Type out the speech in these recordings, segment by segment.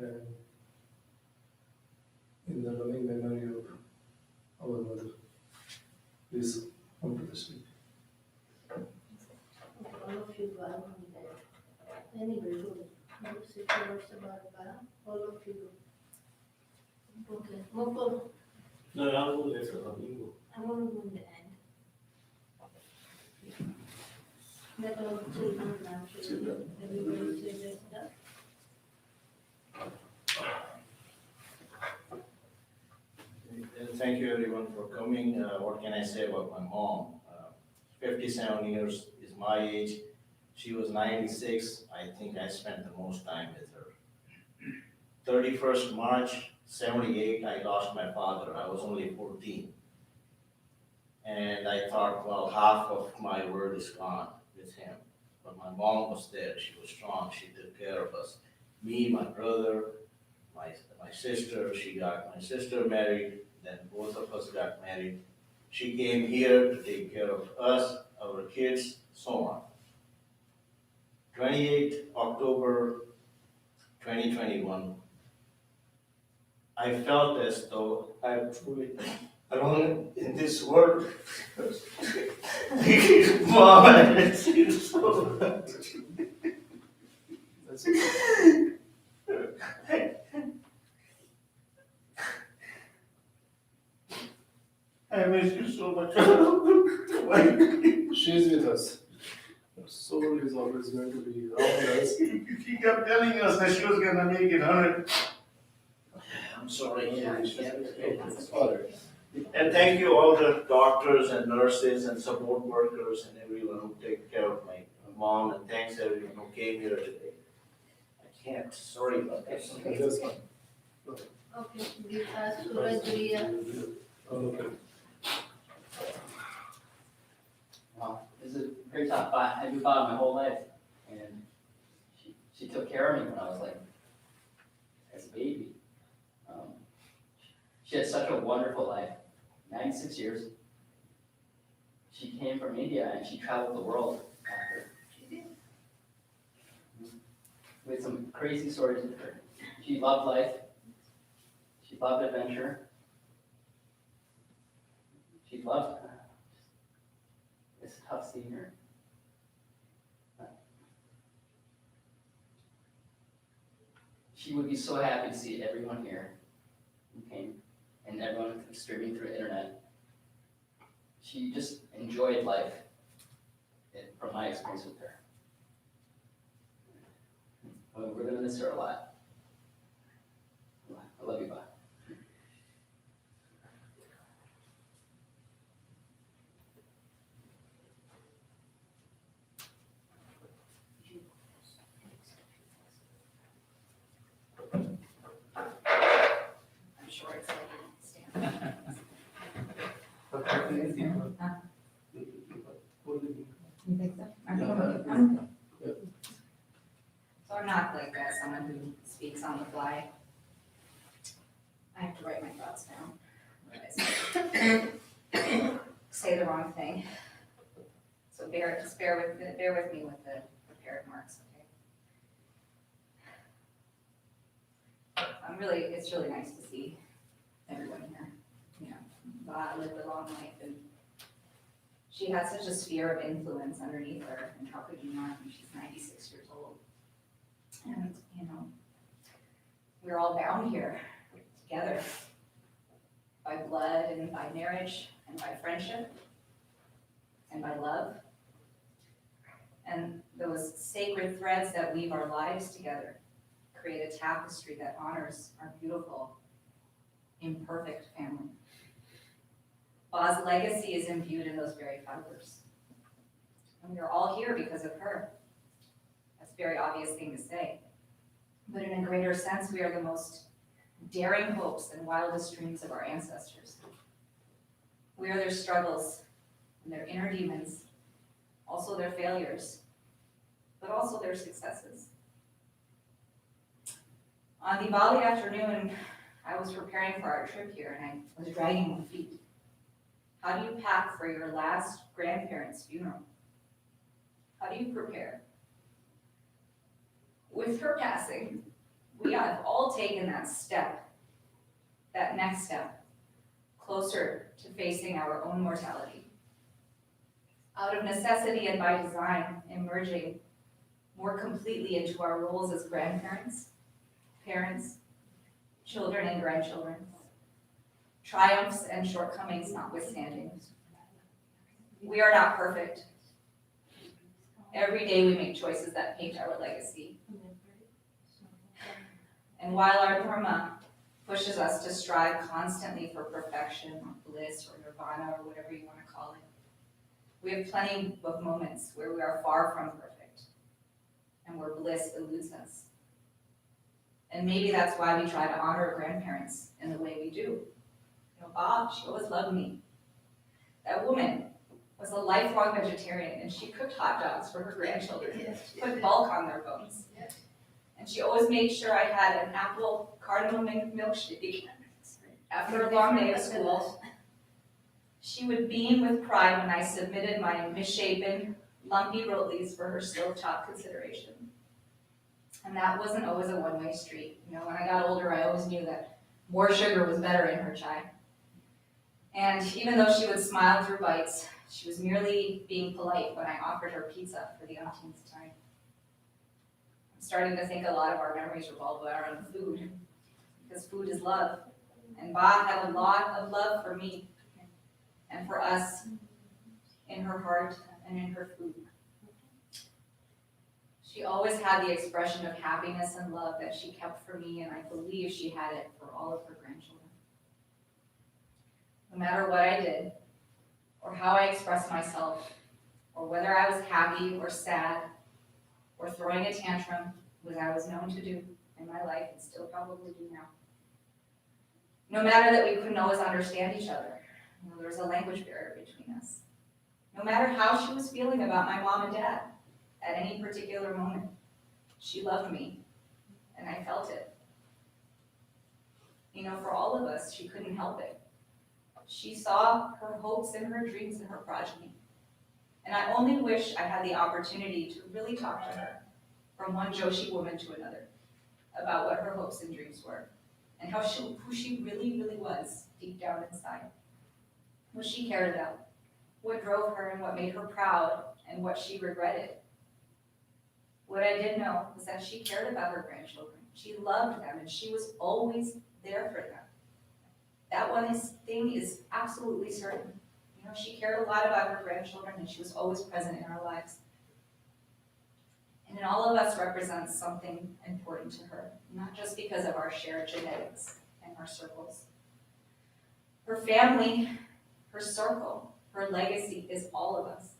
and in the loving memory of our mother. Please come to the stage. All of you go on that. Anyway, go. No 6 hours about that. All of you go. Okay, Moko, No, I'll go later. You go. I want to go in the end. Let all the children actually, everybody say their stuff. Thank you everyone for coming. What can I say about my mom? 57 years is my age. She was 96. I think I spent the most time with her. 31st March 78, I lost my father. I was only 14. And I thought, well, half of my world is gone with him. But my mom was there. She was strong. She took care of us. Me, my brother, my sister. She got my sister married. Then both of us got married. She came here to take care of us, our kids, so on. 28 October 2021, I felt as though I'm truly alone in this world. Mom, I miss you so much. That's okay. I miss you so much. She is with us. Her soul is always going to be around us. She kept telling us that she was gonna make it 100. I'm sorry. Sorry. And thank you all the doctors and nurses and support workers and everyone who take care of my mom, and thanks everyone who came here today. I can't, sorry about this. That's fine. Okay, Geeta, Suraj, Riya. Okay. Wow, this is a great talk. I've been bought my whole life, and she took care of me when I was like, as a baby. She had such a wonderful life, 96 years. She came from India and she traveled the world after. She did. We had some crazy stories with her. She loved life. She loved adventure. She loved. It's tough seeing her. She would be so happy to see everyone here who came and everyone streaming through the internet. She just enjoyed life, from my experience with her. We're gonna miss her a lot. I love you, bye. I'm sure it's like stand. You think so? I'm So I'm not like someone who speaks on the fly. I have to write my thoughts down. Say the wrong thing. So bear with me with the prepared marks, okay? It's really nice to see everyone here. You know, Ba lived a long life, and she had such a sphere of influence underneath her, and how could you not when she's 96 years old? And, you know, we're all bound here together by blood and by marriage and by friendship and by love. And those sacred threads that weave our lives together create a tapestry that honors our beautiful, imperfect family. Ba's legacy is imbued in those very fibers. And we are all here because of her. That's a very obvious thing to say. But in a greater sense, we are the most daring hopes and wildest dreams of our ancestors. We are their struggles and their inner demons, also their failures, but also their successes. On Diwali afternoon, I was preparing for our trip here, and I was dragging my feet. How do you pack for your last grandparent's funeral? How do you prepare? With her passing, we have all taken that step, that next step, closer to facing our own mortality. Out of necessity and by design, emerging more completely into our roles as grandparents, parents, children and grandchildren, triumphs and shortcomings notwithstanding. We are not perfect. Every day we make choices that paint our legacy. And while our dharma pushes us to strive constantly for perfection, or bliss, or nirvana, or whatever you want to call it, we have plenty of moments where we are far from perfect and where bliss eludes us. And maybe that's why we try to honor our grandparents in the way we do. You know, Bob, she always loved me. That woman was a lifelong vegetarian, and she cooked hot dogs for her grandchildren, put bulk on their bones. And she always made sure I had an apple cardamom milkshake after a long day of school. She would beam with pride when I submitted my misshapen, lumpy rotis for her stovetop consideration. And that wasn't always a one-way street. You know, when I got older, I always knew that more sugar was better in her chai. And even though she would smile through bites, she was merely being polite when I offered her pizza for the umpteenth time. I'm starting to think a lot of our memories revolve around food, because food is love. And Ba had a lot of love for me and for us in her heart and in her food. She always had the expression of happiness and love that she kept for me, and I believe she had it for all of her grandchildren. No matter what I did, or how I expressed myself, or whether I was happy or sad, or throwing a tantrum, which I was known to do in my life and still probably do now. No matter that we couldn't always understand each other, you know, there was a language barrier between us. No matter how she was feeling about my mom and dad at any particular moment, she loved me, and I felt it. You know, for all of us, she couldn't help it. She saw her hopes and her dreams in her progeny. And I only wish I had the opportunity to really talk to her, from one joshi woman to another, about what her hopes and dreams were, and who she really, really was deep down inside. What she cared about, what drove her and what made her proud, and what she regretted. What I did know was that she cared about her grandchildren. She loved them, and she was always there for them. That one thing is absolutely certain. You know, she cared a lot about her grandchildren, and she was always present in our lives. And all of us represents something important to her, not just because of our shared genetics and our circles. Her family, her circle, her legacy is all of us.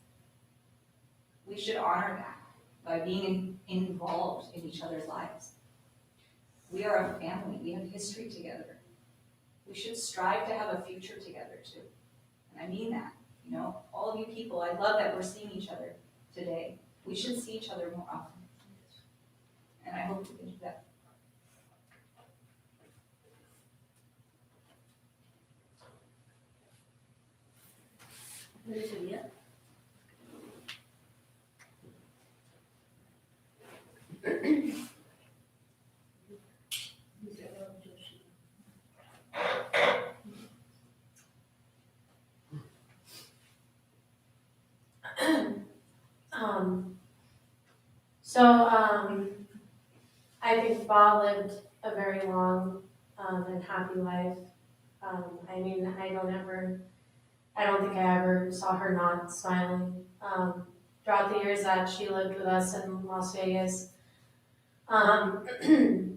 We should honor that by being involved in each other's lives. We are a family. We have history together. We should strive to have a future together too. And I mean that. You know, all of you people, I love that we're seeing each other today. We should see each other more often. And I hope we can do that. I think Bob lived a very long and happy life. I mean, I don't think I ever saw her not smiling. Throughout the years that she lived with us in Las Vegas, every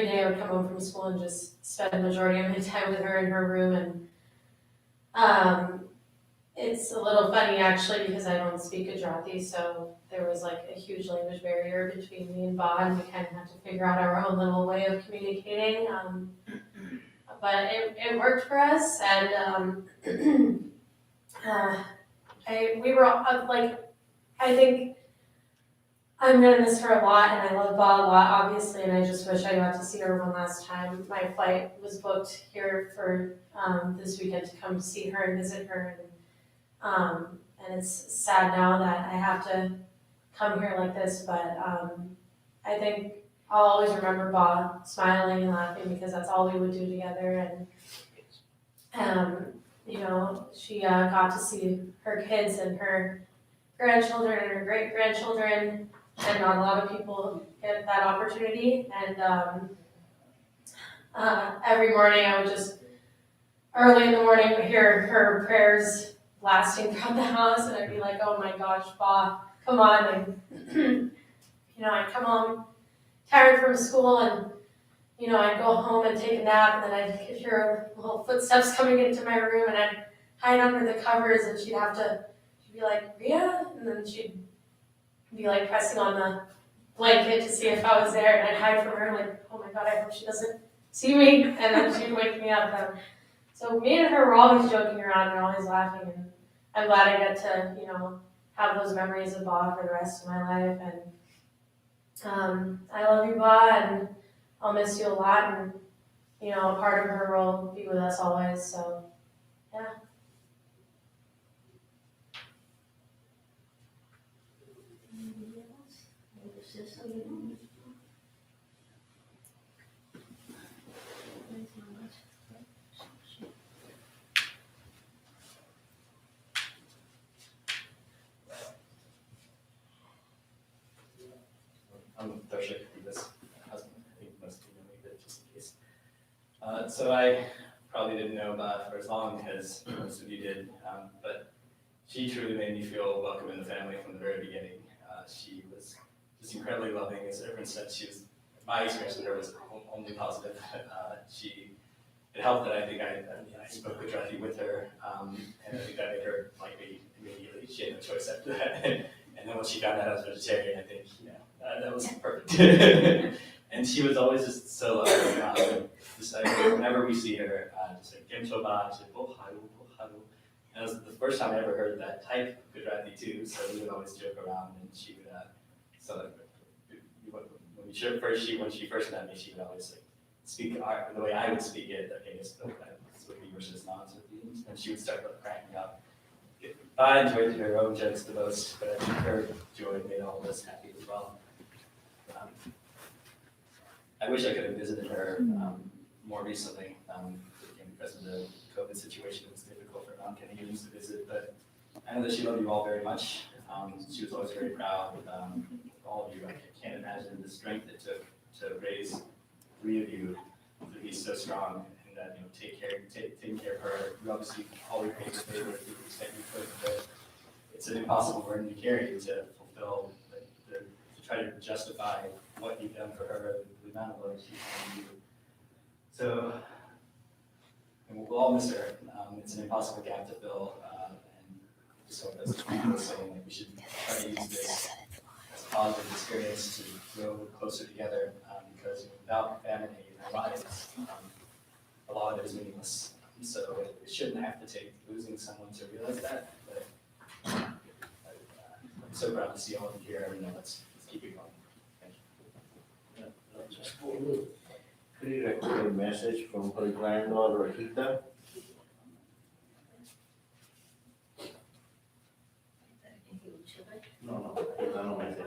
day I would come home from school and just spend the majority of my time with her in her room. And it's a little funny actually because I don't speak Gujarati, so there was like a huge language barrier between me and Bob, and we kind of had to figure out our own little way of communicating. But it worked for us, and we were like, I think I'm gonna miss her a lot, and I love Bob a lot, obviously, and I just wish I got to see her one last time. My flight was booked here for this weekend to come see her and visit her, and it's sad now that I have to come here like this, but I think I'll always remember Ba smiling and laughing because that's all we would do together. And, you know, she got to see her kids and her grandchildren and her great grandchildren, and not a lot of people get that opportunity. And every morning I would just, early in the morning, hear her prayers blasting from the house, and I'd be like, oh my gosh, Ba, come on. And, you know, I'd come home tired from school, and, you know, I'd go home and take a nap, and then I'd hear little footsteps coming into my room, and I'd hide under the covers, and she'd be like, Rhea? And then she'd be like pressing on the blanket to see if I was there, and I'd hide from her, like, oh my God, I hope she doesn't see me, and then she'd wake me up. So me and her were always joking around and always laughing, and I'm glad I get to, you know, have those memories of Ba for the rest of my life. And I love you, Ba, and I'll miss you a lot, and, you know, a part of her will be with us always, so, yeah. Anybody else? Want to say something? Thanks so much. I'm Darshak, this husband. I think most of you know me, but just in case. So I probably didn't know about for as long as most of you did, but she truly made me feel welcome in the family from the very beginning. She was just incredibly loving, as everyone said. My experience with her was only positive. It helped that I think I spoke Gujarati with her, and I think that made her like me immediately. She had no choice after that. And then when she found out I was vegetarian, I think, that was perfect. And she was always just so loving. Just like, whenever we see her, just like, Kem Choba, she'd say, haru. And it was the first time I ever heard that type of Gujarati too, so we would always joke around, and she would, when she first met me, she would always like, speak the way I would speak it, okay, so Swiftly versus non-Swiftly, and she would start like, cracking up. I enjoyed her own jokes the most, but I think her joy made all of us happy as well. I wish I could have visited her more recently. Because of the COVID situation, it was difficult for non-Canadians to visit, but I know that she loved you all very much. She was always very proud of all of you. I can't imagine the strength it took to raise 3 of you to be so strong and that, taking care of her. You obviously always made her favorite to the extent you could, but it's an impossible burden to carry to fulfill, to try to justify what you've done for her, the amount of love she's given you. So, and we'll all miss her. It's an impossible gap to fill, and just hope that's what I was saying. Like we should try to use this as a positive experience to grow closer together, because without family in our lives, a lot of it is meaningless. So it shouldn't have to take losing someone to realize that. But I'm so proud to see all of you here. Let's keep it going. Thank you. Pre-recorded message from her granddaughter Rita. No, Rita no message.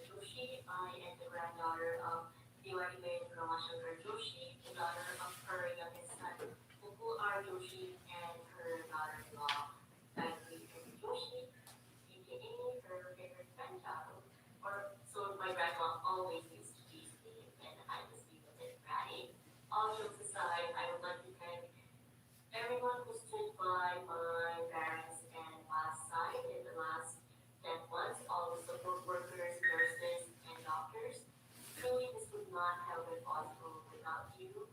Joshi, I am the granddaughter of Diwali Ramashankar Joshi, the daughter of her youngest son, Mukul R. Joshi, and her daughter-in-law, Gayatri Joshi, aka her favorite grandchild. Or so my grandma always used to tease me, and I was even a bit bratty. All jokes aside, I would like to thank everyone who stood by my parents and last side in the last 10 months, all the support workers, nurses, and doctors. Truly, this would not have been possible without you.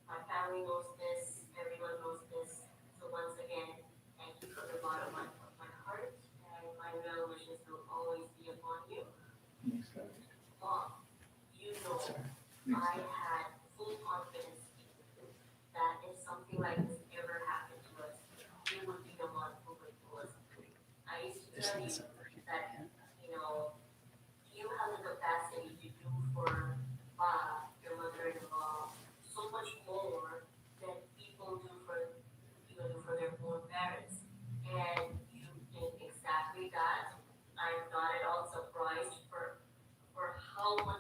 My family knows this, everyone knows this. So once again, thank you from the bottom of my heart, and my well wishes will always be upon you. Mom, you know, I had full confidence in you that if something like this ever happened to us, you would be the one who would pull us through. I used to tell you that, you have the capacity to do for your mother-in-law so much more than people do for their own parents. And you did exactly that. I'm not at all surprised for how much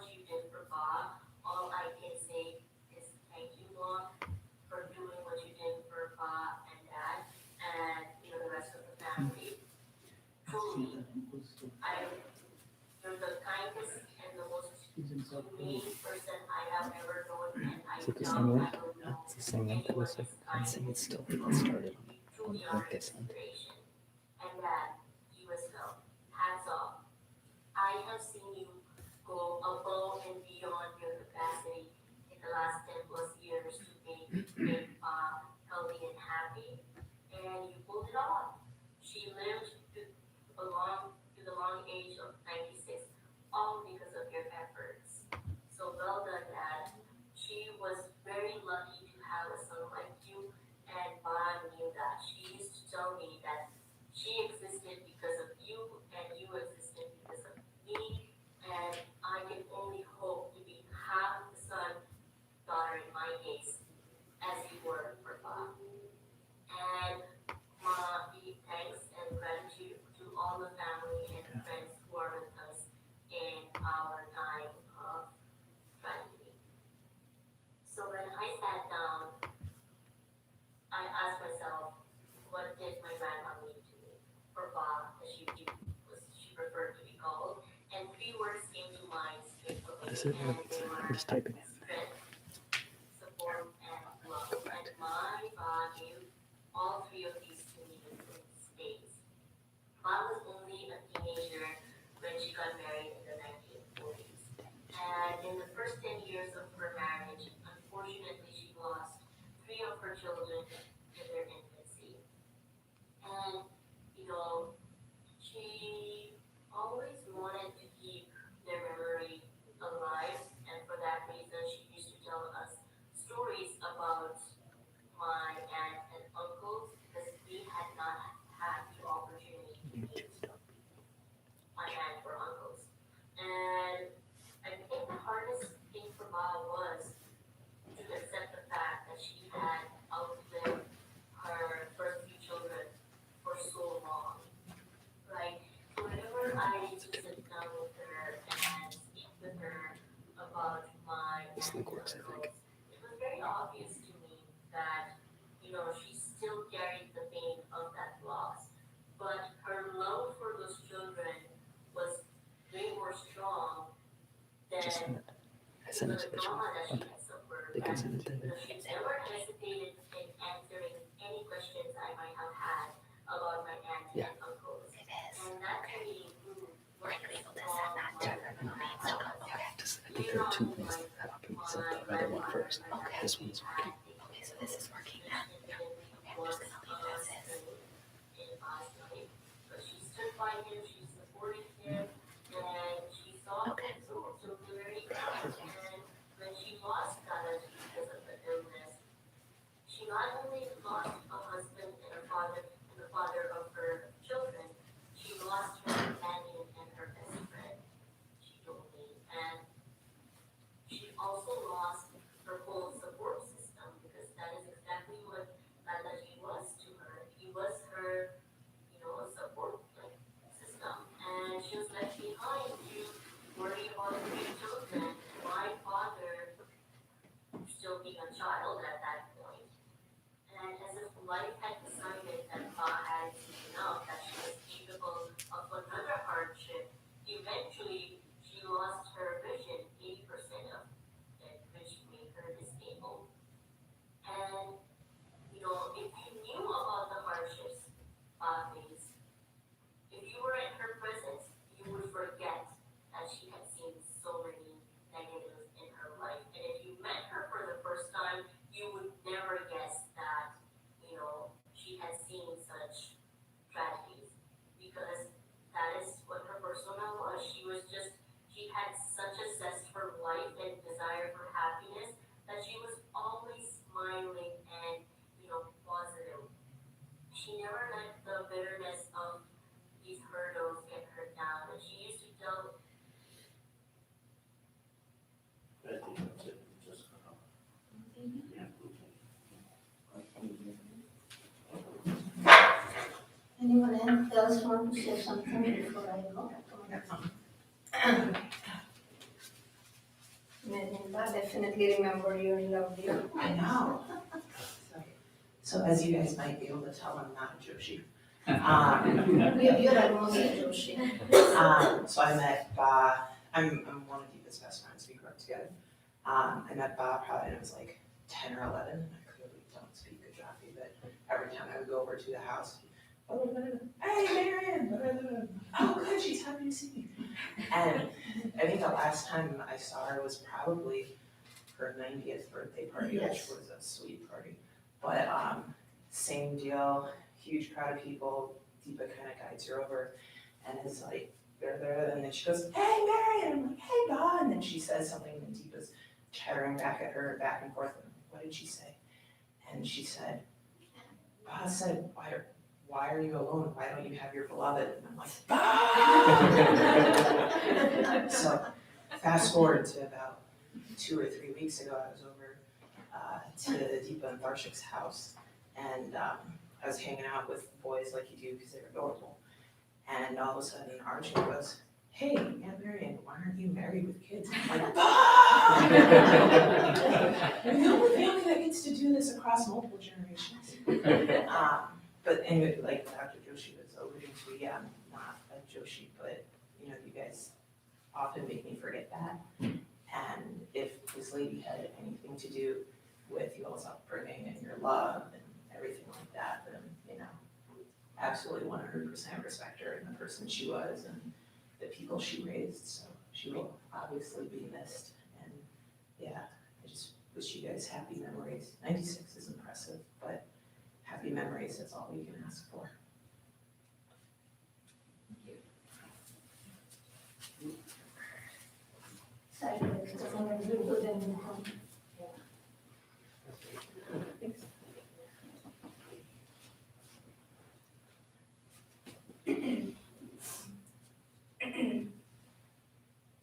It's up to you. person I have ever known, and I Is it the doubt same I link? will know It's the same link that was like, anyone I'm this saying kind. it's still started on You the truly link are they an sent. inspiration. And that you as well. Hats off. I have seen you go above and beyond your capacity in the last 10 plus years to make healthy and happy, and you pulled it off. She lived to the long age of 96, all because of your efforts. So well done, Dad. She was very lucky to have a son like you, and Ba knew that. She used to tell me that she existed because of you, and you existed because of me, and I can only hope to be half the son, daughter in my case, as you were for Ba. And thanks and gratitude to all the family and friends who are with us in our time of tragedy. So when I sat down, I asked myself, what did my grandma mean to me? For Ba, as she preferred to be called, and three words came to mind straight away, What is it? and What's they it? were I'm just typing it. strength, support, and love. And my Ba gave all three of these to me in spades. Ba was only a teenager when she got married in the 1940s. And in the first 10 years of her marriage, unfortunately, she lost three of her children in their infancy. And, she always wanted to keep their memory alive. And for that reason, she used to tell us stories about my aunt and uncles because we had not had the opportunity to meet my aunt or uncles. And I think the hardest thing for Ba was to accept the fact that she had outlived her first few children for so long. Like, whenever I used to sit down with her and speak with her about my This aunt link and works, I think. uncles, it was very obvious to me that, she still carried the pain of that loss. But her love for those children was way more strong Just than send it. I sent it to the the trauma that she Okay. had suffered. They can And, send it to them. she never hesitated in answering any questions I might have had about my aunt Yeah. and uncles. It is. And that to me proved what a strong I think there are two things that I can set the other one first. Okay. This one is working. Okay, so this is working now. Okay, I'm just gonna leave as is. In Ba's life, but she stood by him, she supported him, and she saw him through to the very end. And when she lost Khaled because of the illness, she not only lost a husband and the father of her children, she lost her companion and her best friend, she told me. And she also lost her whole support system because that is exactly what Balaji was to her. He was her, support system. And she was left behind to worry about three children. My father still being a child at that point. And as if life had decided that Ba had seen enough, that she was capable of another hardship, eventually she lost her vision, 80% of it, which made her disabled. And, if you knew about the hardships Ba faced, if you were in her presence, you would forget that she had seen so many negatives in her life. And if you met her for the first time, you would never guess that, she had seen such tragedies because that is what her persona was. She had such a zest for life and desire for happiness that she was always smiling and, positive. She never let the bitterness of these hurdles get her down. And she used to tell I think that's it. Just, Anyone else want to say something before I go? I definitely remember you and love you. I know. So as you guys might be able to tell, I'm not a joshi. You're almost a Joshi. So I met Ba. I'm one of Deepa's best friends. We grew together. I met Bob probably when I was like 10 or 11, and I clearly don't speak Gujarati, but every time I would go over to the house, hey, Marion, oh good, she's happy to see me. And I think the last time I saw her was probably her 90th birthday party, Yes. which was a sweet party. But same deal, huge crowd of people, Deepa kind of guides her over, and it's like, they're there, and then she goes, hey, Marion, I'm like, hey, Bob, and then she says something, and Deepa's chattering back at her, back and forth, and what did she say? And she said, Bob said, why are you alone? Why don't you have your beloved? And I'm like, ah! So fast forward to about 2 or 3 weeks ago, I was over to Deepa and Darshik's house, and I was hanging out with boys like you do because they're adorable. And all of a sudden, Archie goes, hey, Aunt Marion, why aren't you married with kids? I'm like, ah! You're the only family that gets to do this across multiple generations. But anyway, like Dr. Joshi was alluding to, yeah, I'm not a Joshi, but you know, you guys often make me forget that. And if this lady had anything to do with y'all's upbringing and your love and everything like that, then, you know, absolutely 100% respect her and the person she was and the people she raised. So she will obviously be missed. And yeah, I just wish you guys happy memories. 96 is impressive, but happy memories, that's all we can ask for.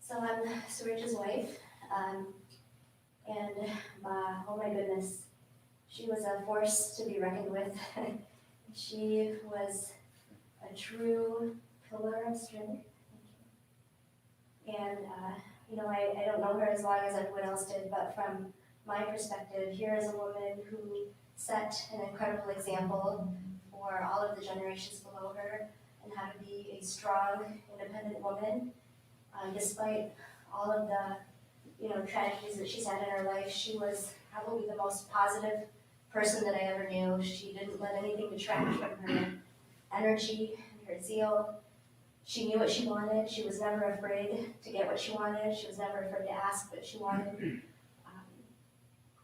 So I'm Suraj's wife, and oh my goodness, she was a force to be reckoned with. She was a true pillar of strength. And, you know, I don't know her as long as everyone else did, but from my perspective, here is a woman who set an incredible example for all of the generations below her and how to be a strong, independent woman. Despite all of the, you know, tragedies that she's had in her life, she was probably the most positive person that I ever knew. She didn't let anything detract from her energy and her zeal. She knew what she wanted. She was never afraid to get what she wanted. She was never afraid to ask what she wanted.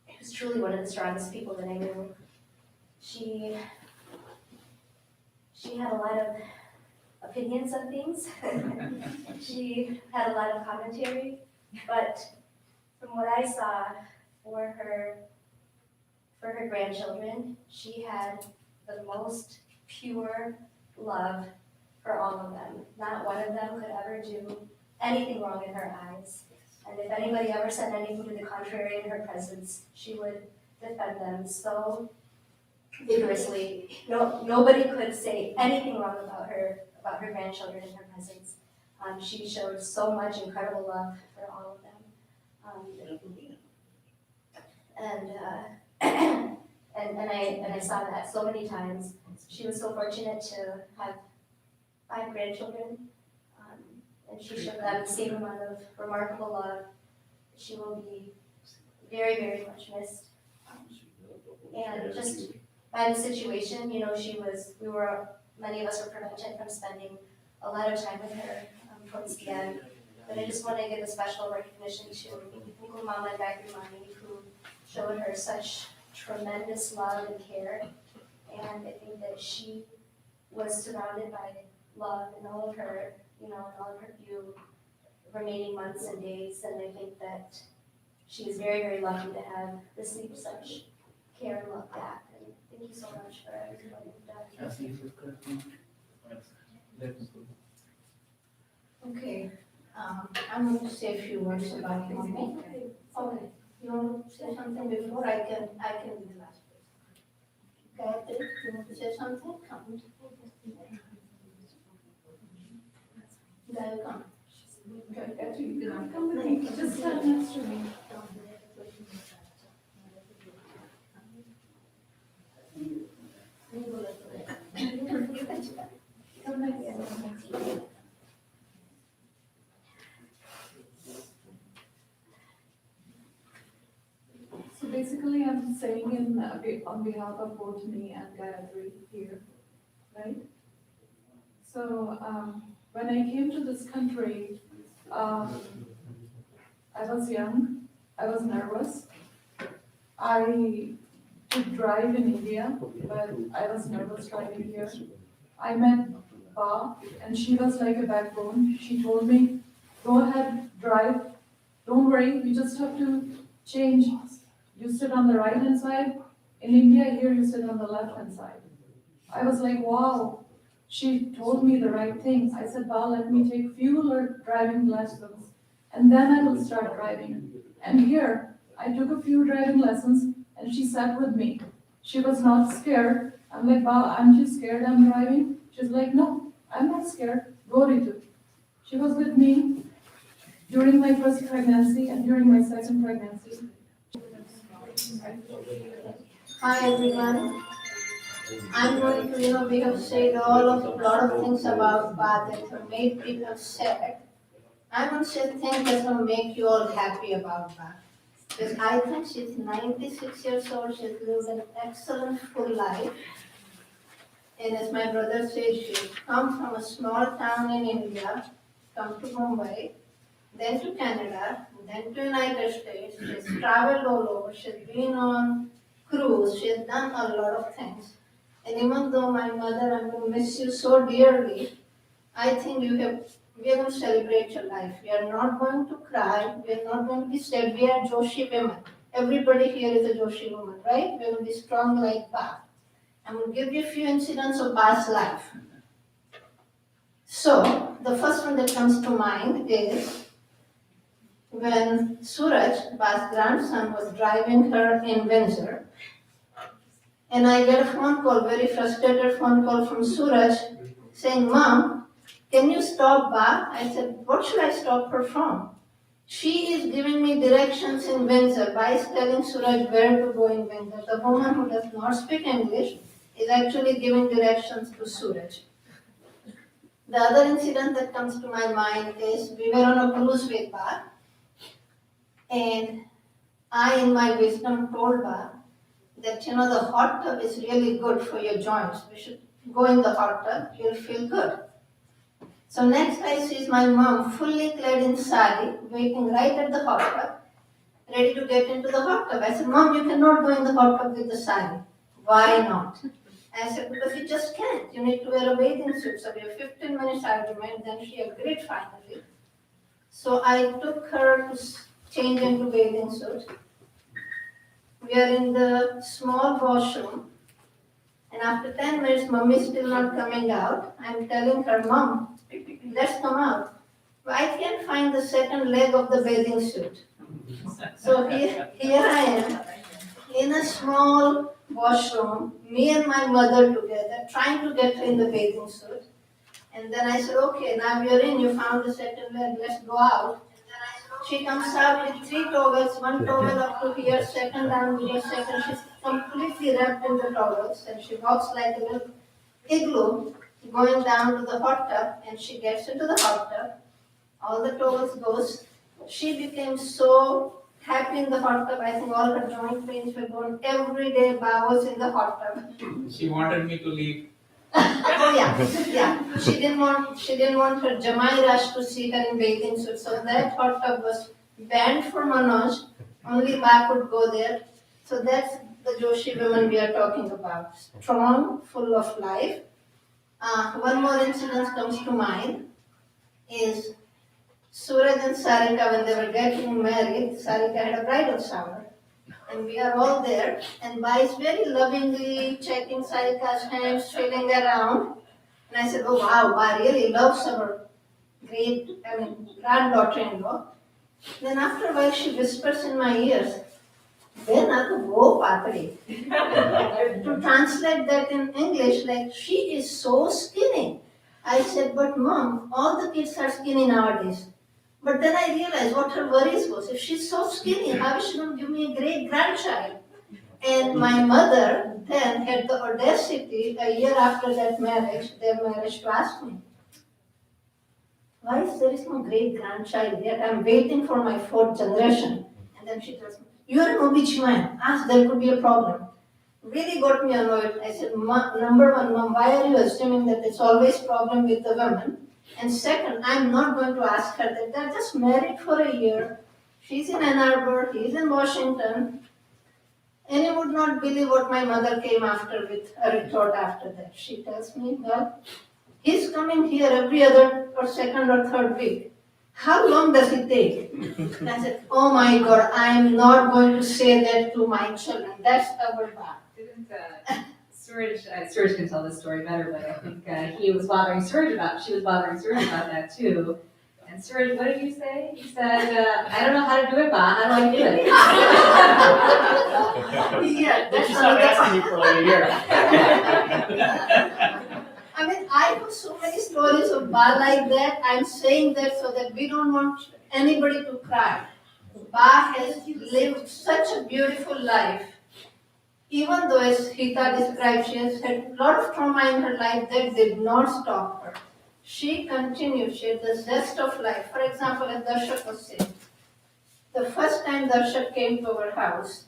It was truly one of the strongest people that I knew. She had a lot of opinions on things. She had a lot of commentary, but from what I saw for her grandchildren, she had the most pure love for all of them. Not one of them could ever do anything wrong in her eyes. And if anybody ever said anything to the contrary in her presence, she would defend them so vigorously. Nobody could say anything wrong about her grandchildren in her presence. She showed so much incredible love for all of them. And I saw that so many times. She was so fortunate to have 5 grandchildren, and she showed them the same amount of remarkable love. She will be very, very much missed. And just by the situation, you know, many of us were prevented from spending a lot of time with her towards the end. But I just want to give a special recognition to Uncle Mama and Dr. Mani, who showed her such tremendous love and care. And I think that she was surrounded by love in all of her, you know, in all of her few remaining months and days. And I think that she is very, very lucky to have received such care and love back. And thank you so much for everything you've done. Okay, I'm going to say a few words about mommy. Okay, you want to say something before I can be the last person? Gayatri, you want to say something? Come. Gail, come. Gayatri, you can come. Just stand next to me. basically I'm saying on behalf of both me and Gayatri here, right? So, when I came to this country, I was young, I was nervous. I could drive in India, but I was nervous driving here. I met Ba, and she was like a backbone. She told me, go ahead, drive, don't worry, you just have to change. You sit on the right hand side, in India, here you sit on the left hand side. I was like, wow, she told me the right thing. I said, Ba, let me take few driving lessons, and then I will start driving. And here, I took a few driving lessons, and she sat with me. She was not scared. I'm like, Ba, aren't you scared I'm driving? She's like, no, I'm not scared. Go, Ritu. She was with me during my first pregnancy and during my second pregnancy. Hi everyone. I'm going to, we have said a lot of things about Ba that have made people sad. I want to say things that will make you all happy about Ba. Because I think she's 96 years old, she's lived an excellent full life. And as my brother said, she's come from a small town in India, come to Mumbai, then to Canada, then to United States. She's traveled all over, she's been on cruise, she's done a lot of things. And even though my mother, I'm going to miss you so dearly, I think we are going to celebrate your life. We are not going to cry, we are not going to be sad. We are Joshi women. Everybody here is a Joshi woman, right? We are going to be strong like Ba. I'm going to give you a few incidents of Ba's life. So, the first one that comes to mind is when Suraj, Ba's grandson, was driving her in Windsor, and I get a phone call, very frustrated phone call from Suraj, saying, Mom, can you stop Ba? I said, what should I stop her from? She is giving me directions in Windsor. Ba is telling Suraj where to go in Windsor. The woman who does not speak English is actually giving directions to Suraj. The other incident that comes to my mind is we were on a cruise with Ba, and I, in my wisdom, told Ba that the hot tub is really good for your joints. We should go in the hot tub, you'll feel good. So next I see my mom fully clad in sari, waiting right at the hot tub, ready to get into the hot tub. I said, Mom, you cannot go in the hot tub with the sari. Why not? I said, because you just can't. You need to wear a bathing suit. So we have 15 minutes argument, then she agreed finally. So I took her to change into bathing suit. We are in the small washroom, and after 10 minutes, Mummy is still not coming out. I'm telling her, Mom, let's come out. But I can't find the second leg of the bathing suit. So here I am, in a small washroom, me and my mother together, trying to get her in the bathing suit. And then I said, okay, now you're in, you found the second leg, let's go out. She comes out with 3 towels, one towel up to here, second down here, second. She's completely wrapped in the towels, and she walks like a little igloo going down to the hot tub, and she gets into the hot tub. All the towels goes. She became so happy in the hot tub. I think all her joint pains were gone. Every day Ba was in the hot tub. She wanted me to leave. Oh yeah. She didn't want her Jamai Rash to see her in bathing suit. So that hot tub was banned for Manoj. Only Ba could go there. So that's the Joshi women we are talking about. Strong, full of life. One more incident comes to mind is Suraj and Sarika, when they were getting married, Sarika had a bridal shower. And we are all there, and Ba is very lovingly checking Sarika's hands, feeling around. And I said, oh wow, Ba really loves her granddaughter-in-law. Then after a while she whispers in my ears, wo patri. To translate that in English, like, she is so skinny. I said, but Mom, all the kids are skinny nowadays. But then I realized what her worries was. If she's so skinny, how is she going to give me a great grandchild? And my mother then had the audacity, a year after their marriage, to ask me, why is there is no great grandchild yet? I'm waiting for my 4th generation. And then she tells me, you're an OB/GYN, ask, there could be a problem. Really got me annoyed. I said, number one, Mom, why are you assuming that it's always problem with the women? And second, I'm not going to ask her that. They're just married for a year. She's in Ann Arbor, he's in Washington. And you would not believe what my mother came after with a retort after that. She tells me, well, he's coming here every other or second or third week. How long does it take? And I said, oh my God, I'm not going to say that to my children. That's our bad. Didn't Suraj can tell this story better, but I think he was bothering Suraj about, she was bothering Suraj about that too. And Suraj, what did you say? He said, I don't know how to do it, Ba, how do I do it? Yeah, Then that's she stopped another. asking you for like a year. I mean, I have so many stories of Ba like that. I'm saying that so that we don't want anybody to cry. Ba has lived such a beautiful life. Even though, as Hita described, she has had a lot of trauma in her life, that did not stop her. She continued, she had the zest of life. For example, as Darshak was saying, the first time Darshak came to our house,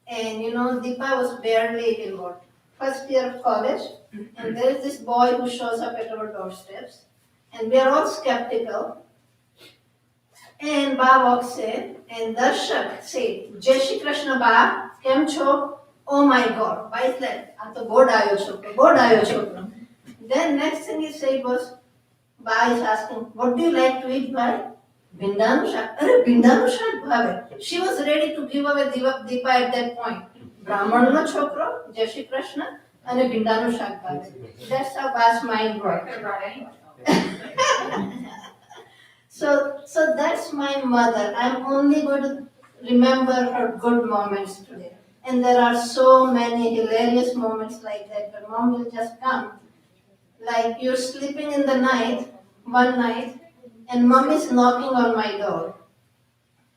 and Deepa was barely in what, first year of college, and there is this boy who shows up at our doorsteps, and we are all skeptical. And Ba walks in, and Darshak said, Jai Shri Krishna Ba, kem cho? Oh my God, Ba is like, "Aa to God aayo chokro, God aayo chokro." Then next thing he said was, Ba is asking, what do you like to eat, Ba? Bindanu shak. Arre, bindanu shak bhave. She was ready to give away Deepa at that point. Brahman no chokro, Jai Shri Krishna, and bindanu shak bhave. That's how Ba's mind worked. So that's my mother. I'm only going to remember her good moments today. And there are so many hilarious moments like that. But Mom will just come. Like you're sleeping in the night, one night, and Mom is knocking on my door.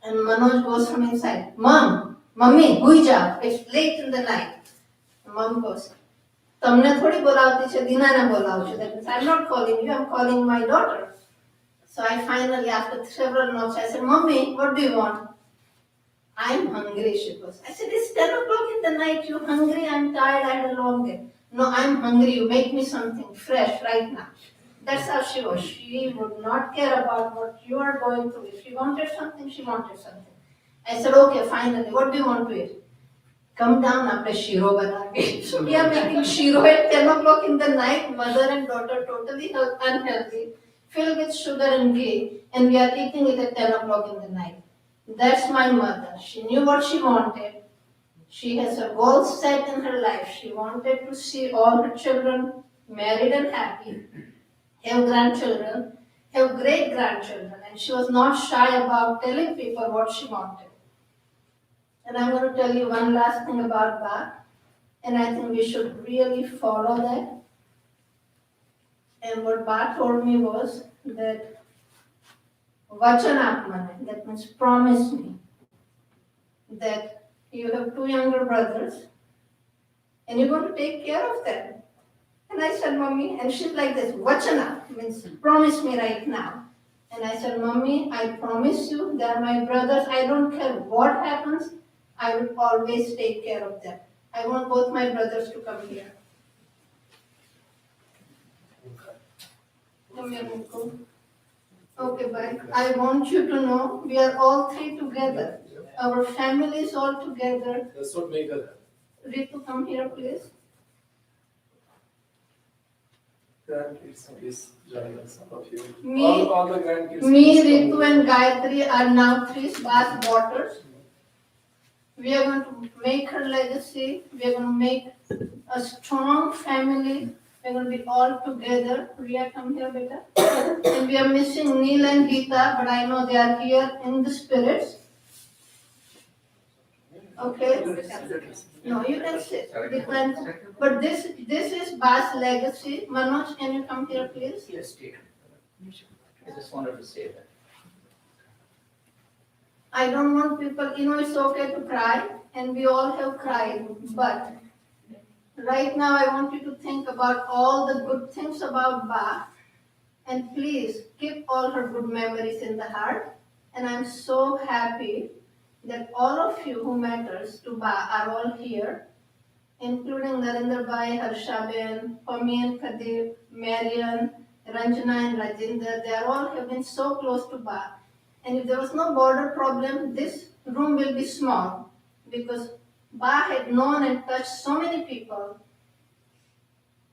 And Manoj goes from inside, Mom, Mummy, hui ja. It's late in the night. And Mom goes, Tamne thodi bolawti che, Dina ne bolawti. That means I'm not calling you, I'm calling my daughter. So I finally, after several knocks, I said, Mommy, what do you want? I'm hungry, she goes. I said, it's 10 o'clock in the night, you're hungry, I'm tired, I had a long day. No, I'm hungry, you make me something fresh right now. That's how she was. She would not care about what you are going through. If she wanted something, she wanted something. I said, okay, finally, what do you want to eat? Come down, apne shiro banange. So we are making shiro at 10 o'clock in the night, mother and daughter totally unhealthy, filled with sugar and ghee, and we are eating it at 10 o'clock in the night. That's my mother. She knew what she wanted. She has a goal set in her life. She wanted to see all her children married and happy, have grandchildren, have great grandchildren, and she was not shy about telling people what she wanted. And I'm going to tell you one last thing about Ba, and I think we should really follow that. And what Ba told me was that Vachanatmane, that means promise me that you have two younger brothers and you're going to take care of them. And I said, Mommy, and she's like this, Vachana, means promise me right now. And I said, Mommy, I promise you they're my brothers. I don't care what happens, I will always take care of them. I want both my brothers to come here. Come here, Mukul. Okay, bye. I want you to know we are all three together. Our family is all together. That's what make her Ritu, come here, please. grandkids, please join us, some of you. Me- All the grandkids. Me, please come. Ritu, and Gayatri are now three Ba's daughters. We are going to make her legacy. We are going to make a strong family. We are going to be all together. Riya, come here, beta. And we are missing Neil and Geeta, but I know they are here in the spirits. Okay? No, you can sit. Depends. But this is Ba's legacy. Manoj, can you come here, please? Yes, dear. I just wanted to say that. I don't want people, it's okay to cry, and we all have cried, but right now I want you to think about all the good things about Ba, and please keep all her good memories in the heart. And I'm so happy that all of you who matters to Ba are all here, including Narendra Bhai, Harshaben, Pami and Kadir, Marian, Ranjana and Rajinder. They are all have been so close to Ba. And if there was no border problem, this room will be small because Ba had known and touched so many people.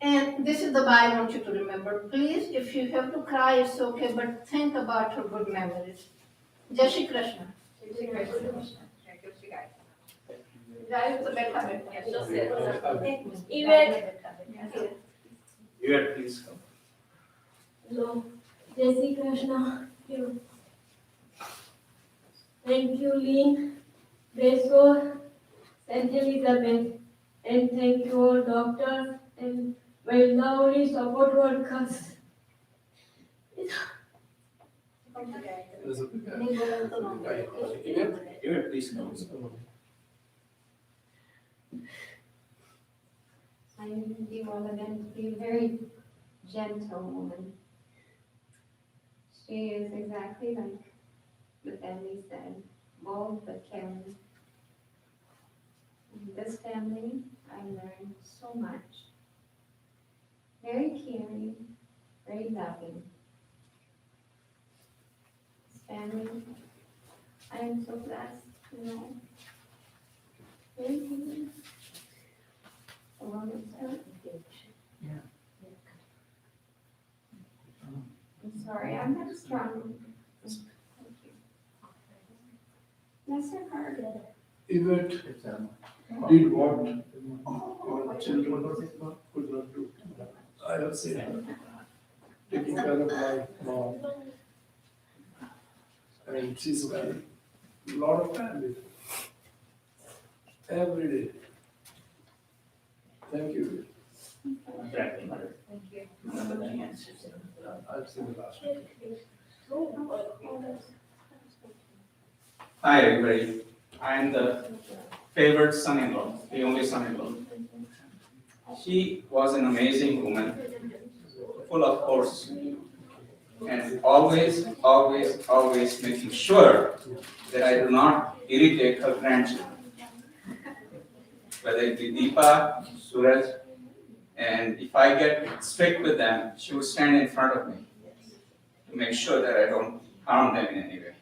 And this is the Ba I want you to remember. Please, if you have to cry, it's okay, but think about her good memories. Jai Shri Krishna. Jai to बैठा बैठा You had please come. Hello, Jai Shri Krishna. You. Thank you, Lee, Beso, Saint Elizabeth, and thank you all doctors and my lovely support workers. You had please come. I need you all again to be a very gentle woman. She is exactly like the family said, bold but caring. In this family, I learned so much. Very caring, very loving. This family, I am so blessed to know. Very caring. A woman servant. I'm sorry, I'm not strong. Thank you. Bless her heart. Yvette did what your children could not do. I have seen her taking care of my mom. And she's spent a lot of time with her. Every day. Thank you. Thank you. I've seen the last one. Hi everybody, I am the favorite son-in-law, the only son-in-law. She was an amazing woman, full of force, and always making sure that I do not irritate her grandchildren. Whether it be Deepa, Suraj, and if I get strict with them, she would stand in front of me to make sure that I don't harm them in any way.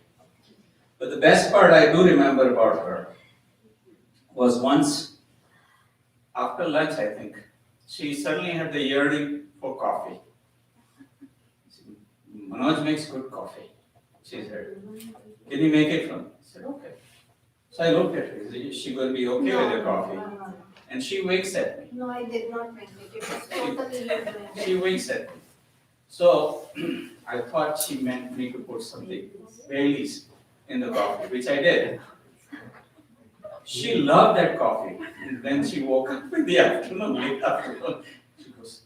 But the best part I do remember about her was once after lunch, I think, she suddenly had the yearning for coffee. Manoj makes good coffee, she said. Can you make it for me? I said, okay. So I looked at her, is she going to be okay with the coffee? And she winks at me. No, I did not make it. It was totally you doing it. She winks at me. So I thought she meant me to put something Baileys in the coffee, which I did. She loved that coffee. And then she woke up in the afternoon, late afternoon. She goes,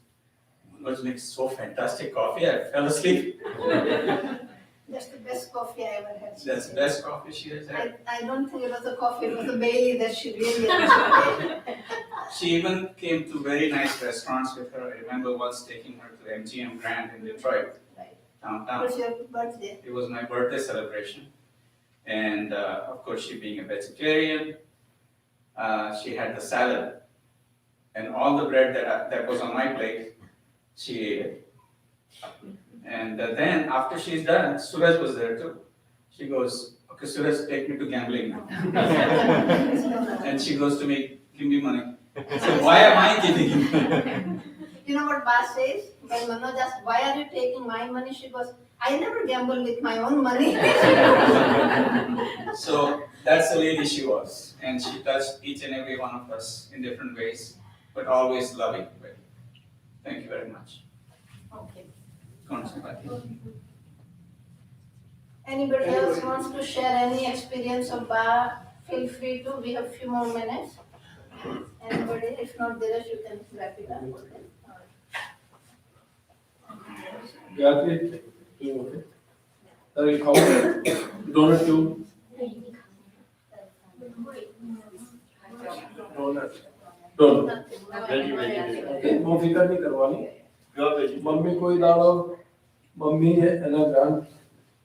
Manoj makes so fantastic coffee, I fell asleep. That's the best coffee I ever had. That's the best coffee she has had. I don't think it was the coffee, it was the Bailey that she really enjoyed. She even came to very nice restaurants with her. I remember once taking her to MGM Grand in Detroit, downtown. It was your birthday. It was my birthday celebration. And of course, she being a vegetarian, she had the salad. And all the bread that was on my plate, she ate it. And then after she's done, Suraj was there too. She goes, okay, Suraj, take me to gambling now. And she goes to me, give me money. So why am I giving you money? You know what Ba says? When Manoj asks, why are you taking my money? She goes, I never gamble with my own money. So that's the lady she was. And she touched each and every one of us in different ways, but always loving way. Thank you very much. Okay. Anybody Anybody else wants to share any experience of Ba? Feel free to. We have a few more minutes. Anybody? If not, Dheeraj, you can wrap it up. Gayatri, you okay? Sorry, how? Donut too? Donut. Donut. Okay, वो फिकर नहीं करवानी. Mummy કોઈ દાડો mummy એના grand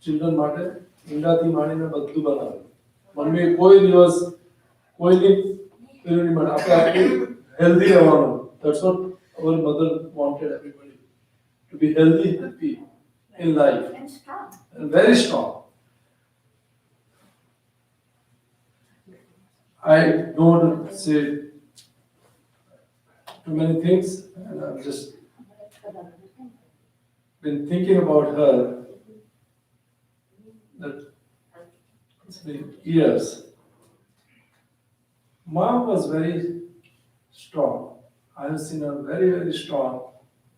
children માટે ઈંડાથી માંડીને બધું બનાવે one way कोई दिवस कोई दिन फिर नहीं बना आपका healthy रहो. That's what our mother wanted everybody to be healthy, happy in life, And strong. and very strong. I don't want to say too many things, and I've just been thinking about her that it's been years. Mom was very strong. I have seen her very, very strong.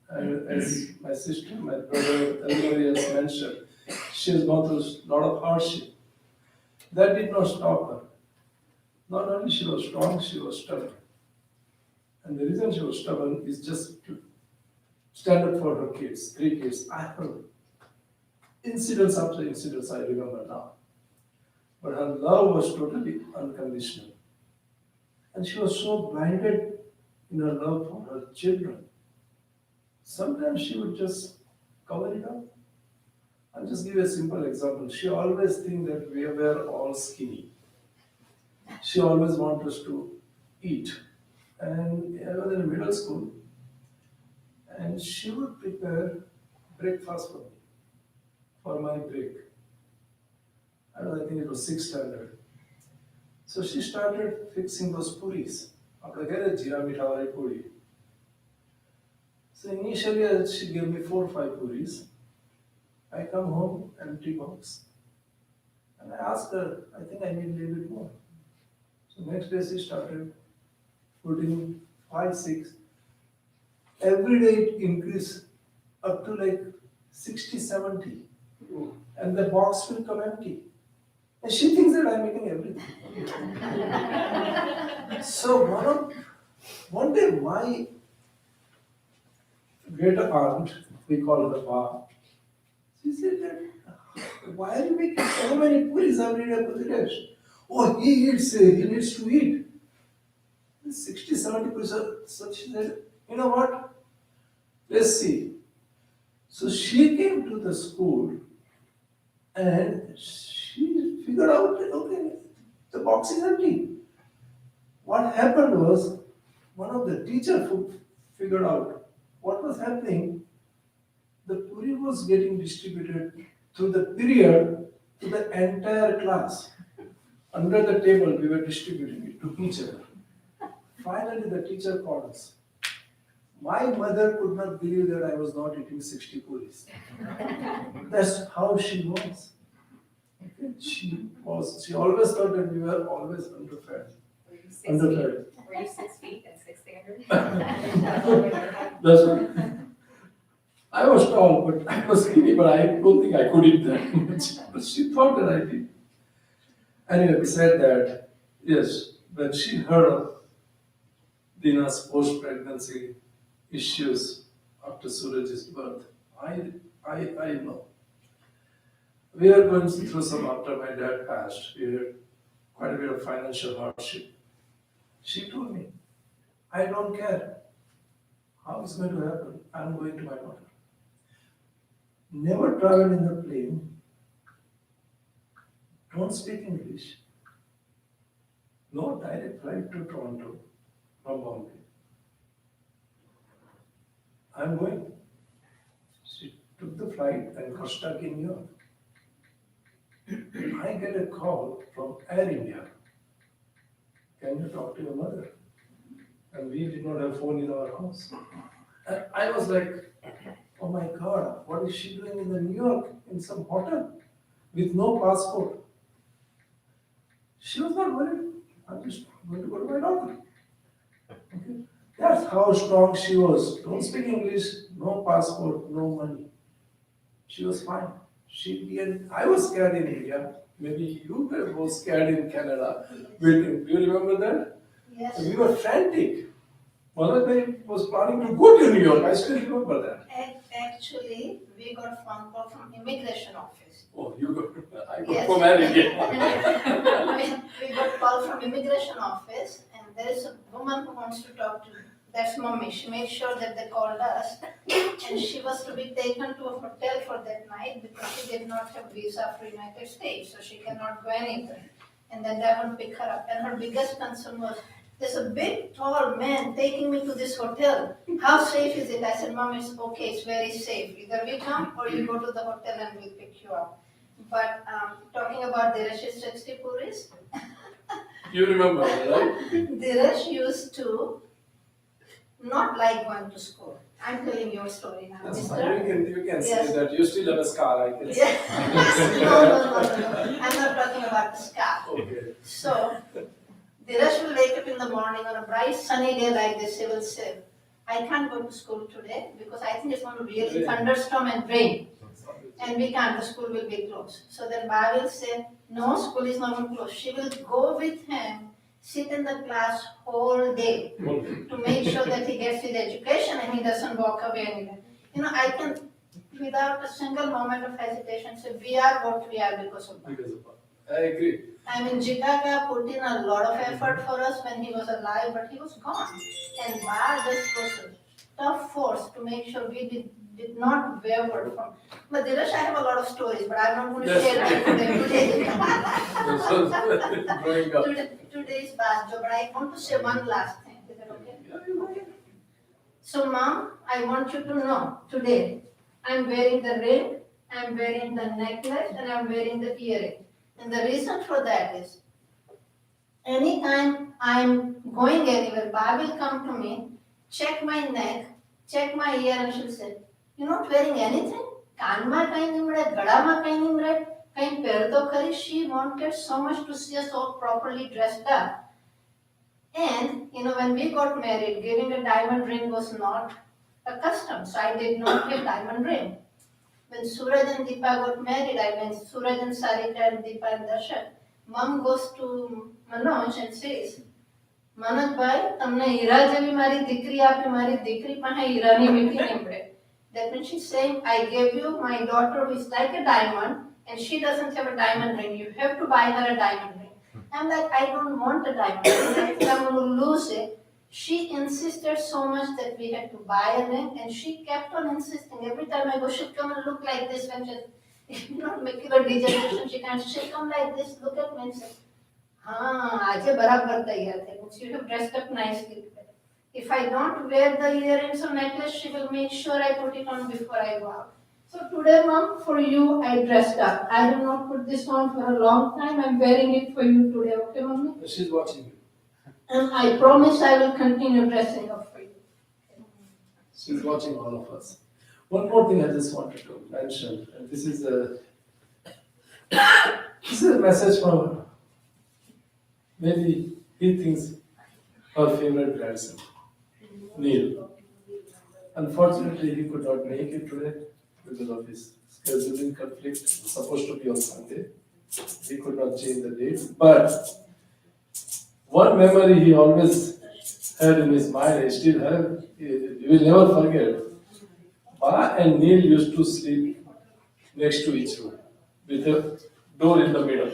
And as my sister, my brother, everybody else mentioned, she has gone through a lot of hardship. That did not stop her. Not only she was strong, she was stubborn. And the reason she was stubborn is just to stand up for her kids, 3 kids. I have incidents after incidents I remember now. But her love was totally unconditional. And she was so blinded in her love for her children. Sometimes she would just cover it up. I'll just give you a simple example. She always think that we were all skinny. She always wanted us to eat. And I was in middle school, and she would prepare breakfast for me, for my break. I think it was 6th standard. So she started fixing those puris. After I jira mitha puri. So initially she gave me 4 or 5 puris. I come home, empty box. And I asked her, I think I need a little bit more. So next day she started putting 5, 6. Every day it increased up to like 60, 70. And the box will come empty. And she thinks that I'm eating everything. So one day my great aunt, we call her Pa, she said that, why are you making so many puris every day for the rest? Oh, he eats, he needs to eat. 60, 70%. So she said, you know what? Let's see. So she came to the school and she figured out that, okay, the box is empty. What happened was, one of the teachers figured out what was happening. The puri was getting distributed through the period to the entire class. Under the table, we were distributing it to each other. Finally, the teacher called us. My mother could not believe that I was not eating 60 puris. That's how she was. Okay? She always thought that we were always underfed. Were you 6 feet? Were you 6 feet at 6th standard? That's right. I was tall, but I was skinny, but I don't think I could eat that much. But she thought that I did. Anyway, besides that, yes, when she heard of Dina's post-pregnancy issues after Suraj's birth, I know. We are going through some after my dad passed. We had quite a bit of financial hardship. She told me, I don't care how it's going to happen. I'm going to my daughter. Never travel in the plane. Don't speak English. No direct flight to Toronto from Bombay. I'm going. She took the flight and got stuck in New York. I get a call from Air India. Can you talk to your mother? And we did not have phone in our house. And I was like, oh my God, what is she doing in the New York in some hotel with no passport? She was not worried. I'm just going to go to my daughter. Okay? That's how strong she was. Don't speak English, no passport, no money. She was fine. I was scared in India. Maybe you were both scared in Canada. Do you remember that? Yes. We were frantic. Malakai was planning to go to New York. I still remember that. Actually, we got phone call from immigration office. Oh, you got, I got Yes. from Air India. we got call from immigration office, and there is a woman who wants to talk to. That's mommy. She made sure that they called us, and she was to be taken to a hotel for that night because she did not have visa for United States, so she cannot go anywhere. And then dad would pick her up. And her biggest concern was, there's a big tall man taking me to this hotel. How safe is it? I said, Mom, it's okay, it's very safe. Either we come or you go to the hotel and we'll pick you up. But talking about Diresh's 60 puris, You remember, right? Diresh used to not like going to school. I'm telling your story now, That's mister. fine. You can Yes. say that you still have a scar, I can say. Yes. No. I'm not talking about the scarf. Okay. So, Dheeraj will wake up in the morning on a bright sunny day like this, he will say, I can't go to school today because I think it's going to really thunderstorm and rain. And we can't, the school will be closed. So then Ba will say, no, school is not going to close. She will go with him, sit in the class whole day to make sure that he gets his education and he doesn't walk away anywhere. I can, without a single moment of hesitation, say, we are what we are because of that. I agree. I mean, Jitaka put in a lot of effort for us when he was alive, but he was gone. And Ba just was a tough force to make sure we did not waver from. But Dinesh, I have a lot of stories, but I'm not going to share them today. Growing up. Today is Ba's job, but I want to say one last thing. Is that okay? So, Mom, I want you to know today, I'm wearing the ring, I'm wearing the necklace, and I'm wearing the earring. And the reason for that is, anytime I'm going anywhere, Ba will come to me, check my neck, check my ear, and she'll say, you're not wearing anything? કાનમાં કઈ નહીં મળે, ગળામાં કઈ નહીં મળે, કઈ પહેરતો ખરી? She wanted so much to see us all properly dressed up. And, when we got married, giving a diamond ring was not a custom, so I did not give diamond ring. When Suraj and Deepa got married, Suraj and Sarika and Deepa and Darshan, Mom goes to Manoj and says, Manoj bhai, તમને હીરા જેવી મારી દીકરી આપી, મારી દીકરી પાસે હીરાની વીંટી નહીં મળે. That means she's saying, I gave you my daughter who is like a diamond, and she doesn't have a diamond ring. You have to buy her a diamond ring. I'm like, I don't want a diamond ring. I think I'm going to lose it. She insisted so much that we had to buy a ring, and she kept on insisting. Every time I go, she'd come and look like this when she's, macular degeneration, she'd come like this, look at me and say, આજે બરાબર તૈયાર થઈ. You have dressed up nicely. If I don't wear the earrings or necklace, she will make sure I put it on before I go out. So today, Mom, for you, I dressed up. I have not put this on for a long time. I'm wearing it for you today, okay, Mommy? She's watching you. And I promise I will continue dressing up for you. She's watching all of us. One more thing I just wanted to mention, and this is a message for maybe he thinks her favorite grandson, Neil. Unfortunately, he could not make it today because of his scheduling conflict. It was supposed to be on Sunday. He could not change the date. But one memory he always had in his mind, I still have, he will never forget. Ba and Neil used to sleep next to each other with a door in the middle.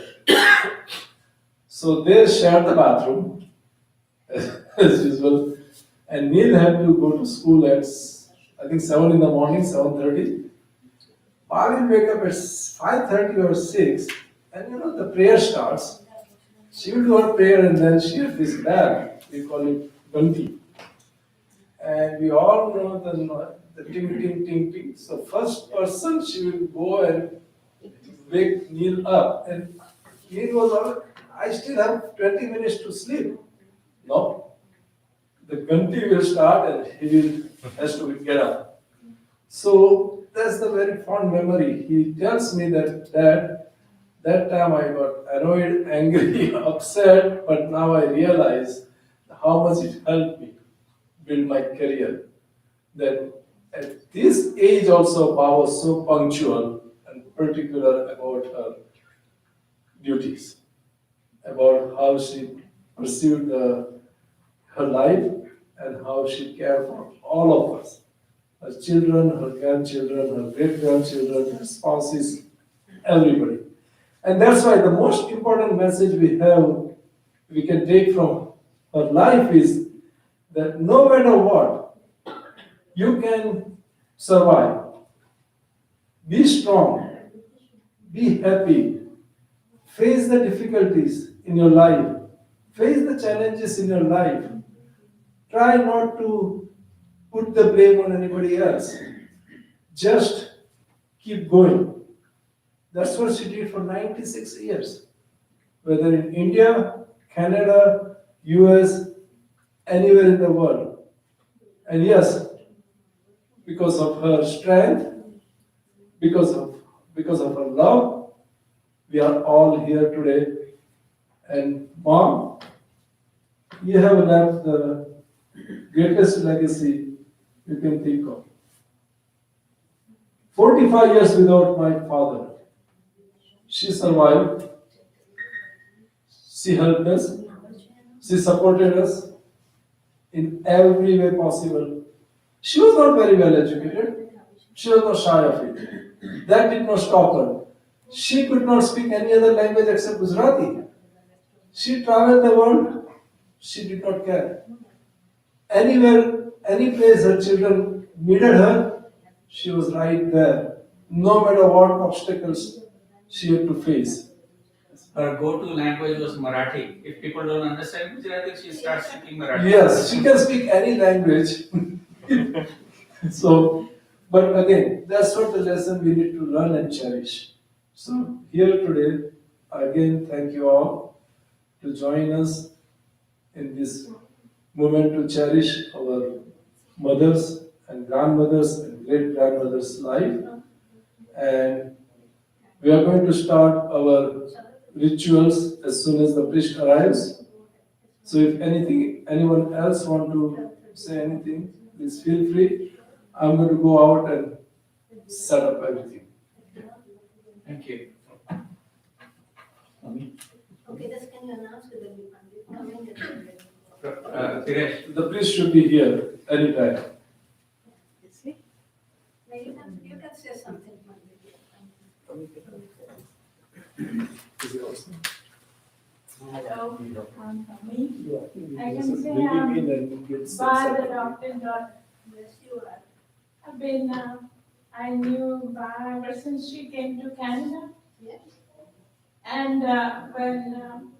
So they shared the bathroom as usual. And Neil had to go to school at, I think, 7 in the morning, 7:30. Ba will wake up at 5:30 or 6, and the prayer starts. She will do her prayer and then she has this bag, we call it Ganti. And we all know the ting, ting, ting, ting. So first person, she will go and wake Neil up. And Neil was all, I still have 20 minutes to sleep. No. The Ganti will start and he has to get up. So that's the very fond memory. He tells me that time I got annoyed, angry, upset, but now I realize how much it helped me build my career. That at this age also, Ba was so punctual and particular about her duties, about how she pursued her life and how she cared for all of us, her children, her grandchildren, her great-grandchildren, her spouses, everybody. And that's why the most important message we can take from her life is that no matter what, you can survive. Be strong, be happy, face the difficulties, in your life. Face the challenges in your life. Try not to put the blame on anybody else. Just keep going. That's what she did for 96 years. Whether in India, Canada, US, anywhere in the world. And yes, because of her strength, because of her love, we are all here today. And Mom, you have left the greatest legacy you can think of. 45 years without my father. She survived. She helped us. She supported us in every way possible. She was not very well educated. She was not shy of it. That did not stop her. She could not speak any other language except Gujarati. She traveled the world. She did not care. Anywhere, any place her children needed her, she was right there. No matter what obstacles she had to face. Her go-to language was Marathi. If people don't understand Gujarati, she starts speaking Marathi. Yes, she can speak any language. So, but again, that's not the lesson we need to learn and cherish. So, here today, again, thank you all to join us in this moment to cherish our mothers and grandmothers and great grandmothers' life. And we are going to start our rituals as soon as the priest arrives. So if anyone else want to say anything, please feel free. I'm going to go out and set up everything. Thank you. Okay, this can you announce with the coming? Dinesh, The priest should be here anytime. Maybe you can say something. Hello, I'm Tommy. I can Just say bring him I'm in and get by the set up. adopted daughter. Yes, you are. I've been, I knew Ba ever since she came to Canada. Yes. And when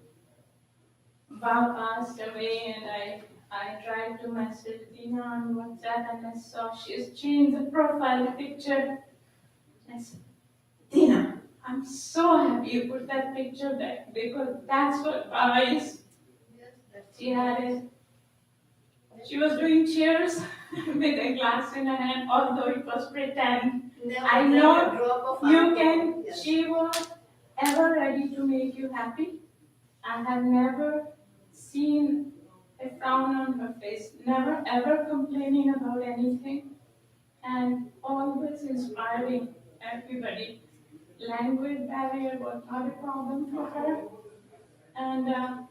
Ba passed away and I tried to message Dina on WhatsApp and I saw she's changed the profile picture. I said, Dina, I'm so happy you put that picture there because that's what Ba is. She had it. She was doing cheers with a glass in her hand, although it was pretend. I know you can, she was ever ready to make you happy. I have never seen a frown on her face, never ever complaining about anything, and always inspiring everybody. Language barrier was not a problem for her, and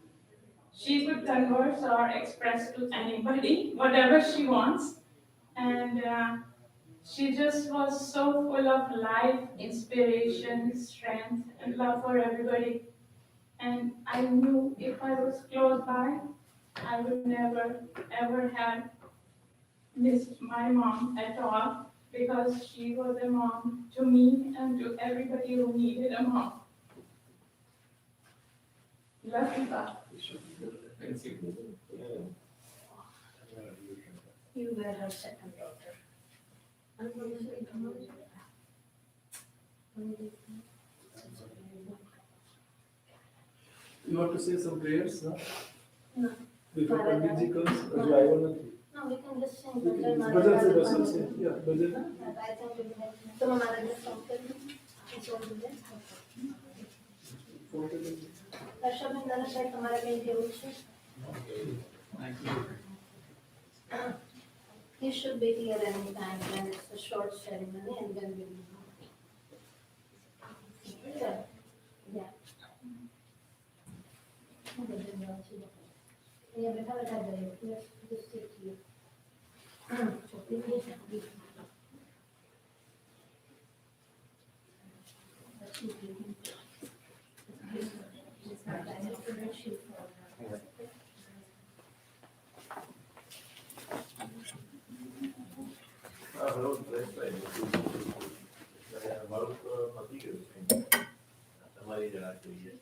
she could converse or express to anybody whatever she wants, and she just was so full of life, inspiration, strength, and love for everybody. And I knew if I was close by, I would never ever have missed my mom at all because she was a mom to me and to everybody who needed a mom. Love you, Ba. thank you. You were her second daughter. I'm going to say tomorrow. You want to say some prayers? No? No. Before Father, Panditji comes? no. I want to. No, we can just sing. Bhajan se bhajan se. Yeah, bhajan. I think we will. तुम हमारा जो song करें, इस और भी Rashomindana sir, तुम्हारा main devote है. Thank you. He should be here anytime when it's a short ceremony and then we will. Yeah. Yeah. ये बैठा बैठा जाइए, let's sit here. તમારી જરા જોઈએ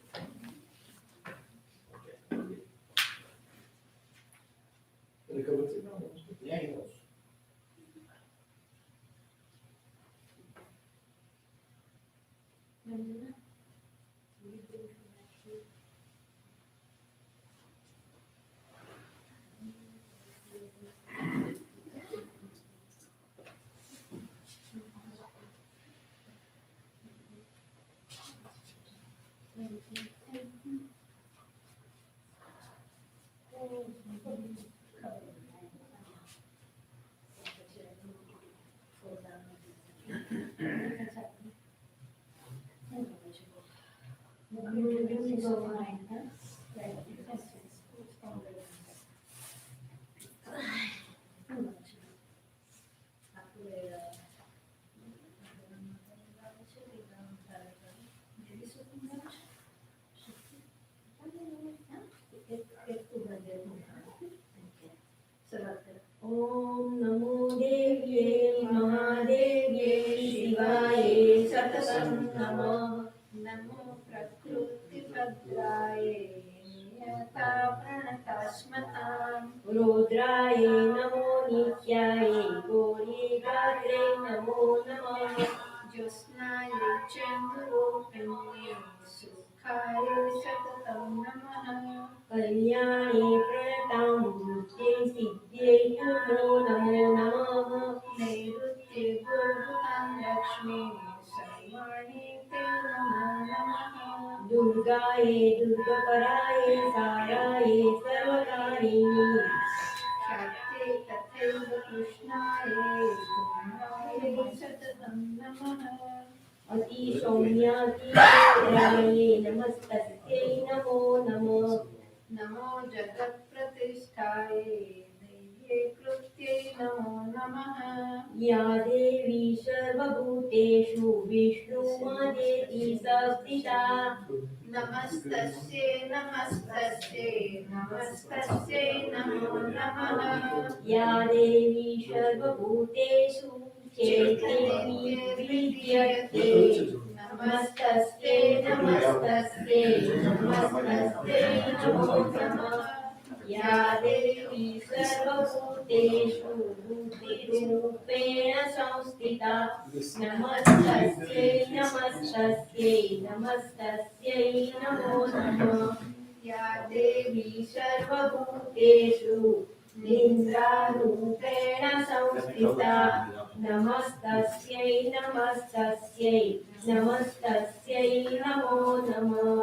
ॐ नमो देव्ये महादेव्ये शिवाये सततं नमः नमो प्रकृतिभद्राय नियताप्रणतास्मताम् रुद्राय नमो नित्याय गौरीगात्रे नमो नमः ज्योत्स्नाय चन्द्रोपिण्ये सुखाय सततं नमः कल्याणे प्रणतां मुक्ते सिद्ध्यै नमो नमो नमः नैऋत्ये गुरुभुतां लक्ष्मी सर्वाणि ते नमो नमः दुर्गायै दुर्गपराय साराय सर्वकारिणी शाक्ते तथैव कृष्णाय धूमाय सततं नमः अतिसौम्यातिसौम्याय नमस्तस्यै नमो नमः नमो जगत्प्रतिष्ठाय दैव्ये कृत्यै नमो नमः या देवी सर्वभूतेषु विष्णुमादेति संस्थिता नमस्तस्यै नमस्तस्यै नमस्तस्यै नमो नमः या देवी सर्वभूतेषु चैतन्येति विद्यते नमस्तस्यै नमस्तस्यै नमस्तस्यै नमो नमः या देवी सर्वभूतेषु बुद्धिरूपेण संस्थिता नमस्तस्यै नमस्तस्यै नमस्तस्यै नमो नमः या देवी सर्वभूतेषु निन्द्रारूपेण संस्थिता नमस्तस्यै नमस्तस्यै नमस्तस्यै नमो नमः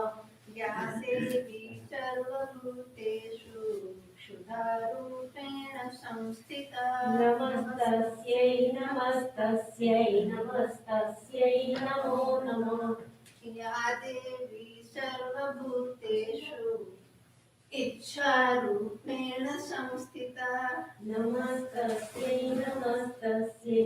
या देवी सर्वभूतेषु क्षुधारूपेण संस्थिता नमस्तस्यै नमस्तस्यै नमस्तस्यै नमो नमः या देवी सर्वभूतेषु इच्छारूपेण संस्थिता नमस्तस्यै नमस्तस्यै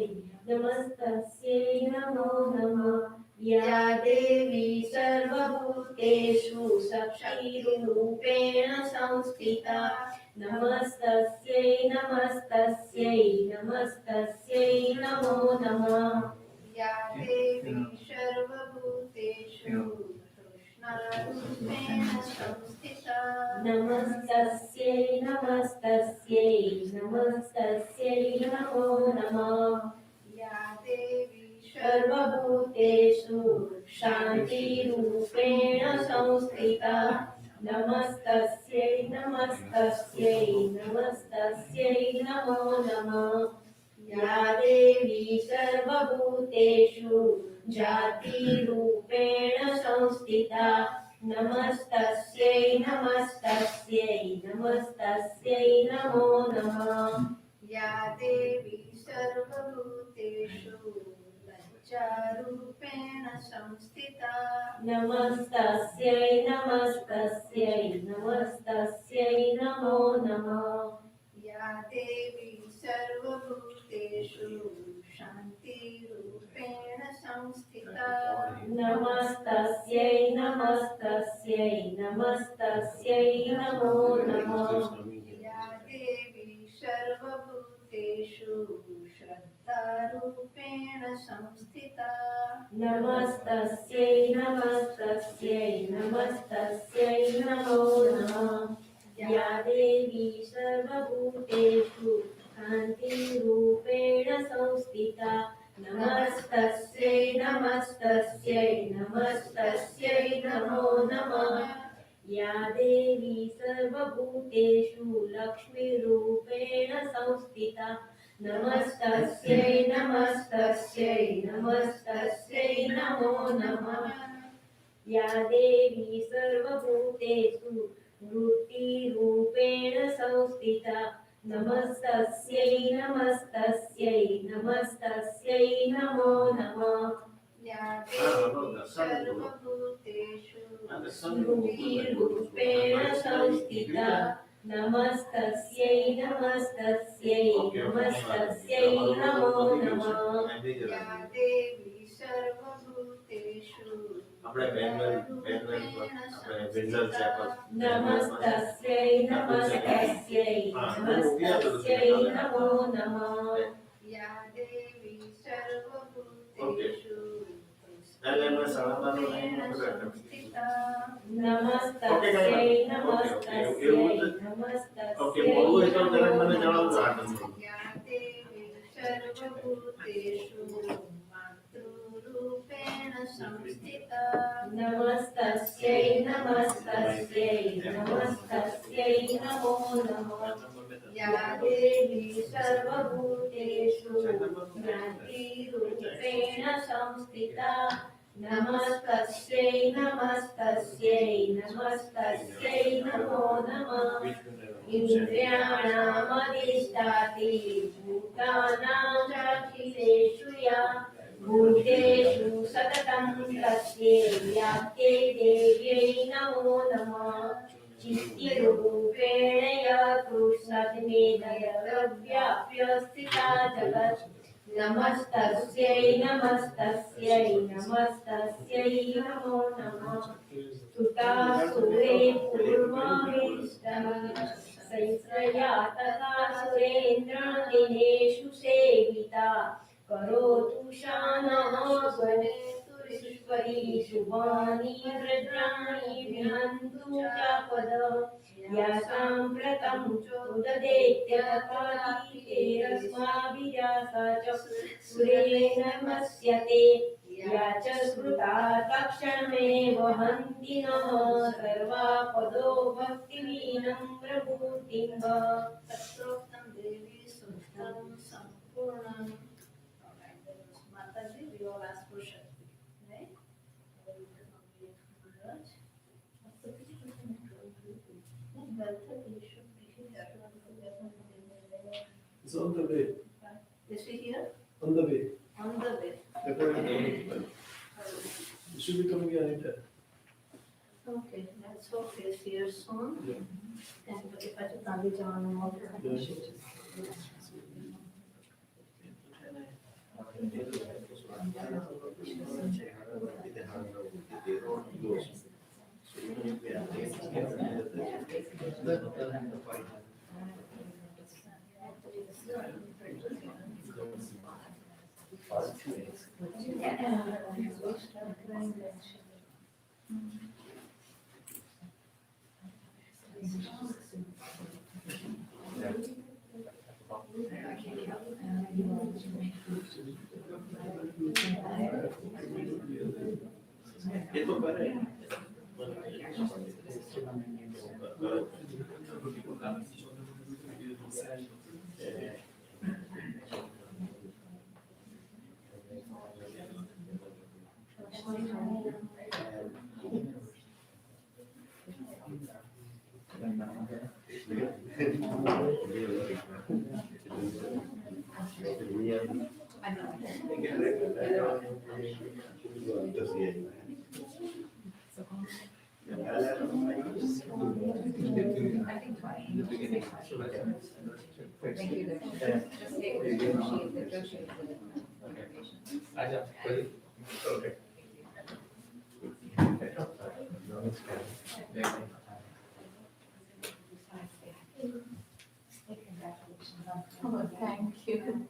नमस्तस्यै नमो नमः या देवी सर्वभूतेषु शक्तिरूपेण संस्थिता नमस्तस्यै नमस्तस्यै नमस्तस्यै नमो नमः या देवी सर्वभूतेषु कृष्णारूपेण संस्थिता नमस्तस्यै नमस्तस्यै नमस्तस्यै नमो नमः या देवी सर्वभूतेषु शान्तिरूपेण संस्थिता नमस्तस्यै नमस्तस्यै नमस्तस्यै नमो नमः या देवी सर्वभूतेषु जातिरूपेण संस्थिता नमस्तस्यै नमस्तस्यै नमस्तस्यै नमो नमः या देवी सर्वभूतेषु लज्जारूपेण संस्थिता नमस्तस्यै नमस्तस्यै नमस्तस्यै नमो नमः या देवी सर्वभूतेषु शान्तिरूपेण संस्थिता नमस्तस्यै नमस्तस्यै नमस्तस्यै नमो नमः या देवी सर्वभूतेषु श्रद्धारूपेण संस्थिता नमस्तस्यै नमस्तस्यै नमस्तस्यै नमो नमः या देवी सर्वभूतेषु शान्तिरूपेण संस्थिता नमस्तस्यै नमस्तस्यै नमस्तस्यै नमो नमः या देवी सर्वभूतेषु लक्ष्मीरूपेण संस्थिता नमस्तस्यै नमस्तस्यै नमस्तस्यै नमो नमः या देवी सर्वभूतेषु वृत्तिरूपेण संस्थिता संस्थिता नमस्तस्यै नमस्तस्यै नमस्तस्यै नमो नमः या देवी सर्वभूतेषु रूपेण संस्थिता नमस्तस्यै नमस्तस्यै नमस्तस्यै नमो नमः या देवी सर्वभूतेषु नमस्तस्यै नमस्तस्यै नमस्तस्यै नमो नमः या देवी सर्वभूतेषु रूपेण संस्थिता नमस्तस्यै नमस्तस्यै नमस्तस्यै नमो नमः या देवी सर्वभूतेषु मातृरूपेण संस्थिता नमस्तस्यै नमस्तस्यै नमस्तस्यै नमो नमः या देवी सर्वभूतेषु ज्ञातिरूपेण संस्थिता नमस्तस्यै नमस्तस्यै नमस्तस्यै नमो नमः इन्द्रियाणामधिष्ठाति भूतानां चाखिलेषु या भूतेषु सततं तस्यै व्याप्त्यै देव्यै नमो नमः चित्तिरूपेण या कृष्णमेधव्याप्य स्थिता जगत् नमस्तस्यै नमस्तस्यै नमस्तस्यै नमो नमः सुतासुरे पूर्वमेष्टया तथा सुरेन्द्रदिनेषु सेविता करोतु शानः स्वनेतुरीश्वरी शुभानि व्रजानि विहन्तु च पद या साम्प्रतं चोददेत्यतपादितेरस्माभिजाता च सुरेण नमस्यते या च स्मृता तत्क्षणमेव हन्ति नः सर्वापदो भक्तिविनम्रमूर्तिं तत्रोक्तं देवी सूक्तं सम्पूर्णं Mataji, we all ask for Shakti, right? It's on the way. Is she here? On the way. On the way. You should be coming here anytime. Okay, let's hope he's here soon. And if I just can't be down more. Oh, thank you.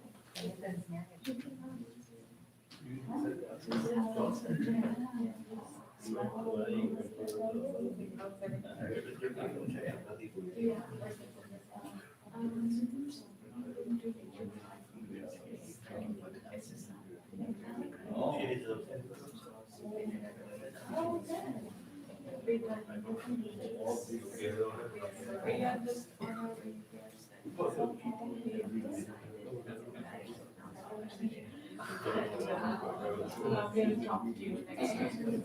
I'm going to talk to you next time.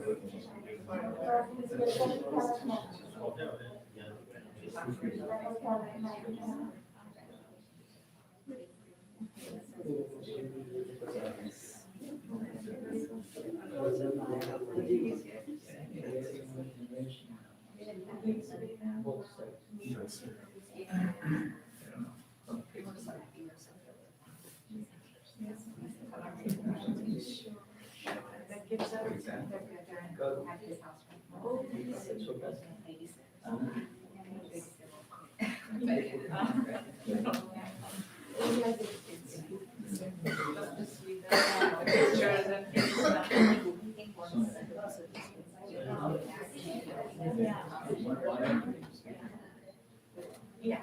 Yeah.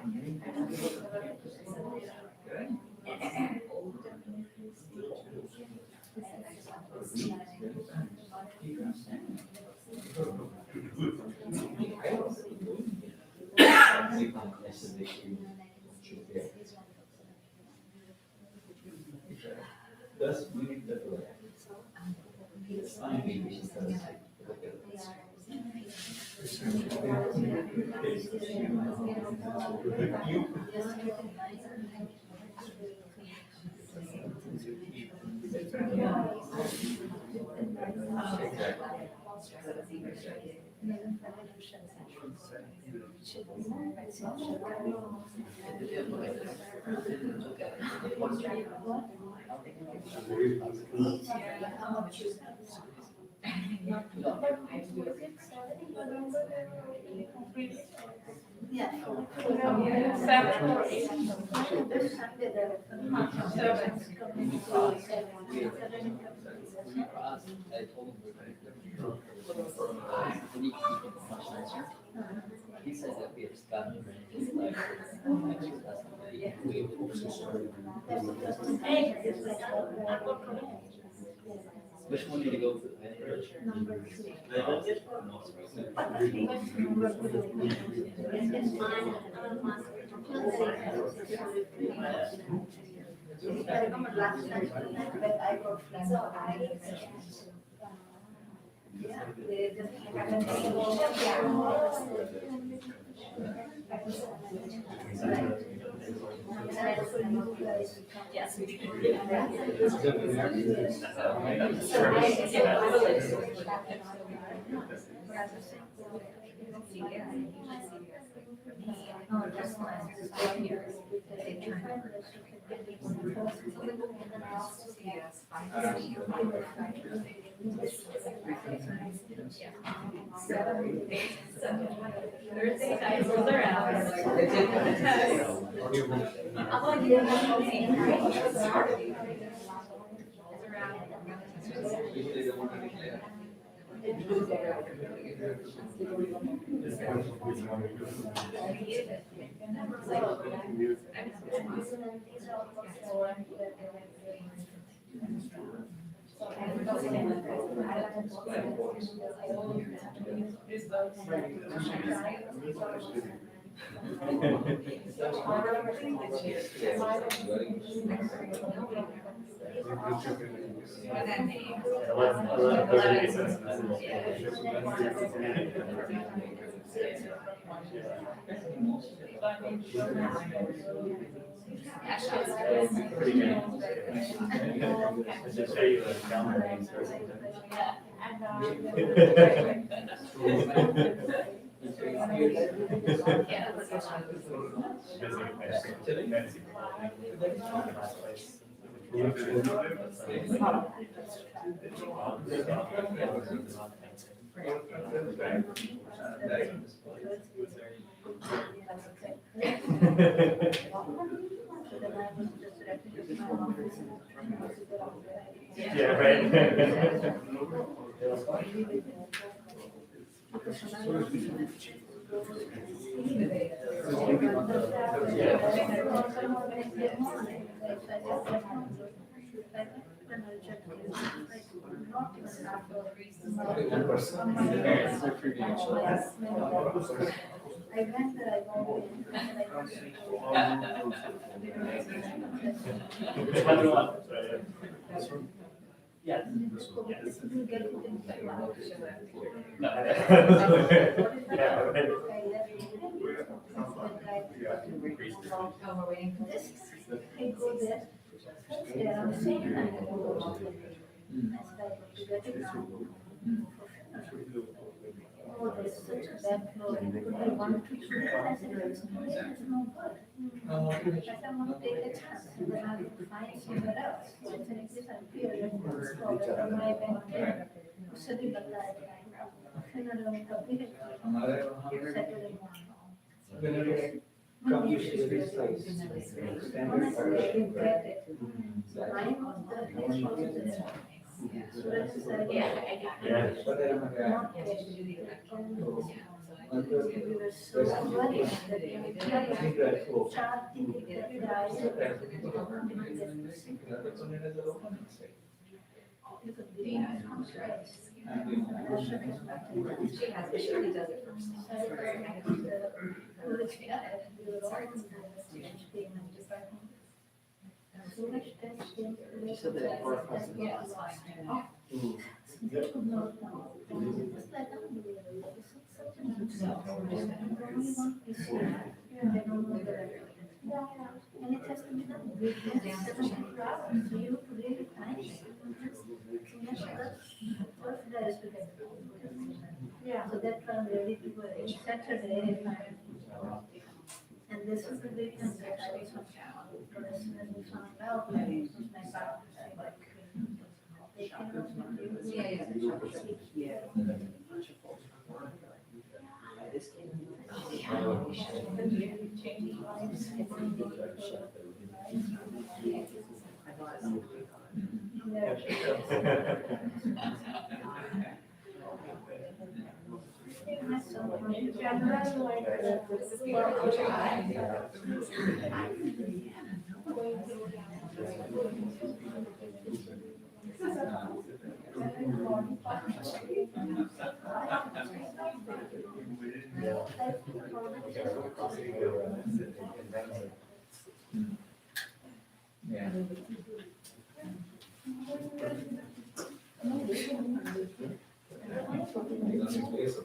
He says that we have gotten his life. Which one did you go to? Yes. Thursday nights roll around. Yeah, right. Which one do you want? This one? Yes. Yes. No. Yeah, right. Oh, we're waiting for this. I go there, around the same time I go to get it now. Oh, there's such a bad flow, I want to shoot it, I said, it's no good. I said, I'm gonna take a chance, and then I'll find somewhere else. So it's an exist, I'm here, and it's probably from my bank there. Suddenly, but फिर कभी Saturday morning. Honestly, I didn't get it. Mine was the next one was the Suraj said, not get it. We were so worried that we would try to charge ticket price. Because the comes first. She has, but she already does it first. Yeah, it's fine. They could not know. It's like unbelievable. It's such an they don't know the and it has to be done within 72 hours. So you have to really time it. Yeah. So that's why I'm ready to go. It's Saturday, and this is the weekend that I was on as soon as we found out that it was my partner. They cannot change lives.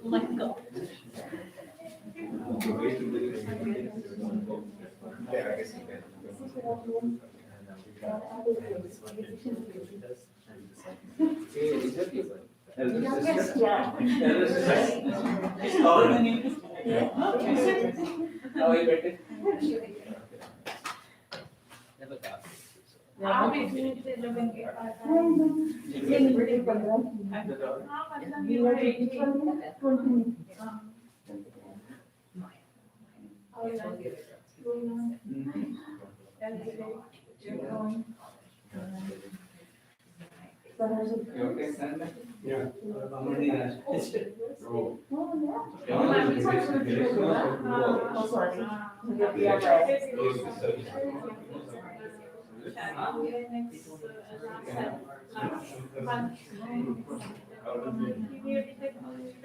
Let go. Yes, yeah. It's taller than you. How are you better? Never thought. You okay, Sandra? Yeah.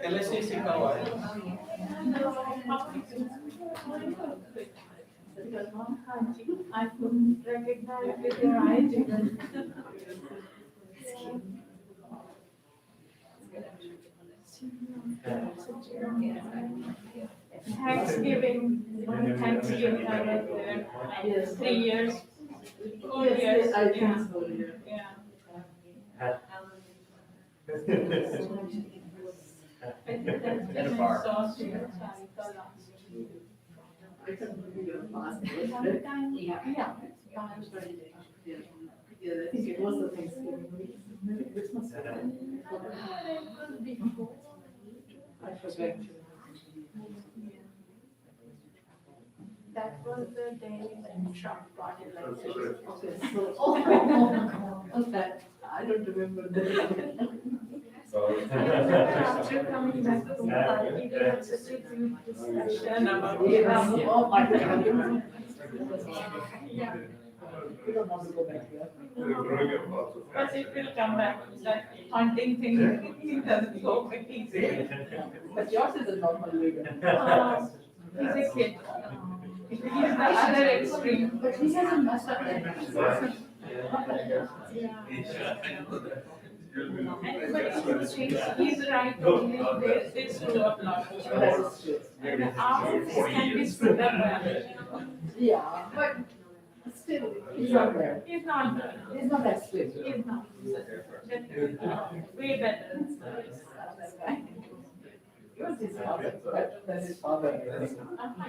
LSC how are you? Because one time I couldn't recognize with your eyes even. Thanksgiving, one Thanksgiving I was there, yes, 3 years, 4 years. I think so, yeah. I think that's been exhausting. Yeah. Yeah, I think it was the Thanksgiving week, maybe Christmas. I forget. That was the day when Trump got elected. Okay, so, okay, I don't remember the. After coming back to Mumbai, we had such a deep discussion about Yes, oh my God. Yeah. We don't want to go back there. But it will come back, that hunting thing, it doesn't go quick easy. But yours is a normal way. He's a kid. He's the other extreme. But he hasn't messed up that. But he's right, they screw up a lot. And ours can be screwed up. Yeah, but still, he's not there. He's not that strict. He's not. Way better. Yours is better than his father.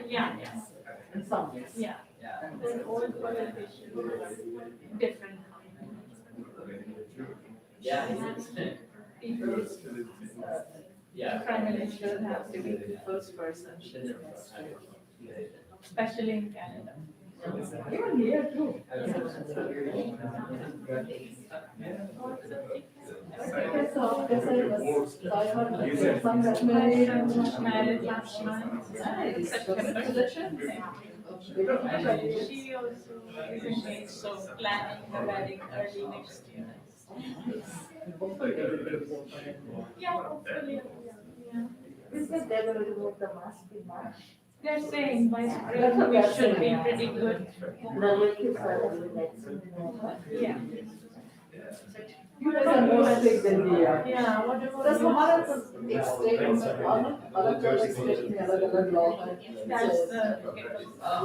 Yeah, yes. In some ways. Yeah. The old politician was different. People, Prime Minister has to be the first person, especially in Canada. Even here too. Married last month. Nice. Congratulations. She also is engaged, so planning the wedding early next year. Yeah, hopefully. Yeah. Is that they're going to remove the mask in March? They're saying by spring we should be pretty good. Yeah. You guys are more strict than we are. Yeah, what about? That's हमारा तो एक state अलग state में अलग law है. That's the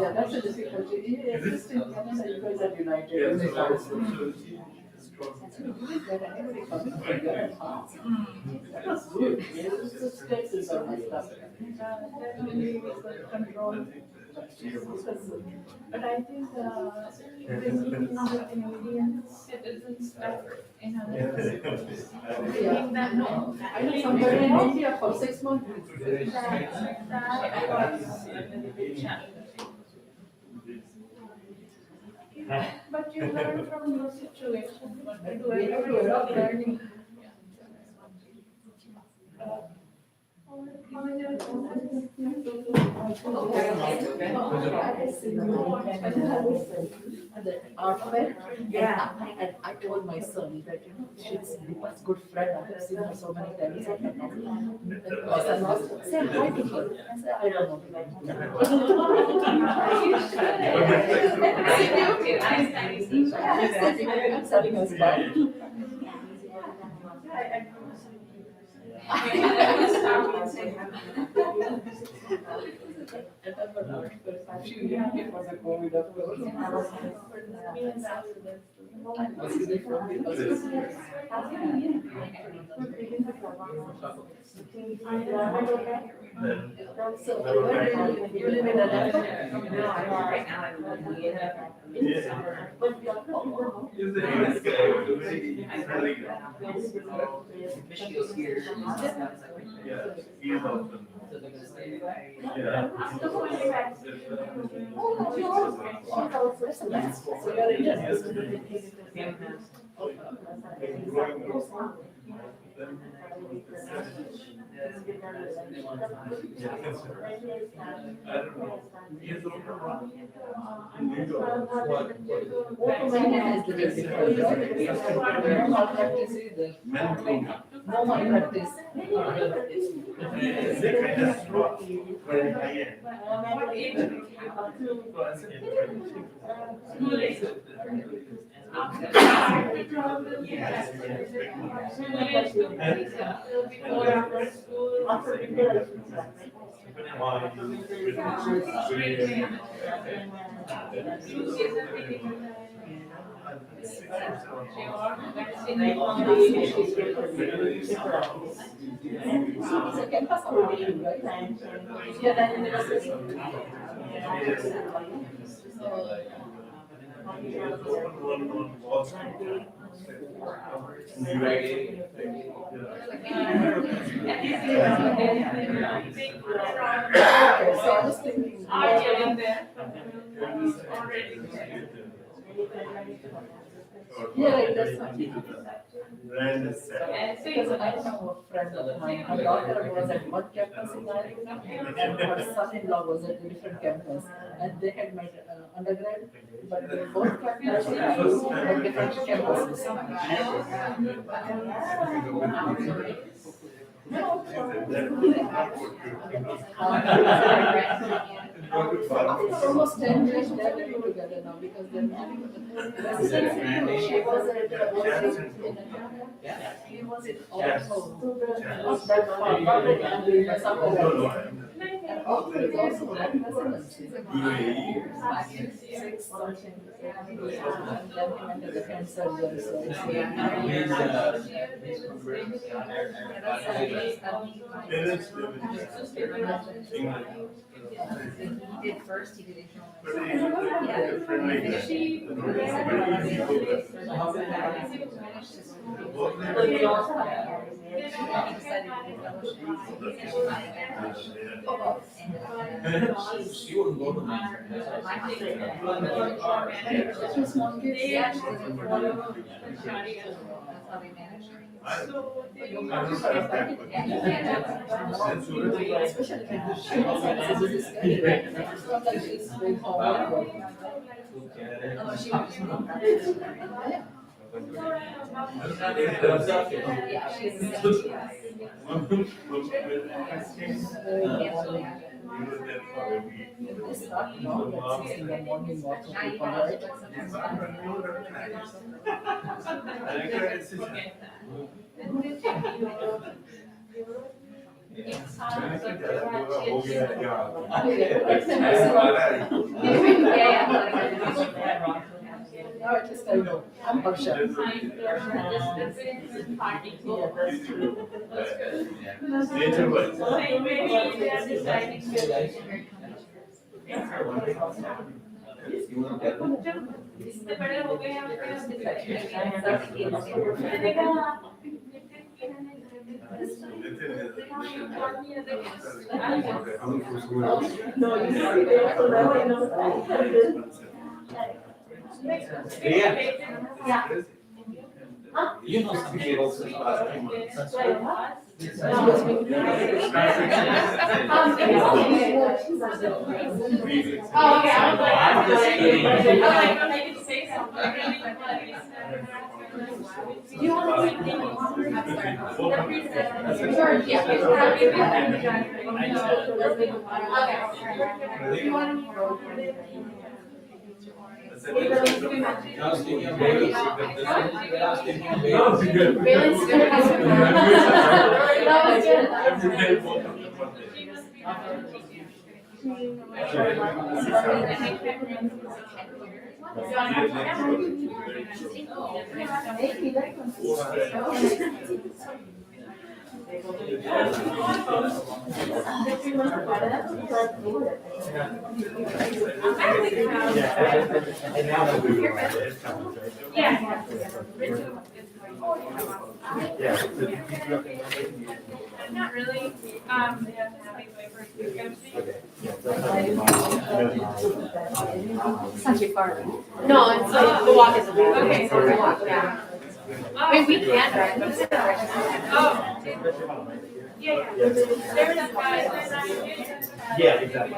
yeah, that's the difficulty. At least in Canada, you guys are united in the house. That was good. The states are messed up. Definitely with the control. But I think bringing other Canadian citizens back in other countries. Bringing them home. I know somebody in India for 6 months. That was a little bit challenging. But you learn from your situation what to do. Everybody is learning. Yeah, and I told my son that she's Rupa's good friend. I have seen her so many times. My son was say hi to her. I said I don't know. I'm setting a spot. So where do you live in Atlanta? No, I'm right now in Louisiana. Michigan's here. No malpractice. So I was thinking, are getting there? Already. Yeah, right, that's not because I know a friend of mine, her daughter was at one campus in Arizona, and her son-in-law was at a different campus, and they had met undergrad, but they both got married at different campuses. Almost 10 years they are living together now because they're moving. She was at he was also not that far, but in some and also is also that residence. 6 something. And then he went to the cancer He did first, he did it. She wouldn't go to No, at least I know. I'm partial. Yeah, that's true. No, you see, they also never know. You know some people since last 2 months. Oh, okay, I was like, I'm just kidding. I get to say something. Do you want to say anything? Sure, yeah. Okay. Do you want to? Not really, having my first weekend. It's not too far. No, it's like, the walk is a bit. Okay, so the walk, yeah. I mean, we can drive, but it's. Oh. Yeah. There's a guy. Yeah, exactly.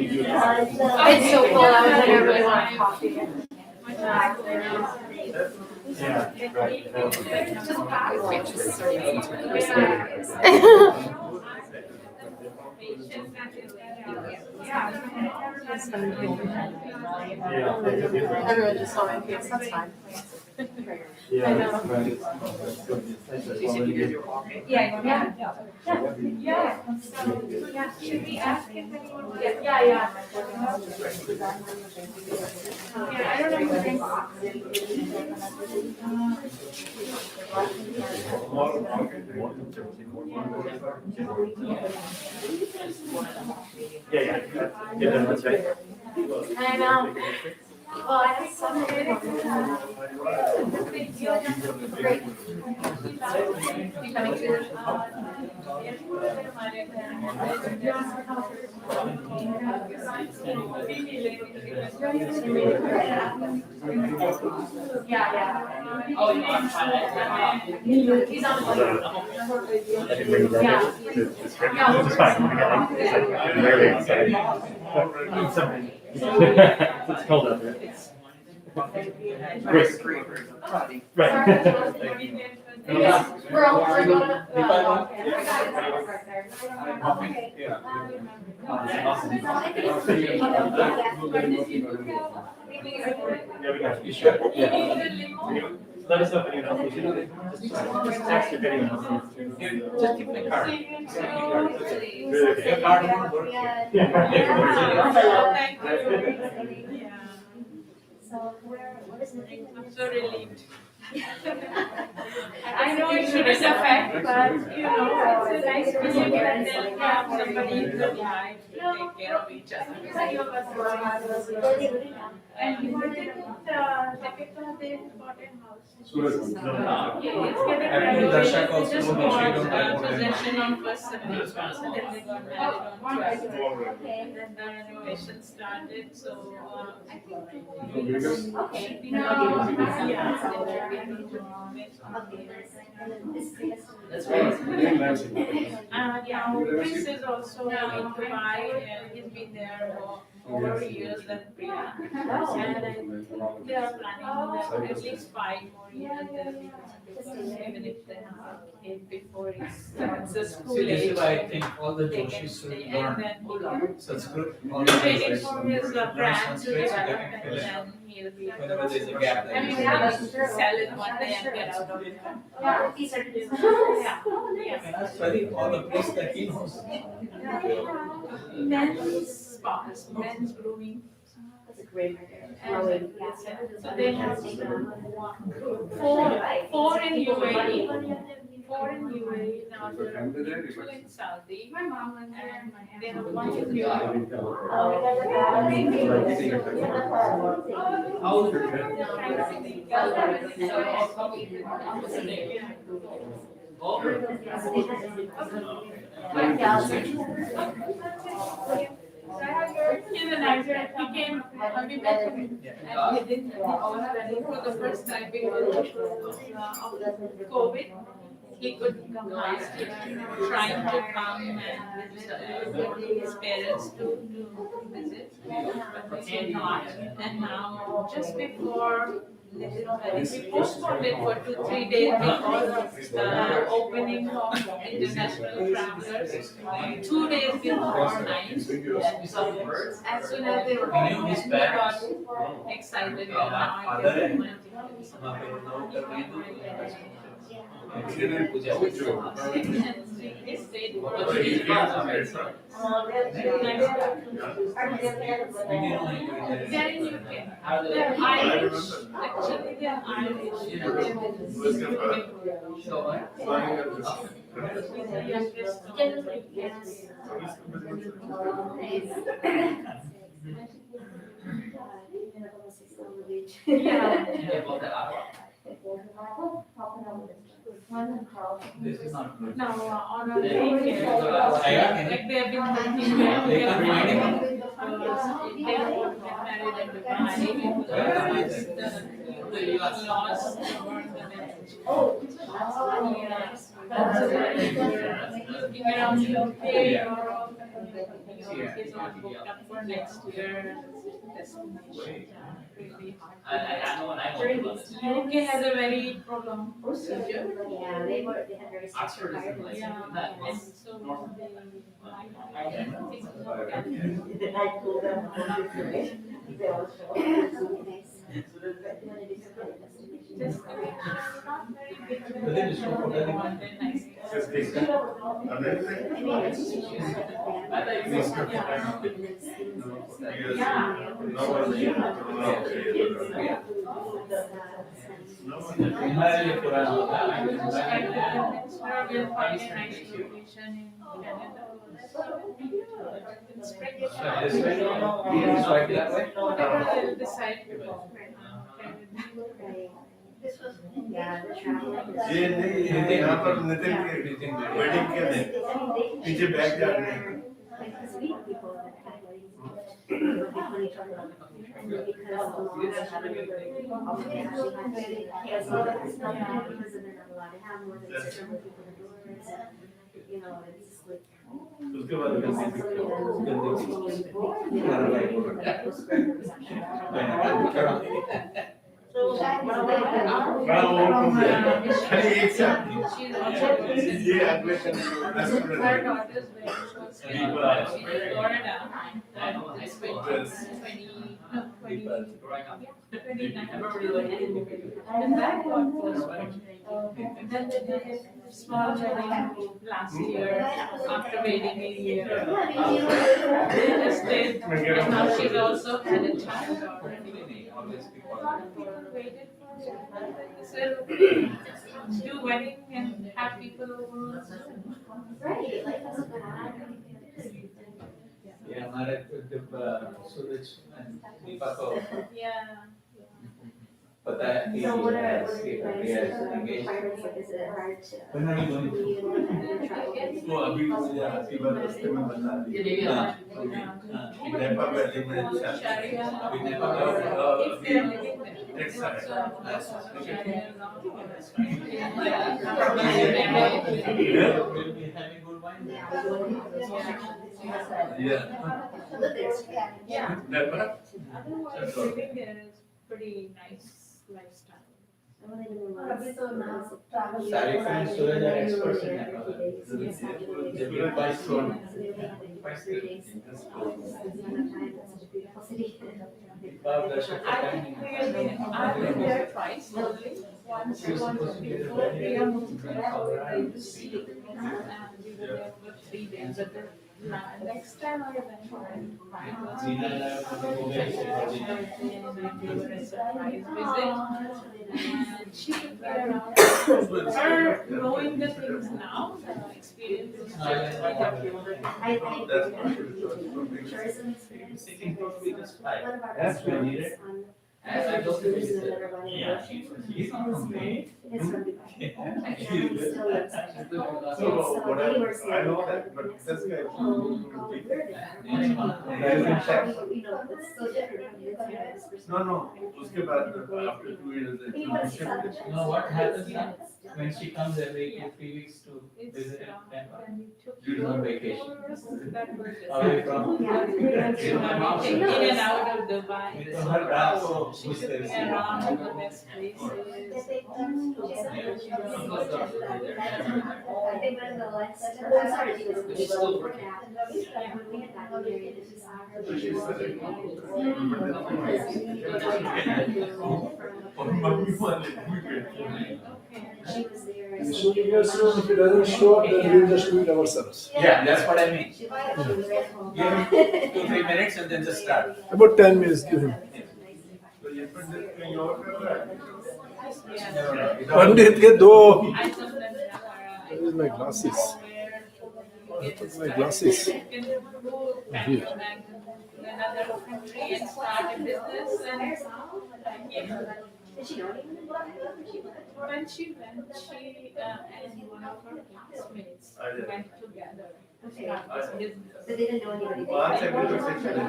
It's so cold out, I really want coffee. Yeah, right. Everyone just saw my face, that's fine. Yeah. I know. Yeah. Should we ask if anyone wants? Yeah. Yeah, I don't know if Yeah, that's right. I know. Well, I have some. Great. You coming too? Yeah. Oh, I'm fine. He's on the phone. I didn't bring it down to the script. It's fine. It's like rarely outside. But something. It's cold out there. Great. Right. We're all, we're going to. You should. Let us know if anyone else needs it. Just text if anyone else needs to. Just keep my card. Really? Your card won't work So what is the thing? I'm so relieved. I know it shouldn't affect, but it's a nice feeling that they'll have somebody in their life to take care of each other. And you wanted to they bought a house. It's getting Actually, Darshak renovated, also they just told me she bought don't like what I- possession on first September, and then they got married on 12th. And then the renovation started, so I think Okay. That's great. Now Chris is also going to buy, he's been there for over years than Priya. And they are planning at least 5 more years, even if they have a kid before it starts the school See, this age. is why I think all the They can Joshis stay, should and learn then Sanskrit. he's waiting for his Learn brand to Sanskrit so they develop, can and fill it then he'll be. whenever there's a gap. I mean, sell it one day and get out of it. Yeah, these are. Yeah. Study all the place that he knows. Men's spas, men's grooming. That's a great idea. And so they have four in UAE, now there are 2 in Saudi. My mom and they have 1 in UAE. How is it? He's a nice guy. He came, we met him, and he didn't, for the first time because of COVID. He couldn't come last year, trying to come and visit his parents to visit, but they could not. And now, just before, we postponed it for 2-3 days because of the opening of international travelers. 2 days before 9. As soon as they were open, we got excited that now I can do my tickets. They stayed for a week. They're in UK. They're Irish. Actually, they're Irish. She's the youngest. Yeah. This is not good. No, on a daycare, like they have been working there, they are finding because they won't get married and the laws govern the marriage. Looking around UK, Europe, is all booked up for next year. Destination, really hard. I know, and I know. UK has a very prolonged procedure. Yeah, they had very strict Oxford is in like Yeah, that. and so Himalaya Purana. we'll find a nice location in Canada. In spring. Swipe that way? Whatever they'll decide. This was, yeah, the traveling. ये नहीं यहाँ पर नितिन के wedding के दिन पीछे बैठ जाते हैं Like this week, people have been kind of like, but they really talk about the future. Because the moms have been they actually had to cancel that stuff now because they're not allowed to have more than a certain number of people indoors. You know, it's like. उसके बाद So खाली एक से आती है। She's also ये अगले दिन her daughter's wedding was in Florida, and I spent 29. And that got postponed. Then they did a small wedding last year, after waiting a year. They just did, and now she's also had a child already. A lot of people waited for it, and then they said, do wedding and have people over on Zoom. Right, like that's what happened. Yeah, हमारे जब सूरज दीपा को Yeah. पता है कि So what are इसकी your प्रक्रिया requirements? Like, is it hard to? when are you going to वो अभी मुझे आपकी बात रास्ते में बता दी। नेपाल वेडिंग में अभी Nepal If they're living there. Next time. we'll be having good wine. Yeah. Nepal. Otherwise, living there is pretty nice lifestyle. सारे friends Suraj are experts in Nepal. They will buy stone. Deepa दर्शक का timing है. I've been there twice only. Once before Priya moved there, I used to see, and we were there for 3 days. But the next time I went, it was Zina and I have to go back to and we were a surprise visit. And she took me around. Her knowing the things now, the experience is quite accurate. I think tourism experience. That's when needed. I don't think it's Yeah, he's not from me. It's from Dubai. So what I know that, but this guy. No, उसके बाद after 2 years they shifted. No, what happens now, when she comes every 3 weeks to visit Nepal, she's on vacation. Away from. In and out of Dubai. तो हर रात को She घुसते took me रहते around the best places. She's still working. और mummy वाले भी So if it doesn't show up, then we'll just do it ourselves. Yeah, that's what I mean. Give him 2-3 minutes and then just start. About 10 minutes, give him. तो ये पर कहीं और कर रहा है। Pandit के दो. I sometimes have Where is my glasses? I put my glasses. can go back to another country and start a business and Did she know anyone about it? when she went, she and one of her classmates went together to start this business. So they didn't know anybody. बाहर से भी तो section है।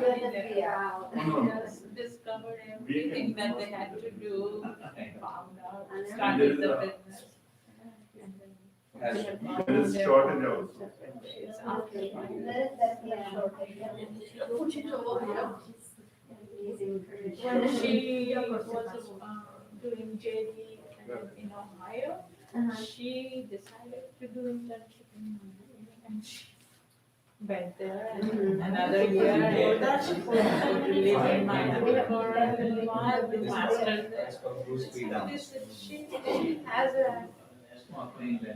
They just discovered everything that they had to do, found out, started the business. There is shortage also. When she was doing JD in Ohio, she decided to do internship in Ohio, and she went there and another year and that's supposed to live in Miami for a little while with masters there. So she has a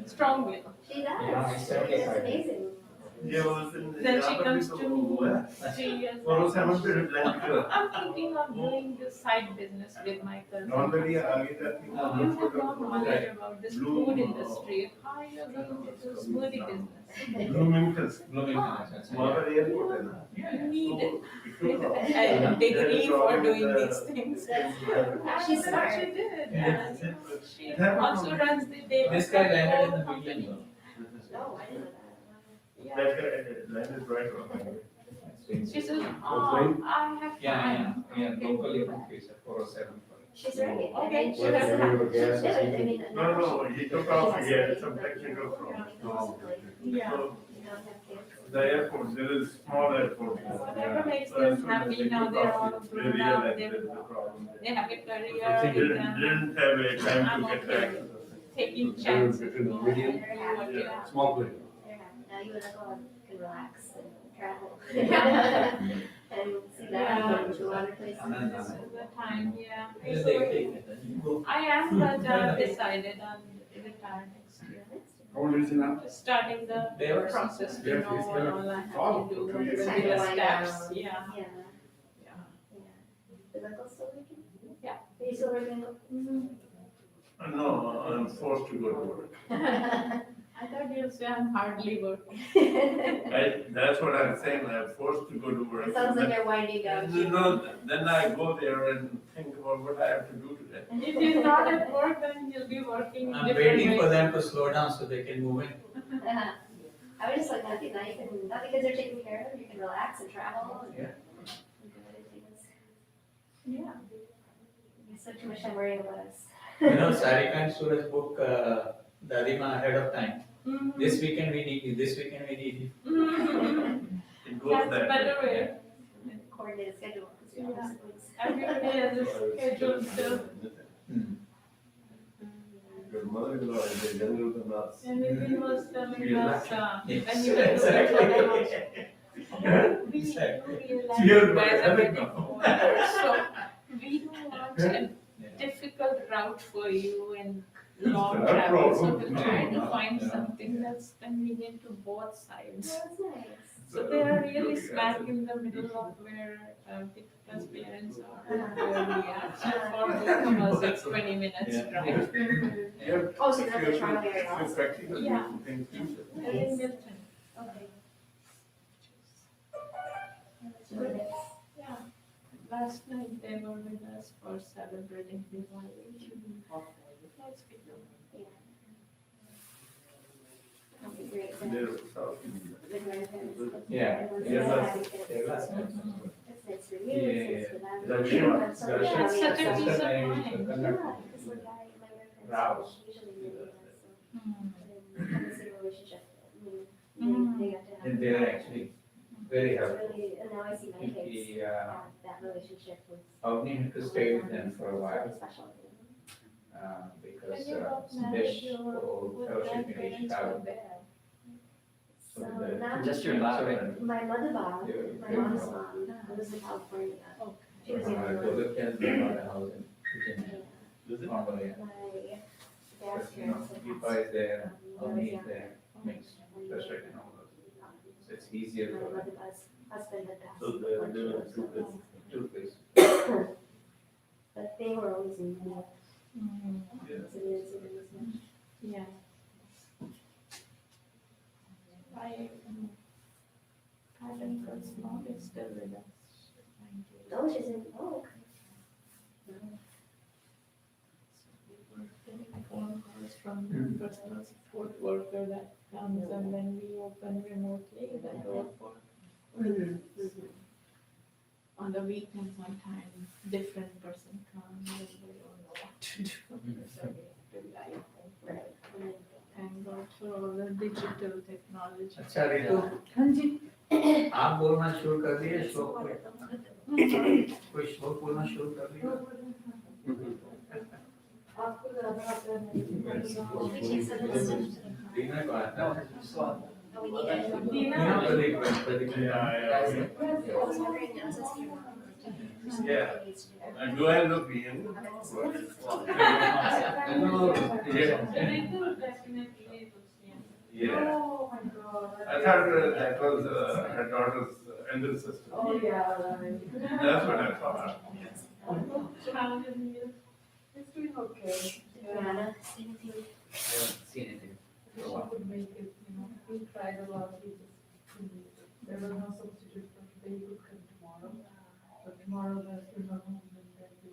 strong will. She does. It's amazing. ये उस दिन Then she यहाँ पर भी comes तो to हुआ है। me 3 years और उस समय पे later. reply किया। I'm thinking of doing this side business with my cousin. Normally आगे जाती You have no knowledge about this food industry. How are you going to do smoothie business? Bloomington's Bloomington. वहाँ पर airport है ना। You need a degree for doing these things. She's And smart. she did. And she also runs the day. This guy landed in the beginning. No, I didn't know that. That guy landed right on. She says, oh, I have time. Yeah, locally from Kesa, 407. She's right. Okay, She doesn't have. I mean, No, he took off. He had some technical problem. Yeah. So You don't have kids. The airport, there is small airport. Whatever makes them happy now, they're all They grown realize up, there is a problem. they have a career, They didn't have a time I'm to get okay. back. Taking chances. They're happy. Yeah. Small plane. They're happy. Now you and Uncle can relax and travel. And see that Yeah. to other places. This is the time, yeah. Then they take it, then you go. I am, but I've decided I'm retire next year. How old is he now? Just starting the They were- process to they were- know what all I Oh, have to do, okay. what It's the time to steps, wind yeah. down. Yeah. Yeah. Is Uncle still working? Yeah. Are you still working? No, I'm forced to go to work. I thought you said I'm hardly working. That's what I'm saying, I'm forced to go to work. It sounds like you're winding down. Then I go there and think about what I have to do today. If he's not at work, then he'll be working in I'm different waiting for ways. them to slow down so they can move in. I was just like, now you can, not because they're taking care of them, you can relax and travel and. Yeah. and do other things. Yeah. You spend too much time worrying about us. You know, Sarika and Suraj book Dadima ahead of time. This weekend we need you, this weekend we need you. It goes That's that better way. way. Coordinated schedule. 'Cause we Yeah. have siblings. Everybody has a schedule still. Your mother-in-law is younger than us. And he was telling us, Yes, when you were looking for the house. We Exactly. realize Cheers, you guys are brother. getting older, so we don't want a Yeah. difficult route for you and long Not a travel, so problem. we're trying to No, find no. something that's convenient to both sides. Oh, that's nice. So they are really smack in the middle of where Deepika's parents are, and where we are. So for both of us, it's 20 minutes Yeah. drive. Yeah. Oh, so that's the Toronto area If also? practical, Yeah. things you should. And in Milton. Okay. That's really nice. Yeah, last night they were with us for celebrating Diwali. That's good. That'll be great. They're South The grandparents. Yeah. Everyone's Yeah, so that's- happy that yeah, it's- that's- It's nice for you, Yeah, it's nice for them. That's sure. I'm so That's happy It's such a that- peace of That's mind. Yeah, because like my Rouse. grandparents usually live with us, so. Mm. And the same relationship, I mean, Mm. they got to have. And they're actually very It's helpful. really, and now I see my kids The have that relationship with. Avni had to stay with them for a It's while really special. because When you got Dish married, your for fellowship in grandparents Chicago. were there. So So the- now, Just your lab, right? my mother Bob, Yeah. my mom's mom, lives in California. She was the only one. Total can be about a house in Virginia. Does it? Normally, yeah. My dad's But, you know, parents had Deepa passed is there, when I was Avni is young. there, mixed, just right now. So it's easier My for mother Bob's husband had passed. So they're when she living was two young. places. two places. But they were always in New York, Mm. Yeah. so they didn't see them as much. Yeah. I think it's not, it's still with us. Oh, she's in, oh, okay. Getting phone calls from personal support worker that comes and then we open remotely the door for. On the weekends, sometimes different person comes and we don't know what to do. So we have to like, Right. thank God for all the digital technology. अच्छा रितु हाँ जी आप बोलना शुरू कर दिए श्लोक में कोई श्लोक बोलना शुरू कर दिया आपको ज़्यादा आता है दीना को आता है Oh, we need it. Dina Pradeep I was wondering, now since you're not- Yeah. And do I look young? Yeah. Oh my God. I thought that was her daughter's elder sister. Oh, yeah, right. That's what I thought. It's doing okay. Joanna, same with you. I haven't seen anything. She could make it, you know, we tried a lot, we just couldn't make it. There was no substitute for today, you could come tomorrow. But tomorrow, there's no home, and then we.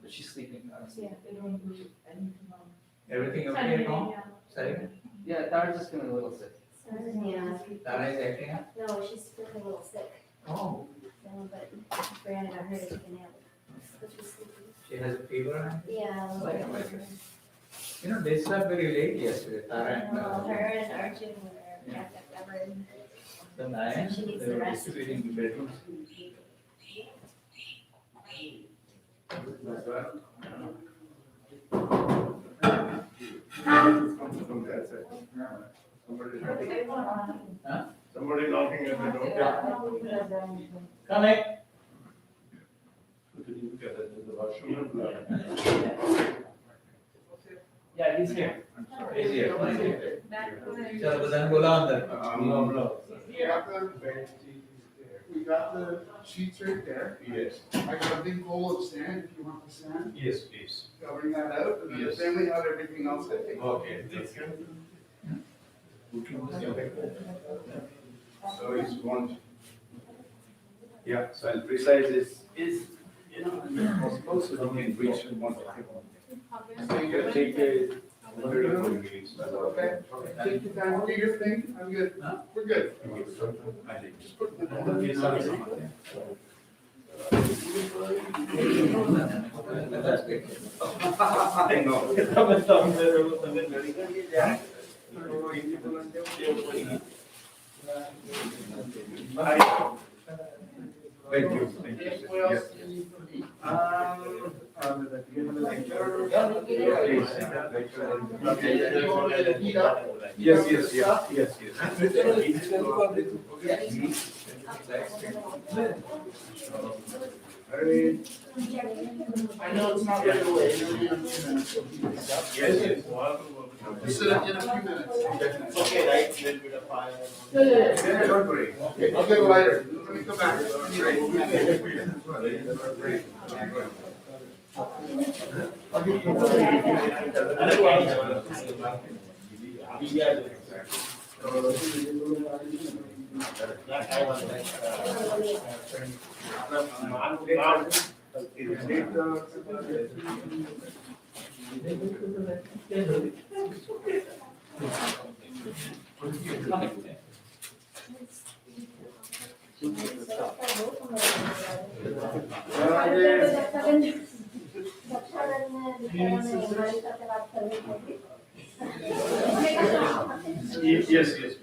But she's sleeping. Yeah, they don't do anything on. everything okay at home sorry Yeah, Tara's just feeling a little sick. Yeah. Tara is acting up No, she's feeling a little sick, oh so, but Brianna got her to take a nap. But she's sleeping. she has a fever Yeah. a little Like- bit. like- you know they slept very late yesterday Tara and Her and Arjun were back up covered. Then they were distributing the bedrooms. From that side. Huh? Somebody knocking at the door. Coming. Yeah, he's here. He's here. चलो बदन बोला अंदर. We got the sheets right there. Yes. I got a big bowl of sand, if you want the sand. Yes, please. Covering that out, and then the Yes. family have everything else that they. Okay. So it's one. Yeah, so I'll precise is, you know, possible, so you can reach one. Take a. Okay, take your time, do your thing, I'm good, we're good. Just put the. I know. Thank you, thank you. What else? Heat up. Yes, yes, yes, I know it's not right away, it'll be in a few minutes, so heat this up. Yes. Just sit up in a few minutes. It's okay, right? Little bit of fire. Yeah. Don't worry. Okay, I'll get a lighter, let me come back. Yes, yes.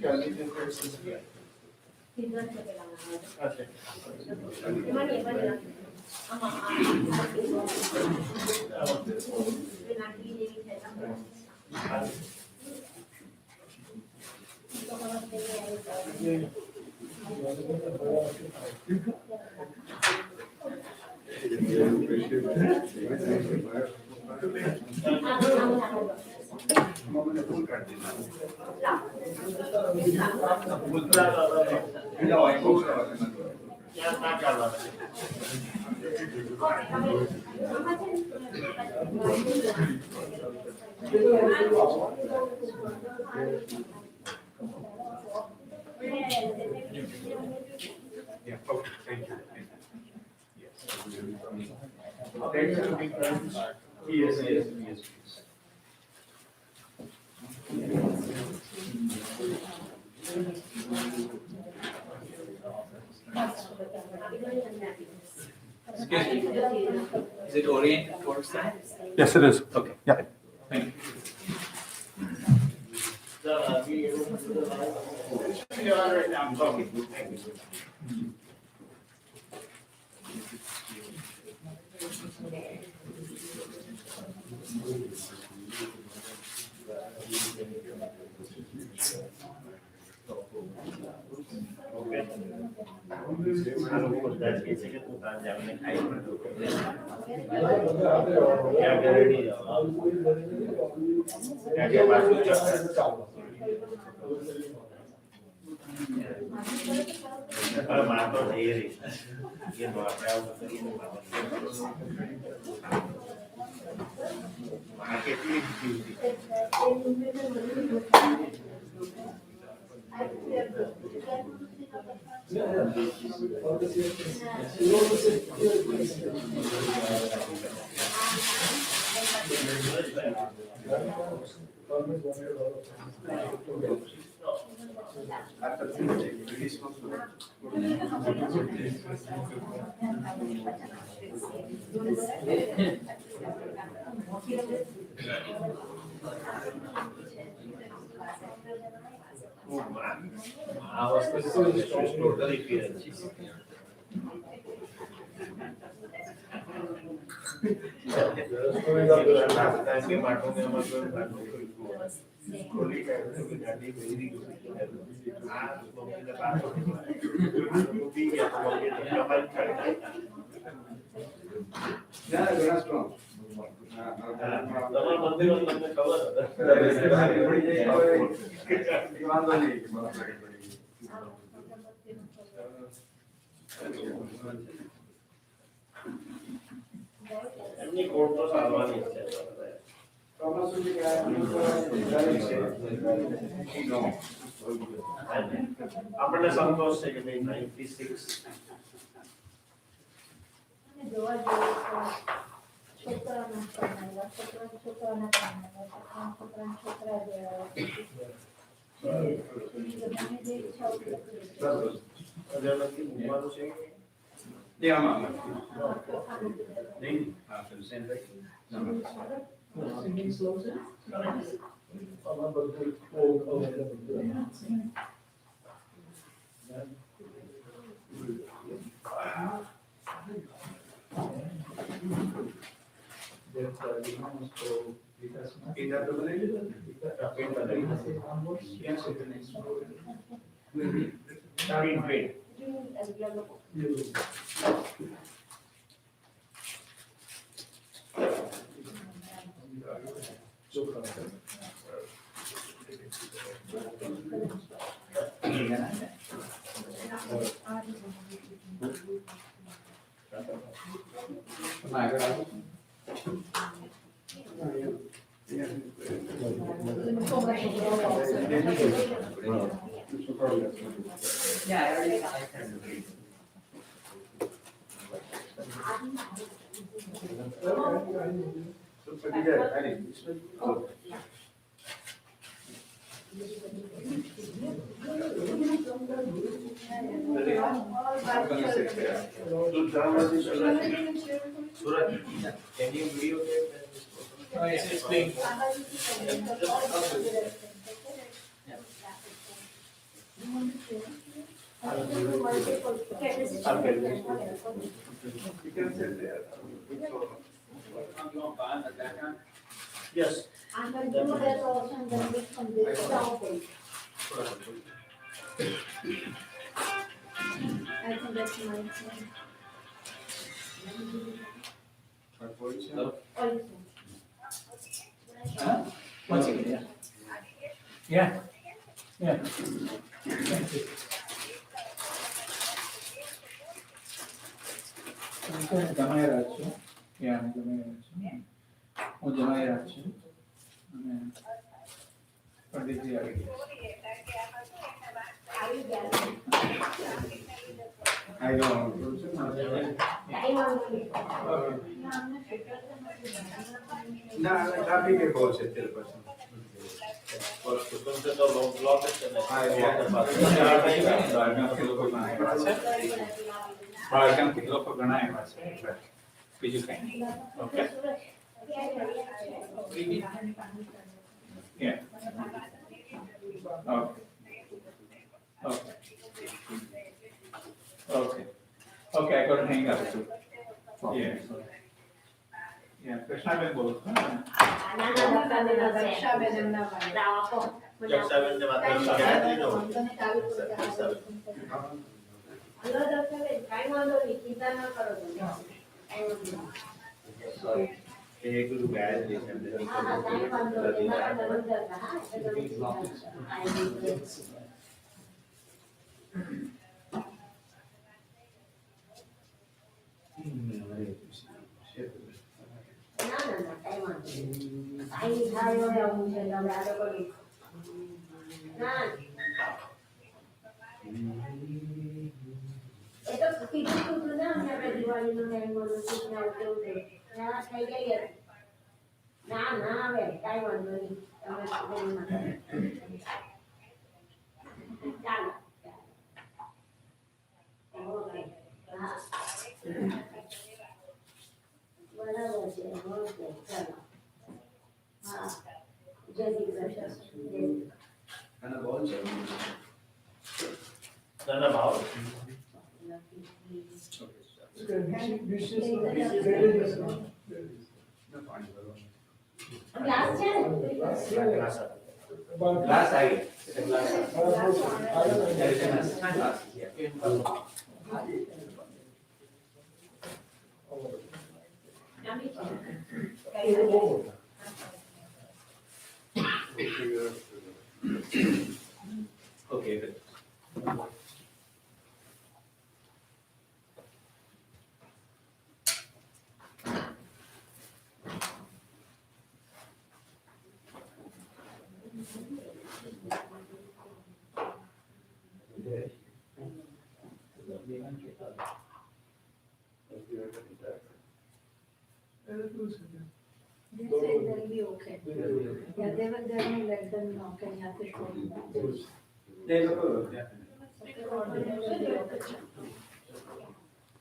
Yeah, okay, thank you. Yes, yes, yes, please. Excuse me. Is it oriented towards that? Yes, it is. Okay. Yeah. Thank you. I'm talking. Thank you. I was totally clear. Yeah, you're strong. એમની code તો સારવાની જ છે આપણને સંતોષ છે કે ભાઈ 96 જોવા જઈએ તો છોકરાના કમાયેલા છોકરાના કમાયેલા છોકરા જેવા બધાને જે ઈચ્છા હોય Yeah, I'm after the same thing. Yeah, I already. Can you videotape that? Oh, yes, it's playing. Yes. I'm going to do that also and then this from this south. I think that's my thing. Huh? One second, yeah. Yeah. Yeah. Thank you. હું જમાઈ રહ્યો છું યા હું જમાઈ રહ્યો છું હું જમાઈ રહ્યો છું અને પંડિતજી આવી ગયા I know. ના ટ્રાફિક એ બહુ છે અત્યારે પછી तुमसे तो लोग ब्लॉक है બાળકાંથી લોકો ઘણા એવા છે એટલે બીજું કઈ નહીં okay Yeah. Okay. Okay. Okay, I got to hang up too. Yeah. Yeah, Krishnabel બોલો છો ને? જક્ષાબેન ને વાત કરી ગાયત્રી નો એ ગુરુ Gayatri And a ball. Then about. Glass Glass eye. Glass. Okay, good. They said they'll be okay. Yeah, they will let them know, can you have to show them? There's a problem, yeah.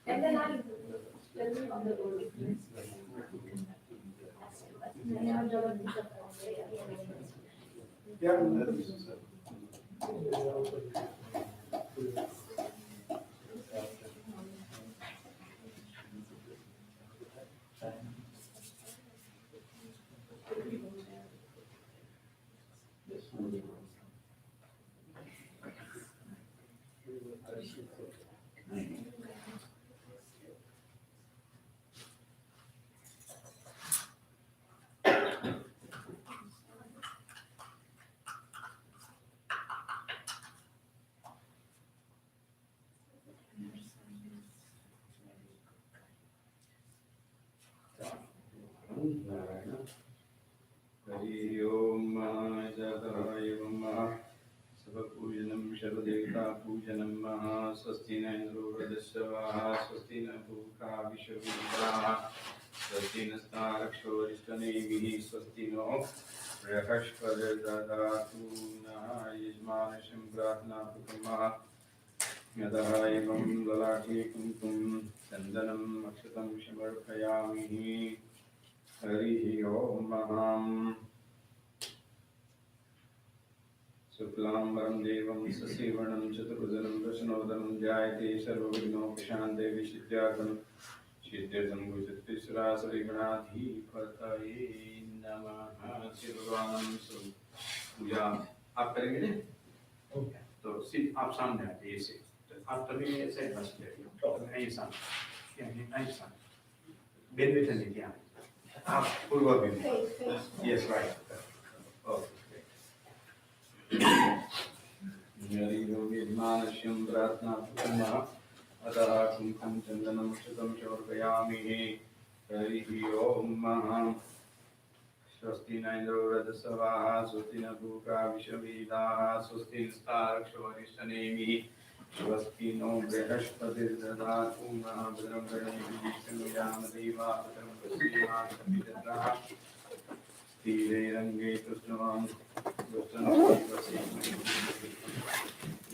And then I'll let them on the road. Yeah. Hari ओम जगदाय नमः सर्वपूजनं सर्वदेवता पूजनं महा स्वस्ति न इंद्रो वृद्धश्रवाः स्वस्ति न पूषा विश्ववेदाः स्वस्ति नस्तारक्षो अरिष्टनेमिः स्वस्ति no बृहस्पतिर्दधातु नः यजमानस्य प्रार्थनापूर्वकम् यतः एवं ललाटे कुङ्कुमं चन्दनम् अक्षतं समर्पयामि हरिः ओम शुक्लाम्बरं देवं ससीवर्णं चतुर्भुजं प्रश्नोदनं ध्यायते सर्वविघ्नोपशान्ते विचित्यार्थं सिद्ध्यर्थं भूषत्तिस्रासरिगणाधिपतये नमः। श्री भगवान पूजा आप करेंगे तो सिर्फ आप सामने आते ऐसे आप तभी ऐसे बस जाइए ऐसा ऐसा बेन बेटन देखिए आप पूर्व भी यस राइट ओके यदिमानश्यं प्रार्थनापूर्वकम् अतः कुङ्कुमं चन्दनं क्षतं समर्पयामि हरिः ओम स्वस्ति न इंद्रो वृद्धश्रवाः स्वस्ति न पूषा विश्ववेदाः स्वस्ति नस्तारक्षो अरिष्टनेमिः स्वस्ति नो बृहस्पतिर्दधातु नः भद्रं कर्णेभिः शृणुयाम देवाः भद्रं पश्येमाक्षभिर्यजत्राः स्थिरैरङ्गे कृष्णवान्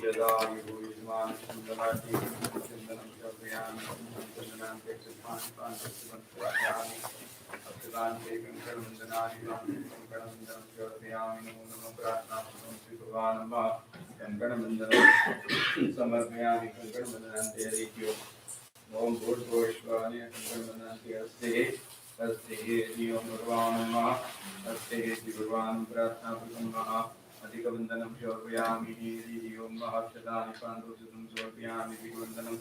यदा युष्मान् ददाति चिन्तनं कर्पयामि चन्दनान्ते चन्द्रान्ते अक्षतान्ते कङ्कणवन्दनानि कङ्कणवन्दनं समर्पयामि नमो नमः प्रार्थनापूर्वकं श्रीभगवान् कङ्कणवन्दनं समर्पयामि कङ्कणवन्दनान्ते हरिः ओम भूर्भुवस्वानि कङ्कणवन्दनान्ते हस्ते हस्ते ओम भगवान् हस्ते श्री भगवान् प्रार्थनापूर्वकम् अधिकवन्दनं समर्पयामि हरिः ओम अक्षतानि पाण्डुसुतं समर्पयामि अधिकवन्दनं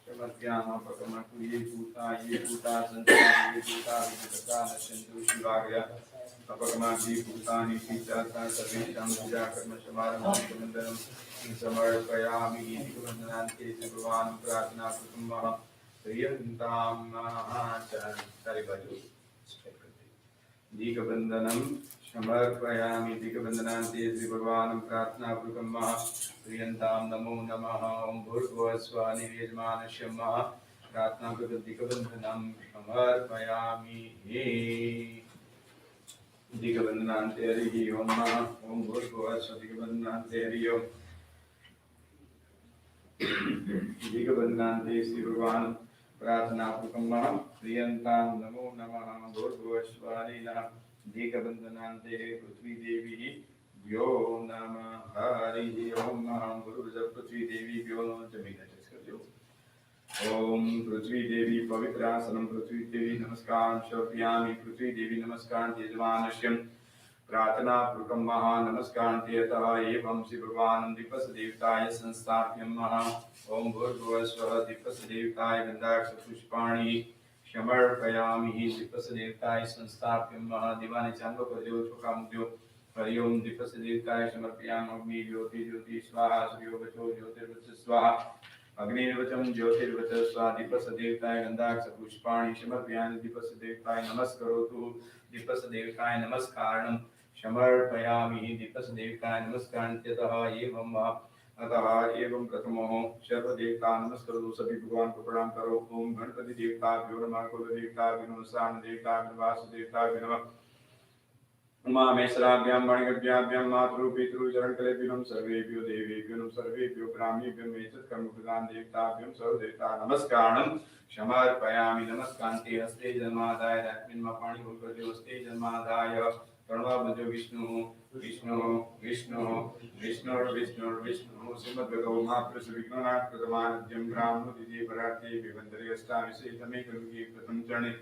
समर्पयामः पकमस्तु ये भूता सञ्चारि ये भूता विगता नश्यन्तु शिवाय अपकमादि भूतानि पिचाता सर्वेषां पूजाकर्मसमारम्भं समर्पयामि अधिकवन्दनान्ते भगवान् प्रार्थनापूर्वकम् प्रियन्तां सारे बाजू दीघबन्धनं समर्पयामि दीघबन्धनान्ते श्री भगवान् प्रार्थनापूर्वकम् प्रियन्तां नमो नमः ओम भूर्भुवस्वानि यजमानस्य प्रार्थनापूर्वकं दीघबन्धनं समर्पयामि दीघबन्धनान्ते हरिः ओम ओम भूर्भुवस्वानि दीघबन्धनान्ते हरिः ओम दीघबन्धनान्ते श्री भगवान् प्रार्थनापूर्वकम् प्रियन्तां नमो नमः भूर्भुवस्वानि दीघबन्धनान्ते पृथ्वी देवी यो नमः हरिः ओम गुरुर्ब्रह्मा पृथ्वी देवी भ्यो नमः जमीन टच कर दो। ओम पृथ्वी देवी पवित्रासनं पृथ्वी देवी नमस्कार शोभयामि पृथ्वी देवी नमस्कार यजमानस्यं प्रार्थना पूर्वकं महा नमस्कार यतः एवं श्री भगवान दिवस देवताय संस्थाप्यं महा ओम भूर्भुवः स्वः दिवस देवताय गंधाक्ष पुष्पाणि समर्पयामि दिवस देवताय संस्थाप्यं महा दिवाने चांगो प्रज्यो चोकामुद्यो हरि ओम दिवस देवताय समर्पयामि अग्नि ज्योति ज्योति स्वाहा सूर्यो वचो ज्योतिर्वच स्वाहा अग्निर्वचम ज्योतिर्वच स्वाहा दिवस देवताय गंधाक्ष पुष्पाणि समर्पयामि दिवस देवताय नमस्करोतु दिवस देवताय नमस्कारणं समर्पयामि दिवस देवताय नमस्कारं त्यतः एवं वा अतः एवं प्रथमो सर्वदेवता नमस्करो सभी भगवान को प्रणाम करो ओम गणपति देवताभ्यो नमः कुल देवताभ्यो नमः सान देवताभ्यो नमः वासुदेवताभ्यो नमः उमा मेषराभ्यां मणिगभ्याभ्यां मातृ पितृ चरणकलेभ्यो सर्वेभ्यो देवेभ्यो सर्वेभ्यो ब्राह्मीभ्यो एतत् कर्मप्रदान देवताभ्यो सर्वदेवता नमस्कारं समर्पयामि नमस्कान्ते हस्ते जन्मादाय रश्मिन्मा पाणिभूतयो हस्ते जन्मादाय प्रणवमजो विष्णु विष्णु विष्णु विष्णुर्विष्णुर्विष्णु श्रीमद्भगवो महापुरुषविघ्ननाथ प्रथमाद्यं ब्राह्मणोदिते परार्थे विवन्दरे अष्टाविशेषमे कलुगे प्रथम चरणे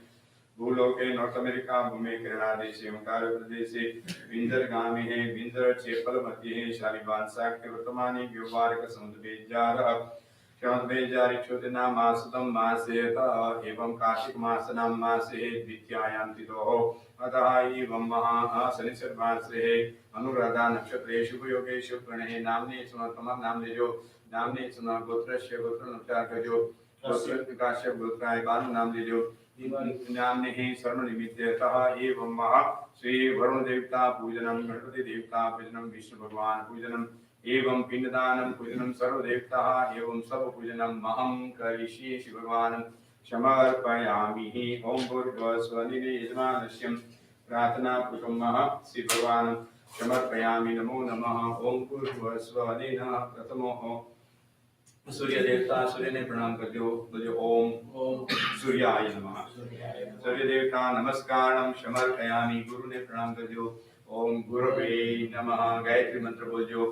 भूलोके नॉर्थ अमेरिका भूमि केरला देशे ओंकार प्रदेशे विंजर गामी है विंजर चेपल मध्य है शालिवान साक्य वर्तमाने व्योवारक समुद्र बेजार श्रवण बेजार इक्षुदिना मासुतम मासेता एवं कार्तिक मास नाम मासे द्वितीयायां तिथो अतः एवं महा शनिश्चर मासे अनुराधा नक्षत्रे शुभ योगे शुभ गणे नामने सुना तमाम नाम ले जो नामने सुना गोत्रस्य गोत्र नक्षत्र जो गोत्र काश्यप गोत्राय बानु नाम ले जो नामने ही सर्व निमित्ततः एवं महा श्री वरुण देवता पूजनम गणपति देवता पूजनम विष्णु भगवान पूजनम एवं पिंडदानम पूजनम सर्व देवता एवं सब पूजनम महं करिष्ये शिव भगवान समर्पयामि ओम भूर्भुवः स्वः यजमानस्यं प्रार्थना पूर्वकं महा श्री भगवान समर्पयामि नमो नमः ओम भूर्भुवः स्वः प्रथमो सूर्य देवता सूर्य ने प्रणाम कर दो बोलो ओम ओम सूर्याय नमः सूर्य देवता नमस्कारम समर्पयामि गुरु ने प्रणाम कर दो ओम गुरुवे नमः गायत्री मंत्र बोलो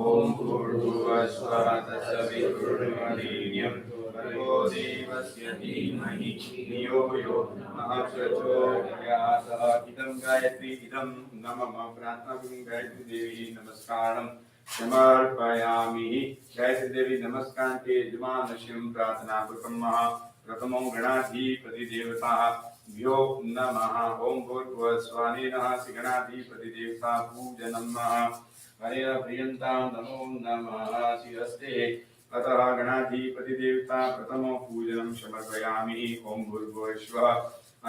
ओम भूर्भुवः स्वः तत्सवितुर्वरेण्यं भर्गो देवस्य धीमहि धियो यो नः प्रचोदयात् इदं गायत्री इदं नमः प्रार्थना करूं गायत्री देवी नमस्कारम समर्पयामि गायत्री देवी नमस्कार के यजमानस्यं प्रार्थना पूर्वकं महा प्रथमो गणाधिपति देवता भ्यो नमः ओम भूर्भुवः स्वः श्री गणाधिपति देवता पूजनं हरे प्रियंतां नमो नमः श्री हस्ते अतः गणाधिपति देवता प्रथमो पूजनं समर्पयामि ओम भूर्भुवः स्वः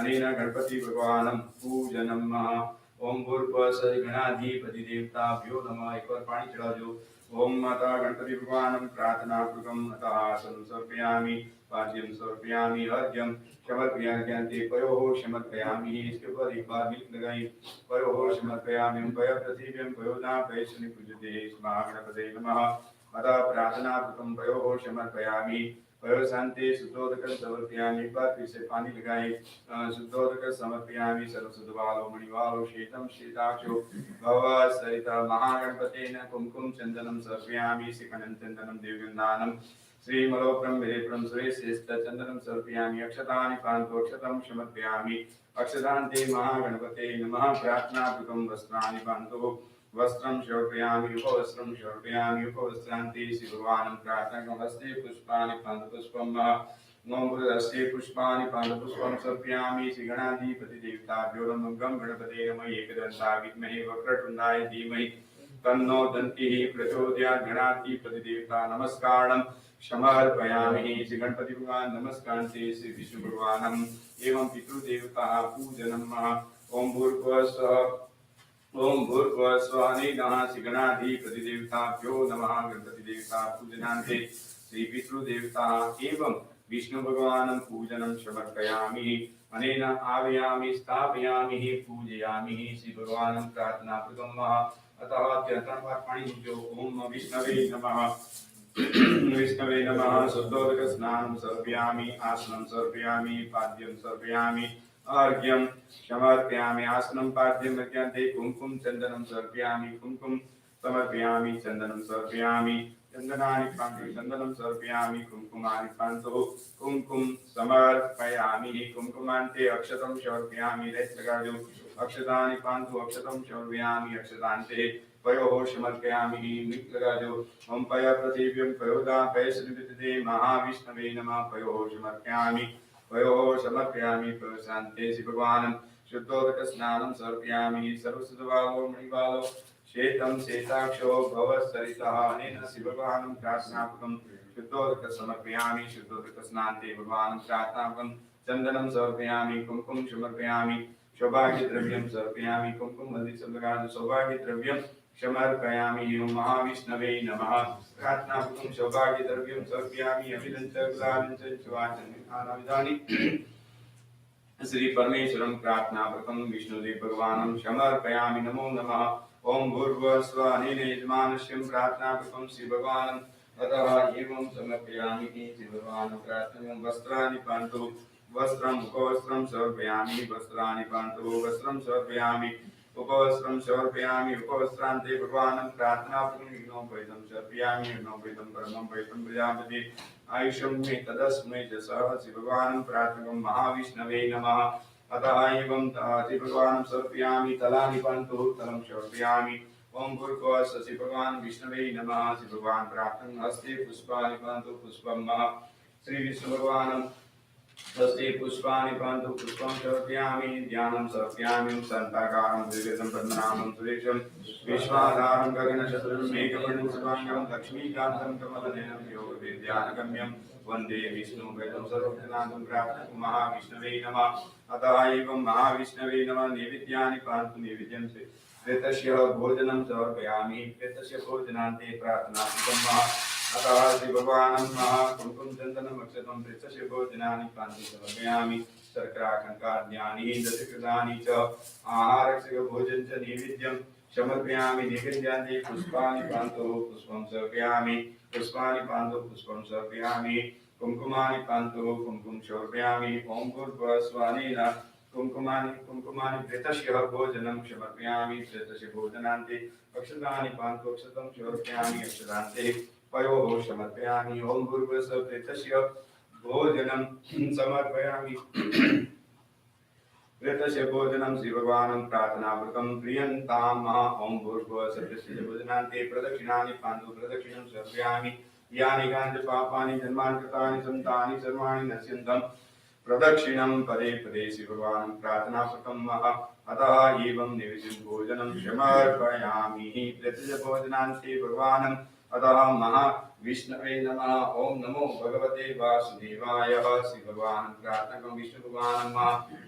अनेन गणपति भगवानं पूजनं ओम भूर्भुवः स्वः गणाधिपति देवताभ्यो नमः एक बार पानी चढ़ा दो ओम माता गणपति भगवान प्रार्थना पूर्वकं अतः आसनं समर्पयामि पाद्यं समर्पयामि अर्घ्यं समर्पयामि पयोः समर्पयामि इसके ऊपर एक बार मिल्क लगाई पयोः समर्पयामि पय पृथिव्यं पयोदा पयशनि पूज्यते स्वाहा गणपतये नमः अतः प्रार्थना पूर्वकं पयोः समर्पयामि पयो शांति शुद्धोदक समर्पयामि एक बार फिर से पानी लगाए शुद्धोदक समर्पयामि सर्वसुद्धवालो मणिवालो शीतम शीताक्षो भव सरिता महागणपतेन कुमकुम चंदनम समर्पयामि शिखंडं चंदनम देवगन्धानं श्रीमलोक्रम विलेप्रम सुरेश्रेष्ठ चंदनम समर्पयामि अक्षतानि पान्तोक्षतं समर्पयामि अक्षतान्ते महागणपते नमः प्रार्थना पूर्वकं वस्त्राणि पान्तु वस्त्रं समर्पयामि उपवस्त्रं समर्पयामि उपवस्त्रान्ते श्री भगवान् प्रार्थना हस्ते पुष्पाणि पादपुष्पं ओम हस्ते पुष्पाणि पादपुष्पं समर्पयामि श्री गणाधिपति देवताभ्यो नमः गं गणपते नमः एकदन्ताय विद्महे वक्रतुण्डाय धीमहि तन्नो दन्तिः प्रचोदयात् गणाधिपति देवता नमस्कारं समर्पयामि श्री गणपति भगवान नमस्कान्ते श्री विष्णु भगवानम् एवं पितृदेवता पूजनं ओम भूर्भुवः स्वः ओम भूर्भुवः स्वः श्री गणाधिपति देवताभ्यो नमः गणपति देवता पूजनान्ते श्री पितृदेवता एवं विष्णु भगवानं पूजनं समर्पयामि अनेन आव्यामि स्थापयामि पूजयामि श्री भगवानं प्रार्थना पूर्वकं अतः अत्यन्तं पाणि जो ओम विष्णवे नमः विष्णवे नमः शुद्धोदक स्नानं समर्पयामि आसनं समर्पयामि पाद्यं समर्पयामि अर्घ्यं समर्पयामि आसनं पाद्यं मध्यान्ते कुङ्कुम चन्दनं समर्पयामि कुङ्कुम समर्पयामि चन्दनं समर्पयामि चन्दनानि पान्तु चन्दनं समर्पयामि कुङ्कुमानि पान्तु कुङ्कुम समर्पयामि कुङ्कुमान्ते अक्षतं समर्पयामि रैत्रगाजु अक्षतानि पान्तु अक्षतं समर्पयामि अक्षतान्ते पयोः समर्पयामि मित्रगाजु ओम पय पृथिव्यं पयोदा पयश्रीविदते महाविष्णवे नमः पयोः समर्पयामि पयोः समर्पयामि पयशान्ते शिवभगवान् शुद्धोदकस्नानं समर्पयामि सर्वसुतवालो मणिवालो श्वेतं श्वेताक्षो भवसरितः अनेन शिवभगवानं प्रार्थनापूर्वकं शुद्धोदक समर्पयामि शुद्धोदकस्नान्ते भगवान् प्रार्थनापूर्वकं चन्दनं समर्पयामि कुङ्कुम समर्पयामि सौभाग्यद्रव्यं समर्पयामि कुङ्कुम मल्लिकसम्प्रदाय सौभाग्यद्रव्यं समर्पयामि ओम महाविष्णवे नमः प्रार्थनापूर्वकं सौभाग्यद्रव्यं समर्पयामि अभिदञ्च गुलाबञ्च चुवाचनाविधानि श्री परमेश्वरं प्रार्थनापूर्वकं विष्णुदेव भगवानं समर्पयामि नमो नमः ओम भूर्भुवस्व अनेन यजमानस्य प्रार्थनापूर्वकं श्री भगवानं अतः एवं समर्पयामि श्री भगवानं प्रार्थनां वस्त्राणि पान्तु वस्त्रम् उपवस्त्रं समर्पयामि वस्त्राणि पान्तु वस्त्रं समर्पयामि उपवस्त्रं समर्पयामि उपवस्त्रान्ते भगवानं प्रार्थनापूर्वकं यज्ञोपवीतं समर्पयामि यज्ञोपवीतं परमं पवित्रं प्रजापति आयुष्यं मे तदस्मै च सह शिवभगवानं प्रार्थनां महाविष्णवे नमः अतः एवं शिवभगवानं समर्पयामि तलानि पान्तु तलं समर्पयामि ओम भूर्भुवः शिवभगवान् विष्णवे नमः शिवभगवान् प्रार्थनं हस्ते पुष्पाणि पान्तु पुष्पं महा श्री विष्णुभगवानं हस्ते पुष्पाणि पान्तु पुष्पं समर्पयामि ध्यानं समर्पयामि शान्ताकारं द्विवेदं पद्मनाभं सुरेशं विश्वाधारं गगनचतुर्भुजं मेघवर्णं शुभांगं लक्ष्मीकान्तं कमलनयनं योगविद्यानगम्यं वन्दे विष्णुवेदं सर्वभूतनाथं प्रार्थना महाविष्णवे नमः अतः एवं महाविष्णवे नमः नैवेद्यानि पान्तु नैवेद्यं प्रेतस्य भोजनं समर्पयामि प्रेतस्य भोजनान्ते प्रार्थनापूर्वकं अतः श्री भगवानं कुङ्कुम चन्दनम् अक्षतं प्रेतस्य भोजनानि पान्तु समर्पयामि शर्करा कङ्काद्यानि दशकृतानि च आहारस्य भोजनं च नैवेद्यं समर्पयामि नैवेद्यान्ते पुष्पाणि पान्तु पुष्पं समर्पयामि पुष्पाणि पान्तु पुष्पं समर्पयामि कुङ्कुमानि पान्तु कुङ्कुमं समर्पयामि ॐ भूर्भुवस्वानेन कुङ्कुमानि प्रेतस्य भोजनं समर्पयामि प्रेतस्य भोजनान्ते अक्षतानि पान्तु अक्षतं समर्पयामि अक्षतान्ते पयोः समर्पयामि ओम भूर्भुवस्सुवः प्रेतस्य भोजनं समर्पयामि प्रेतस्य भोजनं श्रीभगवानं प्रार्थनापूर्वकं प्रियन्तां महा ओम भूर्भुवस्सुवः प्रेतस्य भोजनान्ते प्रदक्षिणानि पान्तु प्रदक्षिणं समर्पयामि यानि काञ्च पापानि जन्मानि कृतानि सन्तानि सर्वाणि नश्यन्तं प्रदक्षिणं पदे पदे शिवभगवानं प्रार्थनापूर्वकं महा अतः एवं निवेदितं भोजनं समर्पयामि प्रेतस्य भोजनान्ते भगवानं अतः महाविष्णवे नमः ओम नमो भगवते वासुदेवाय श्री भगवान् प्रार्थना विष्णु भगवान्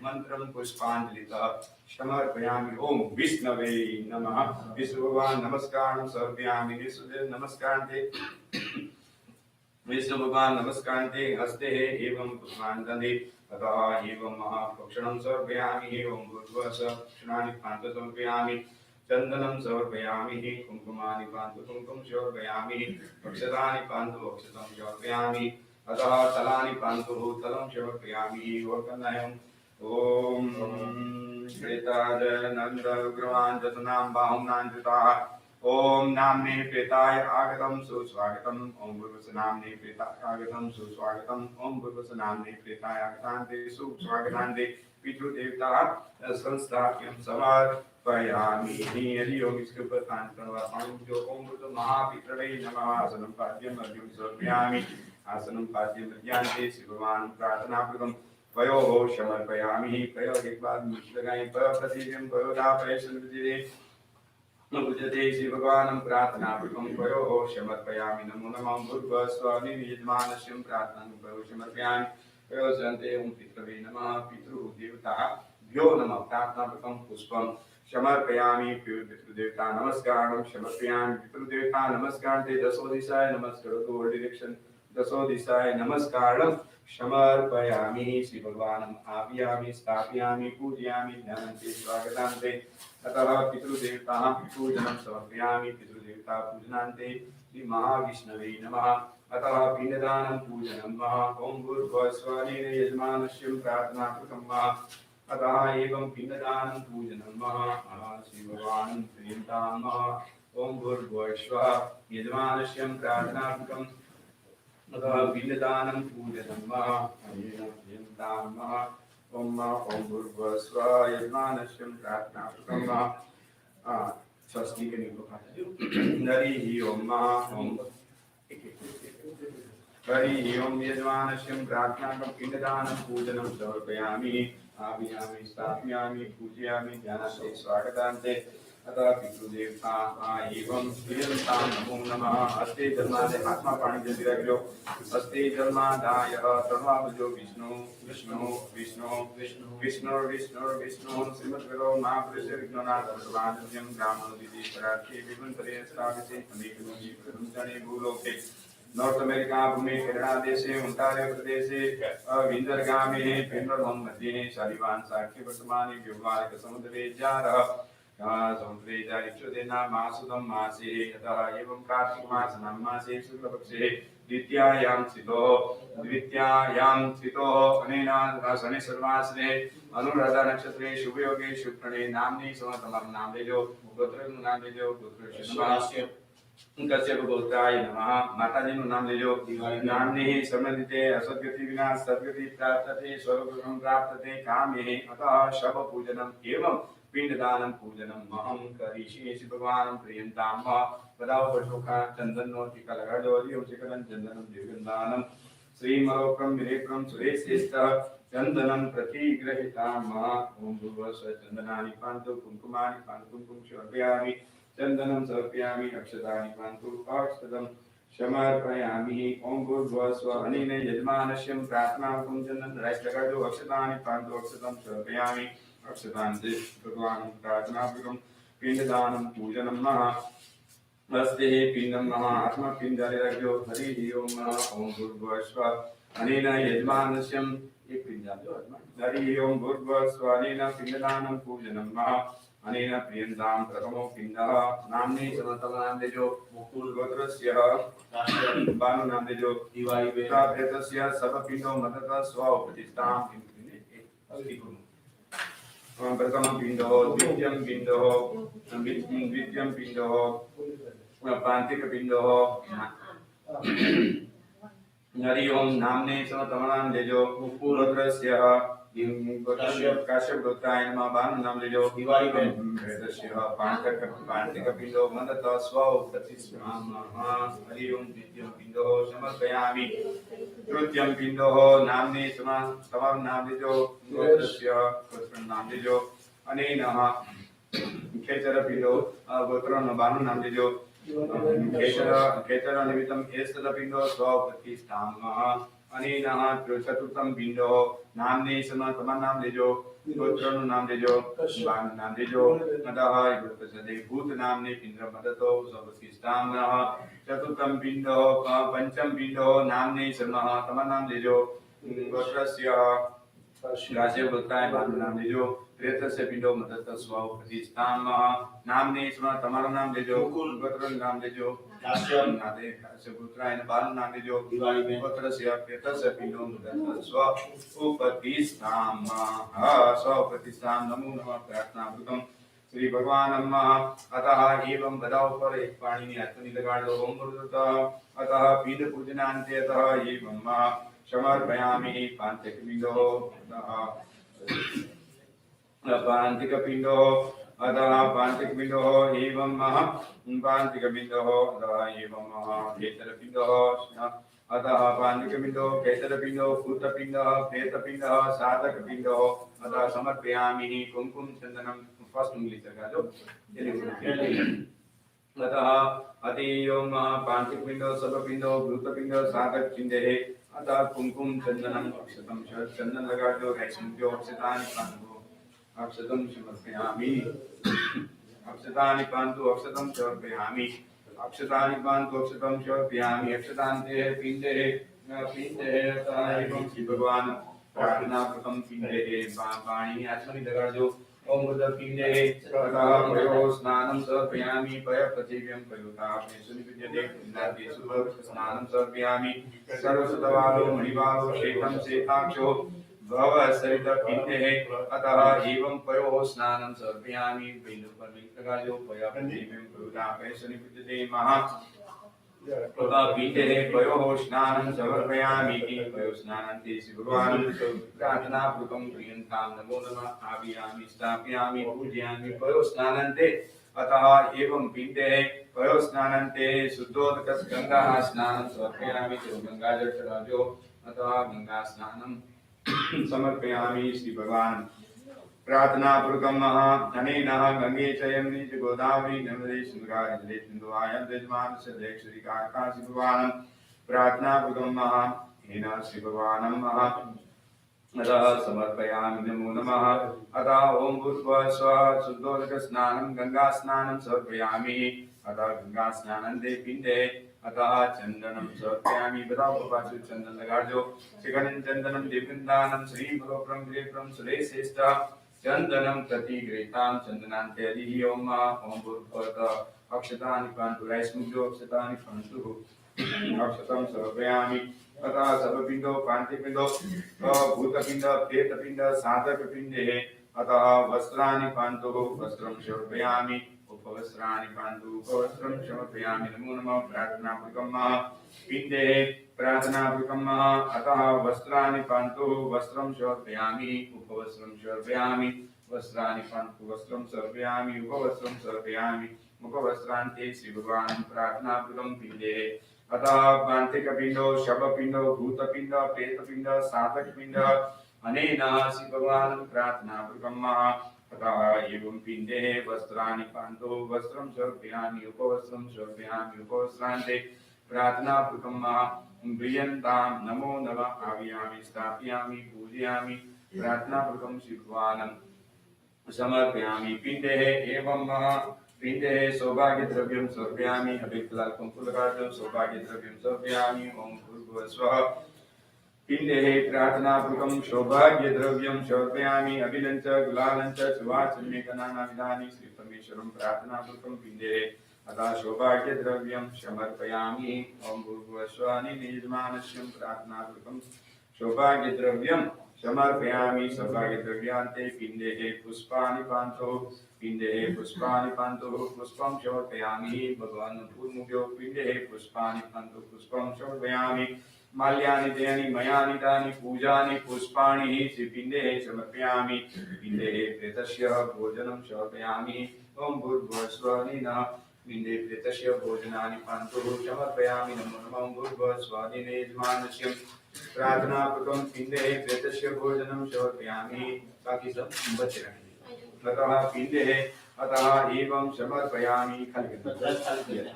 मंत्रं पुष्पांजलितः समर्पयामि ओम विष्णवे नमः विष्णु भगवान् नमस्कारं समर्पयामि विष्णुदेव नमस्कारते विष्णु भगवान् नमस्कारते हस्ते एवं पुष्पाञ्जलि अतः एवं महाभक्षणं समर्पयामि ओम भूर्भुवस्सुवः क्षणानि पान्तु समर्पयामि चन्दनं समर्पयामि कुङ्कुमानि पान्तु कुङ्कुमं समर्पयामि अक्षतानि पान्तु अक्षतं समर्पयामि अतः तलानि पान्तु तलं समर्पयामि वकनयम् ॐ प्रेताय नन्दविग्रहान् जतनां बाहुनाञ्जिताः ॐ नाम्ने प्रेताय आगतं सुस्वागतम् ॐ भूर्भुवस्सुवः नाम्ने प्रेताय आगतं सुस्वागतम् ॐ भूर्भुवस्सुवः नाम्ने प्रेताय आगतान्ते सुस्वागतान्ते पितृदेवताः संस्थाप्यं समर्पयामि हरि ओम इसके ऊपर कान करवाता जो ओम तो महापितृवे नमः आसनं पाद्यं अर्घ्यं समर्पयामि आसनं पाद्यं ज्ञानते श्री भगवान् प्रार्थनापूर्वकं पयोः समर्पयामि पयोः एक बार लगाएं पप्रतिदिनं पयोदापयशन्विदिरे पूजते श्री भगवानं प्रार्थनापूर्वकं पयोः समर्पयामि नमो नमः भूर्भुवस्सुवः यजमानस्य प्रार्थनां पयोः समर्पयामि पयोः सन्ते ओम पितृवे नमः पितृदेवताभ्यो नमः प्रार्थनापूर्वकं पुष्पं समर्पयामि पितृदेवता नमस्कारं समर्पयामि पितृदेवता नमस्कार ते दशो दिशाय नमस्करोतु all direction दशो दिशाय नमस्कारं समर्पयामि श्री भगवानम् आव्यामि स्थापयामि पूजयामि ध्यानन्ते स्वागतान्ते अतः पितृदेवताः पूजनं समर्पयामि पितृदेवता पूजनान्ते श्री महाविष्णवे नमः अतः पिण्डदानं पूजनं महा ओम भूर्भुवस्सुवः यजमानस्य प्रार्थनापूर्वकं महा अतः एवं पिण्डदानं पूजनं श्रीभगवान् प्रियन्तां ॐ भूर्भुवः यजमानस्य प्रार्थनार्थम् अतः पिण्डदानं पूजनं प्रियन्तां ॐ भूर्भुवः स्वः यजमानस्य प्रार्थनार्थम् स्वस्ति के हरि ओम हरि ओम यजमानस्य प्रार्थनाकं पिण्डदानं पूजनं समर्पयामि आवियामि स्थापयामि पूजयामि ध्यानान्ते स्वागतान्ते अतः पितृदेवता एवं प्रियन्तां नमो नमः हस्ते जन्मादे आत्मा पाणि जतिरग्यो हस्ते जन्मादाय सर्वावजो विष्णु विष्णु विष्णु विष्णु विष्णु विष्णु विष्णु श्रीमद्भगवो महापुरुष विघ्ननाथ भगवान् ब्राह्मणोदिति परार्थे विमन्त्रे स्थापिते अनेकमुनि प्रथमचणे भूलोके नॉर्थ अमेरिका भूमि केरला देशे ओंटारियो प्रदेशे विंदरगामे पेन्नरहोम मध्ये शालिवान साक्ष्य वर्तमाने व्योवहारिक समुद्रे जारः समुद्रे जारिच्यते नामासुदं मासे यतः एवं कार्तिक मासनां मासे शुक्लपक्षे द्वितीयायां स्थितो अनेन शनि सर्वासने अनुराधा नक्षत्रे शुभयोगे शुक्रणे नाम्नि समतमं नामदेजो गोत्रं नामदेजो गोत्रस्य कश्यप गोत्राय नमः माताजी नु नाम लेजो नामने संबंधिते असद्गति विना सद्गति प्राप्तते स्वर्गं प्राप्तते कामे अतः शव पूजनम् एवं पिंडदानं पूजनम् अहं करिष्ये श्री भगवान् प्रियन्तां पदाव पशोखा चंदनो टीका लगा दो हरिओम शिखरं चंदनं दीर्घदानं श्रीमलोकं विरेक्रम सुरेश्रेष्ठ चंदनं प्रतिग्रहितां ओम भुवस्व चंदनानि पान्तु कुंकुमानि पान्तु कुंकुम शोभयामि चंदनं समर्पयामि अक्षतानि पान्तु अक्षतं समर्पयामि ओम भूर्भुवः स्वः अनेन यजमानस्य प्रार्थनार्थं चन्दनं राइस लगा दो अक्षतानि पान्तु अक्षतं समर्पयामि अक्षतान्ते भगवान् प्रार्थनापूर्वकं पिण्डदानं पूजनं हस्ते पिण्डं आत्मा पिण्डाले रज्जो हरि ओम भूर्भुवः स्वः अनेन यजमानस्य एक पिण्डाले हरि ओम भूर्भुवः स्वः अनेन पिण्डदानं पूजनं अनेन प्रियन्तां प्रथमो पिण्डः नाम्ने समतमान्देजो मुकुल गोत्रस्य बानु नामदेजो दिवायि वेदाभेदस्य सर्वपिण्डो मदतः स्वप्रतिष्ठां प्रथमं पिण्डो द्वितीयं पिण्डो द्वितीयं पिण्डो पान्तिकपिण्डो हरि ओम नाम्ने समतमान्देजो मुकुल गोत्रस्य काश्यप गोत्राय नमः बानु नाम लेजो दिवायि वेदस्य पाण्तिक पिण्डो मदतः स्वप्रतिष्ठां हरि ओम द्वितीयं पिण्डो समर्पयामि तृतीयं पिण्डो नाम्ने समं नाम लेजो गोत्रस्य गोत्रं नाम लेजो अनेन खेचर पिण्डो गोत्रं बानु नाम लेजो खेचर निमित्तं एस्तद पिण्डो स्वप्रतिष्ठां अनेन चतुर्थं पिण्डो नाम्ने समतमं नाम लेजो गोत्रं नाम लेजो बानु नाम लेजो अतः गोत्रसदे भूत नाम्ने पिण्ड मदतो स्वप्रतिष्ठां चतुर्थं पिण्डो पंचम पिण्डो नाम्ने समतमं नाम लेजो गोत्रस्य काश्यप गोत्राय बानु नाम लेजो प्रेतस्य पिण्डो मदतः स्वप्रतिष्ठां नाम्ने समतमं नाम लेजो मुकुल गोत्रं नाम लेजो काश्यप गोत्राय बानु नाम लेजो दिवायि गोत्रस्य प्रेतस्य पिण्डो मदतः स्वप्रतिष्ठां स्वप्रतिष्ठां नमो नमः प्रार्थनापूर्वकं श्री भगवान् अतः एवं बदाव पर एक पानी ने अत्नि लगा दो ओम भूर्भुवः अतः पीठ पूजनान्ते अतः एवं समर्पयामि पान्तिकपिण्डो पान्तिकपिण्डो अतः पान्तिकपिण्डो एवं पान्तिकपिण्डो अतः एवं केतरपिण्डो अतः पान्तिकपिण्डो केतरपिण्डो फूतपिण्डः प्रेतपिण्डः साधकपिण्डो अतः समर्पयामि कुंकुम चंदनं फर्स्ट उंगली तक जो अतः अतीयम पांचपिण्डो सर्वपिण्डो भूतपिण्डो साधक चिन्हे अतः कुंकुम चंदनम अक्षतम चंदन लगा दो रैसमुख्यो अक्षतानि पान्तु अक्षतं समर्पयामि अक्षतानि पान्तु अक्षतं समर्पयामि अक्षतानि पान्तु अक्षतं समर्पयामि अक्षतान्ते पिण्डे एवं श्री भगवान् प्रार्थनापूर्वकं पिण्डे पाणि आत्मनि लगा दो ओम बुद्ध पिण्डे ततः पयो स्नानं समर्पयामि पय पृथिव्यं पयोतापनेषु निपद्यते पुण्डादिषु स्नानं समर्पयामि सर्वसुतवालो मणिवालो श्वेतं श्वेताक्षो भवसरितपिण्डे अतः एवं पयोः स्नानं समर्पयामि पिण्डोपवित्रकार्यो पयापतिमें प्रदापयसनिपतिते महा पिण्डे पयोः स्नानं समर्पयामि पयोः स्नानान्ते भगवान् प्रार्थनापूर्वकं प्रियन्तां नमो नमः आवियामि स्थापयामि पूजयामि पयोः स्नानान्ते अतः एवं पिण्डे पयोः स्नानान्ते शुद्धोदकस्य गङ्गाः स्नानं समर्पयामि गङ्गाजलराजो अतः गङ्गा स्नानं समर्पयामि श्री भगवान् प्रार्थना पूर्वकम् अनेन गंगे च यमुने च गोदावरी नर्मदे सिन्धु सिन्धुवायं यजमान श्री काकाशि भगवान् प्रार्थना पूर्वकम् हेन श्री भगवानम् अतः समर्पयामि नमो नमः अतः ओम भूर्भुवः स्वः शुद्धोदक स्नानं गंगा स्नानं समर्पयामि अतः गंगा स्नानन्ते पिण्डे अतः चंदनं समर्पयामि बदापासु चंदन लगार्जो शिखरं चंदनं दिव्यदानं श्री भगवप्रं ग्रेप्रं सुरेश्रेष्ठ चंदनं प्रति ग्रेतां चंदनान्ते हरिः ओम ओम भूर्भुवः अक्षतानि पान्तु राइस्मुग्धो अक्षतानि पान्तु अक्षतं समर्पयामि अतः सर्वपिण्डो पाण्तिपिण्डो भूतपिण्ड प्रेतपिण्ड साधकपिण्डे अतः वस्त्राणि पान्तु वस्त्रं समर्पयामि उपवस्त्राणि पान्तु उपवस्त्रं समर्पयामि नमो नमः प्रार्थनापूर्वकम् पिण्डे प्रार्थनापूर्वकम् अतः वस्त्राणि पान्तु वस्त्रं समर्पयामि उपवस्त्रं समर्पयामि वस्त्राणि पान्तु वस्त्रं समर्पयामि उपवस्त्रं समर्पयामि मुखवस्त्रान्ते श्री भगवान् प्रार्थनापूर्वकं पिण्डे अतः पान्तिकपिण्डो शवपिण्डो भूतपिण्ड प्रेतपिण्ड साधकपिण्ड अनेन श्री भगवान् प्रार्थनापूर्वकम् अतः एवं पिण्डे वस्त्राणि पान्तु वस्त्रं समर्पयामि उपवस्त्रं समर्पयामि उपवस्त्रान्ते प्रार्थनापूर्वकम् प्रियन्तां नमो नमः आवियामि स्थापयामि पूजयामि प्रार्थनापूर्वकं श्री भगवान् समर्पयामि पिण्डे एवं पिण्डे सौभाग्यद्रव्यं समर्पयामि अभिलाल कुंकुलकार्यं सौभाग्यद्रव्यं समर्पयामि ओम भूर्भुवः स्वः पिण्डे प्रार्थनापूर्वकं सौभाग्यद्रव्यं समर्पयामि अभिलञ्च गुलालञ्च सुवाचन्यकनानाविधानि श्री परमेश्वरं प्रार्थनापूर्वकं पिण्डे अतः सौभाग्यद्रव्यं समर्पयामि ओम भूर्भुवः स्वः निजमानस्यं प्रार्थनापूर्वकं सौभाग्यद्रव्यं समर्पयामि सौभाग्यद्रव्यान्ते पिण्डे पुष्पाणि पान्तु पिण्डे पुष्पाणि पान्तु पुष्पं समर्पयामि भगवान् पूर्वमुख्यो पिण्डे पुष्पाणि पान्तु पुष्पं समर्पयामि माल्यानि दयानि मयानि दानि पूजानि पुष्पाणि पिण्डे समर्पयामि पिण्डे प्रेतस्य भोजनं समर्पयामि ओम भूर्भुवः स्वः पिण्डे प्रेतस्य भोजनानि पान्तु समर्पयामि नमो नमः भूर्भुवः स्वः यजमानस्य प्रार्थनापूर्वकं पिण्डे प्रेतस्य भोजनं समर्पयामि बाकी सब बचे रहेंगे अतः पिण्डे अतः एवं समर्पयामि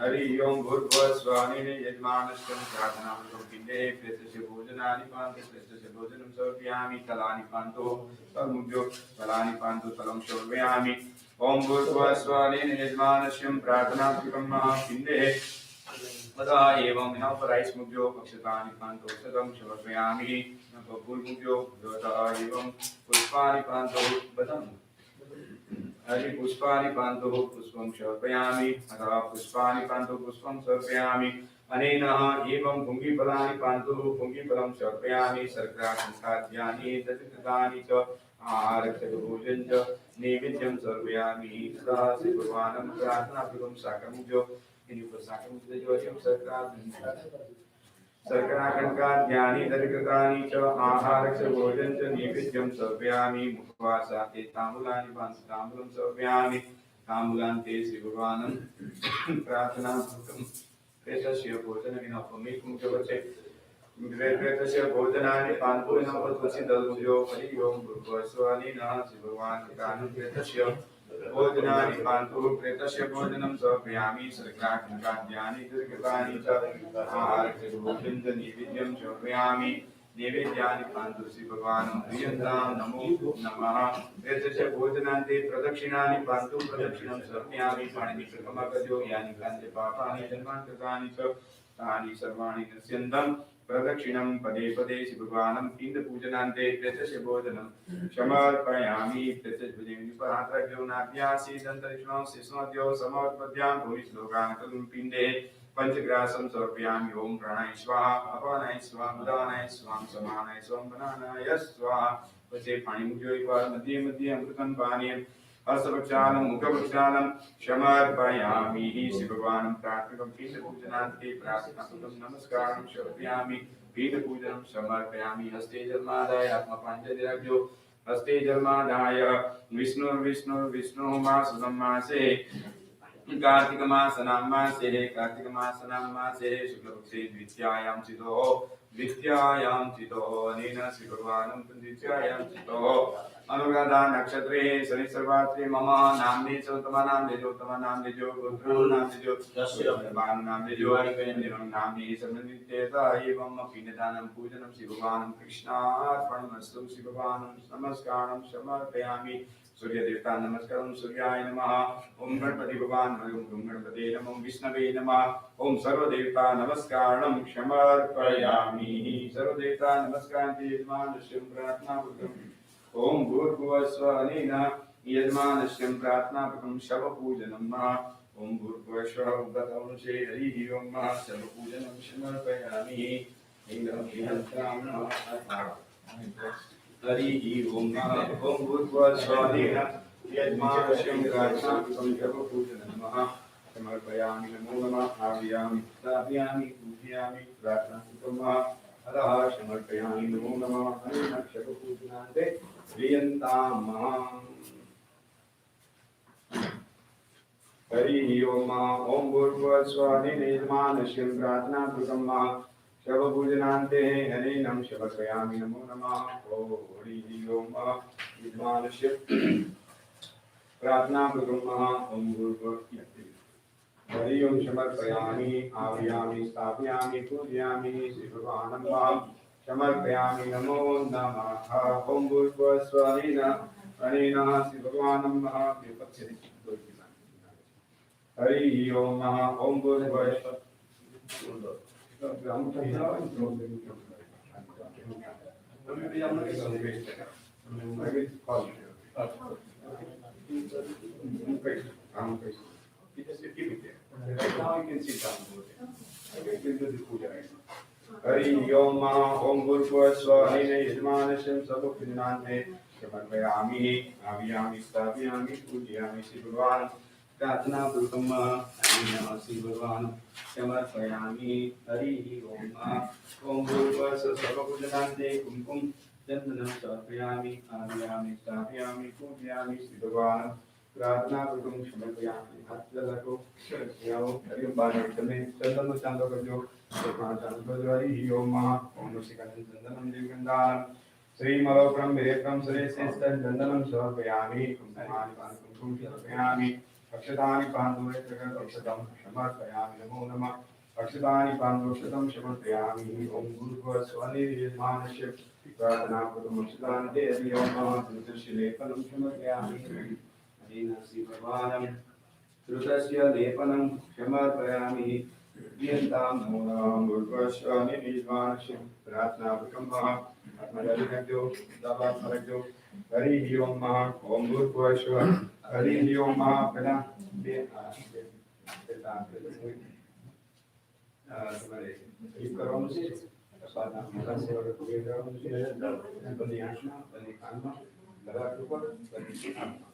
हरि ओम भूर्भुवः स्वः यजमानस्य प्रार्थनापूर्वकं पिण्डे प्रेतस्य भोजनानि पान्तु प्रेतस्य भोजनं समर्पयामि तलानि पान्तु तन्मुभ्यो तलानि पान्तु तलं समर्पयामि ओम भूर्भुवः स्वः यजमानस्य प्रार्थनापूर्वकं पिण्डे अतः एवं राइस मुग्यो अक्षतानि पान्तु अक्षतं समर्पयामि फूलमुग्यो अतः एवं पुष्पाणि पान्तु बदं हरि पुष्पाणि पान्तु पुष्पं समर्पयामि अतः पुष्पाणि पान्तु पुष्पं समर्पयामि अनेन एवं पुङ्गिफलानि पान्तु पुङ्गिफलं समर्पयामि शर्कराखाद्यानि दधिकृतानि च आहारभोजनं च नैवेद्यं समर्पयामि सदा श्री भगवान् प्रार्थनापूर्वकं साकमुग्यो शर्कराकण्काद्यानि दधिकृतानि च आहारस्य भोजनं च नैवेद्यं समर्पयामि मुखवासाते ताम्बूलानि पान्तु ताम्बूलं समर्पयामि ताम्बूलान्ते श्री भगवान् प्रार्थनापूर्वकं प्रेतस्य भोजनविनोपमेकमुख्यवचे प्रेतस्य भोजनानि पान्तु तुलसीदलमुख्यो हरि ओम भूर्भुवः स्वः श्री भगवान् प्रेतस्य भोजनानि पान्तु प्रेतस्य भोजनं समर्पयामि शर्कराखाद्यानि दधिकृतानि च आहारस्य भोजनं च नैवेद्यं समर्पयामि नैवेद्यानि पान्तु श्री भगवान् प्रियन्तां नमो नमः प्रेतस्य भोजनान्ते प्रदक्षिणानि पान्तु प्रदक्षिणं समर्पयामि पाणिनिकृतमगजो यानि कान्ते पापानि जन्मान्तकानि च तानि सर्वाणि नश्यन्तं प्रदक्षिणं पदे पदे श्री भगवान् पिण्डपूजनान्ते प्रेतस्य भोजनं समर्पयामि प्रेतस्य नाभ्यासीदन्तरिक्षणो शिष्णोद्यो समर्पद्यां भूमिश्लोकान् खलु पिण्डे पंचग्रासं समर्पयामि ओम प्राणाय स्वाहा अपानाय स्वाहा उदानाय स्वाहा समानाय स्वाहा बनानाय स्वाहा वचे पाणी मुख्य पार मध्ये मध्ये अमृतं पानीयम् हस्तप्रक्षालं मुखप्रक्षालं समर्पयामि श्री भगवान् प्रार्थना पीठपूजनान्ते प्रार्थनापूर्वकं नमस्कारं समर्पयामि पीठपूजनं समर्पयामि हस्ते जलमादाय आत्मपाञ्चजलभ्यो हस्ते जलमादाय विष्णु मासे कार्तिक मासे शुक्लपक्षे द्वितीयायां चितो अनेन श्री भगवानं द्वितीयायां चितो अनुराधा नक्षत्रे शनि सर्वात्रे मम नाम्ने चोत्तम नाम जो गोत्रं नाम जो मान नाम जो निरं नाम्ने समन्वितेता एवं पिण्डदानं पूजनं श्री भगवानं कृष्णार्पणमस्तु श्री भगवानं नमस्कारं समर्पयामि सूर्य देवता नमस्कारं सूर्याय नमः ओम गणपति भगवान ओम गणपते नमः ओम विष्णवे नमः ओम सर्वदेवता नमस्कारं समर्पयामि सर्वदेवता नमस्कारान्ते यजमानस्यं प्रार्थनापूर्वकम् ओम भूर्भुवस्सुः अनेन यजमानस्यं प्रार्थनापूर्वकं शवपूजनं ओम भूर्भुवस्सुः उद्गतंसे हरिः ओम शवपूजनं समर्पयामि हरिः ओम ओम भूर्भुवस्सुः अनेन यजमानस्यं प्रार्थनापूर्वकं शवपूजनं समर्पयामि नमो नमः आव्यामि स्थापयामि पूजयामि प्रार्थनापूर्वकम् अतः समर्पयामि नमो नमः अनेन शवपूजनान्ते प्रियन्ताम् हरिः ओम ओम भूर्भुवस्सुः अनेन यजमानस्यं प्रार्थनापूर्वकम् शवपूजनान्ते अनेन समर्पयामि नमो नमः ओम हरिः ओम यजमानस्य प्रार्थनापूर्वकम् ओम भूर्भुवस्सुः हरि ओम समर्पयामि आव्यामि स्थापयामि पूजयामि श्री भगवानं समर्पयामि नमो नमः ओम भूर्भुवस्सुः अनेन Shri भगवानं Hari Om Om भूर्भुवस्सुः Now you can sit down. Okay, we'll do the puja. Hari Om Om Bhurvasva Aneena Yajmanasya Sabapujnante Samarpayami Avyami Stapyami Pujyami Shri Bhagavan Pratna Purukama Aneena Shri Bhagavan Samarpayami Hari Om Bhurvasva Sabapujnante Kumkum Chandanam Sarpayami Avyami Stapyami Pujyami Shri Bhagavan प्रार्थना करूं समर्पयामि हाथ लगा को याओ हरि ओम बाण में चंदन चांदो कर जो पांच चांदो हरि ओम ओम शिकानंद चंदनम दिव्यंदानम श्री मलोकरम विरेकम श्री श्रेष्ठ चंदनम समर्पयामि कुंकुमानि पानकुंकुम समर्पयामि अक्षतानि पान्दुरेत्रकं अक्षतं समर्पयामि नमो नमः अक्षतानि पान्दुरेत्रकं समर्पयामि ओम भूर्भुवस्सुः अनेन प्रार्थना करूं अक्षतान्ते हरि ओम तुलसी लेपनं समर्पयामि श्री भगवानं श्रुतस्य लेपनं समर्पयामि प्रियन्तां नमो भूर्भुवस्सुः अनेन प्रार्थनापूर्वकम् आत्मजलिनभ्यो दावात्मरभ्यो हरिः ओम ओम भूर्भुवस्सुः हरिः ओम पहला तुम्हारे इस करो मुझे साधना का सेवा करके करो मुझे बंदी आत्मा बंदी कानमा लगा के ऊपर बंदी आत्मा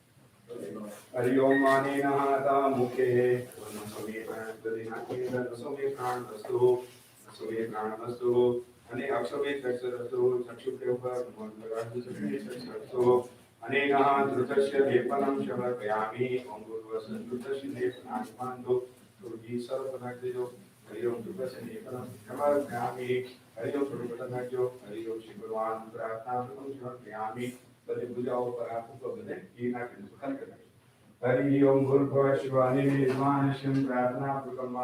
हरि ओम अनेन हता मुखे वनसोमे प्राणप्रतिनाके वनसोमे प्राणवस्तु वनसोमे प्राणवस्तु अने अक्षोमे चक्षुरस्तु चक्षुके ऊपर चक्षुरस्तु अनेन धृतस्य लेपनं समर्पयामि ओम भूर्भुवस्सुः धृतस्य लेपनानि पान्दो तुर्गी सर्वपदार्थयो हरि ओम धृतस्य लेपनं समर्पयामि हरि ओम सर्वपदार्थयो हरि ओम श्री भगवान् प्रार्थनापूर्वकं समर्पयामि तदे बुझाओ पर आपको बने ये ना करने सुखन करना हरि ओम भूर्भुवस्सुः अनेन यजमानस्यं प्रार्थनापूर्वकम्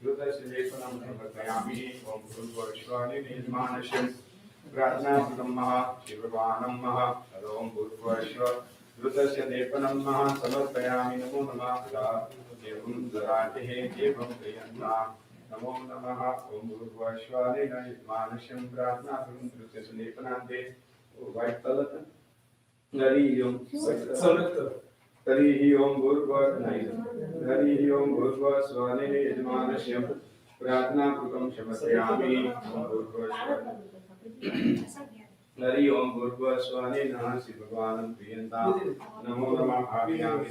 धृतस्य लेपनं समर्पयामि ओम भूर्भुवस्सुः अनेन यजमानस्यं प्रार्थनापूर्वकम् श्री भगवानं ओम भूर्भुवस्सुः धृतस्य लेपनं समर्पयामि नमो नमः देवं दरातेः देवं प्रियन्तां नमो नमः ओम भूर्भुवस्सुः अनेन यजमानस्यं प्रार्थनापूर्वकं धृतस्य लेपनान्ते वाइट कलर हरि ओम हरि ओम भूर्भुवस्सुः हरि ओम भूर्भुवः स्वः यजमानस्य प्रार्थनापूर्वकं समर्पयामि हरि ओम भूर्भुवः स्वः नमः श्री भगवान् प्रियन्तां नमो नमः भावयामि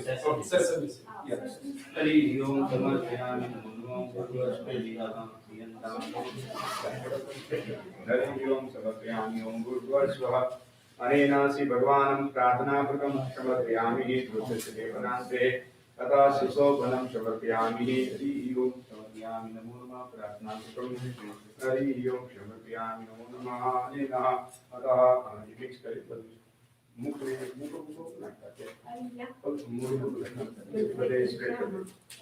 हरि ओम समर्पयामि नमो भूर्भुवः स्वः प्रियन्तां हरि ओम समर्पयामि ओम भूर्भुवः स्वः अनेन श्री भगवान् प्रार्थनापूर्वकं समर्पयामि तुलसी देवनान्ते तथा सुशोभनं समर्पयामि हरि ओम समर्पयामि नमो नमः प्रार्थनापूर्वकं हरि ओम समर्पयामि नमो नमः अनेन अतः मिक्स करें मुख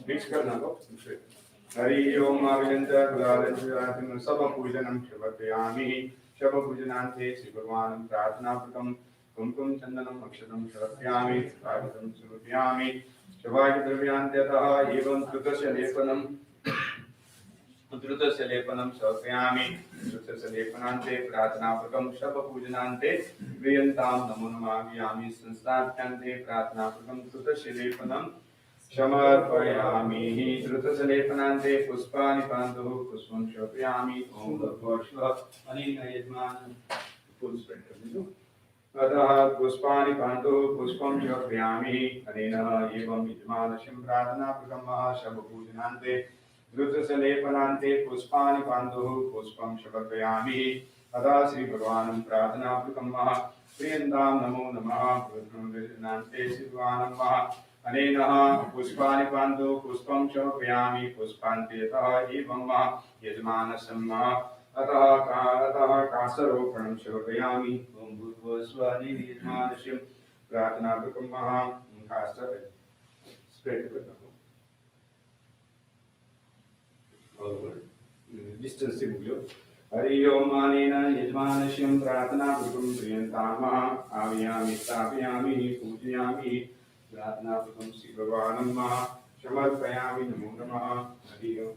मिक्स करना लो हरि ओम अविनंत गुलाल सब पूजनम समर्पयामि शव पूजनान्ते श्री भगवान् प्रार्थनापूर्वकं कुमकुम चंदनम अक्षतम समर्पयामि स्वागतं समर्पयामि शवाद्रव्यान्त्यतः एवं कृतस्य लेपनं समर्पयामि कृतस्य लेपनान्ते प्रार्थनापूर्वकं शवपूजनान्ते प्रियन्तां नमो नमामि संस्थाप्यान्ते प्रार्थनापूर्वकं कृतस्य लेपनं समर्पयामि कृतस्य लेपनान्ते पुष्पाणि पान्तु पुष्पं समर्पयामि ॐ भगवः अनेन यजमानं अतः पुष्पाणि पान्तु पुष्पं समर्पयामि अनेन एवं यजमानस्य प्रार्थनापूर्वकं शवपूजनान्ते धृतस्य लेपनान्ते पुष्पाणि पान्तु पुष्पं समर्पयामि तदा श्री भगवान् प्रार्थनापूर्वकं प्रियन्तां नमो नमः पूजनान्ते श्री भगवान् अनेन पुष्पाणि पान्तु पुष्पं समर्पयामि पुष्पान्तेतः एवं यजमानस्य अतः कासरोपणं समर्पयामि ॐ भूर्भुवः स्वः यजमानस्य प्रार्थनापूर्वकं स्प्रेड करना डिस्टेंस से बोलो हरि ओम अनेन यजमानस्य प्रार्थनापूर्वकं प्रियन्ताम् आव्यामि स्थापयामि पूजयामि प्रार्थनापूर्वकं श्री भगवान् समर्पयामि नमो नमः हरि ओम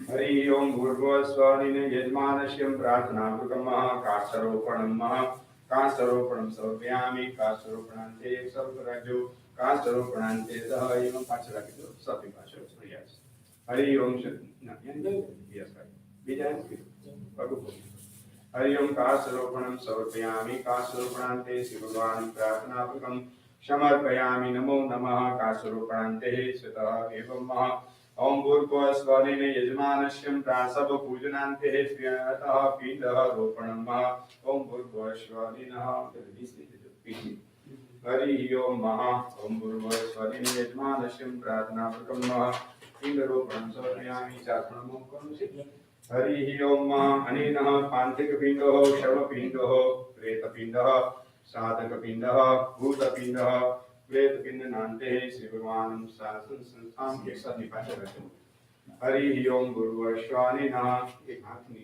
हरि ओम भूर्भुवः स्वः यजमानस्य प्रार्थनापूर्वकं काष्ठरोपणं समर्पयामि काष्ठरोपणान्ते सर्वराज्यो काष्ठरोपणान्ते सह एवं पाचराकितो सपिपाशो प्रयास हरि ओम हरि ओम काष्ठरोपणं समर्पयामि काष्ठरोपणान्ते श्री भगवान् प्रार्थनापूर्वकं समर्पयामि नमो नमः काष्ठरोपणान्ते स्वतः एवं ओम भूर्भुवः स्वः यजमानस्य प्रासवपूजनान्ते अतः पिण्डः रोपणं ओम भूर्भुवः स्वः हरि ओम ओम भूर्भुवः स्वः यजमानस्य प्रार्थनापूर्वकं पिण्डरोपणं समर्पयामि चार्पणं करोमि हरि ओम अनेन पान्थिकपिण्डः शवपिण्डः प्रेतपिण्डः साधकपिण्डः भूतपिण्डः प्रेतपिण्डनान्ते श्री भगवान् शासन संस्थान के साथ निपात करते हैं हरि ओम भूर्भुवः स्वः एक हाथ में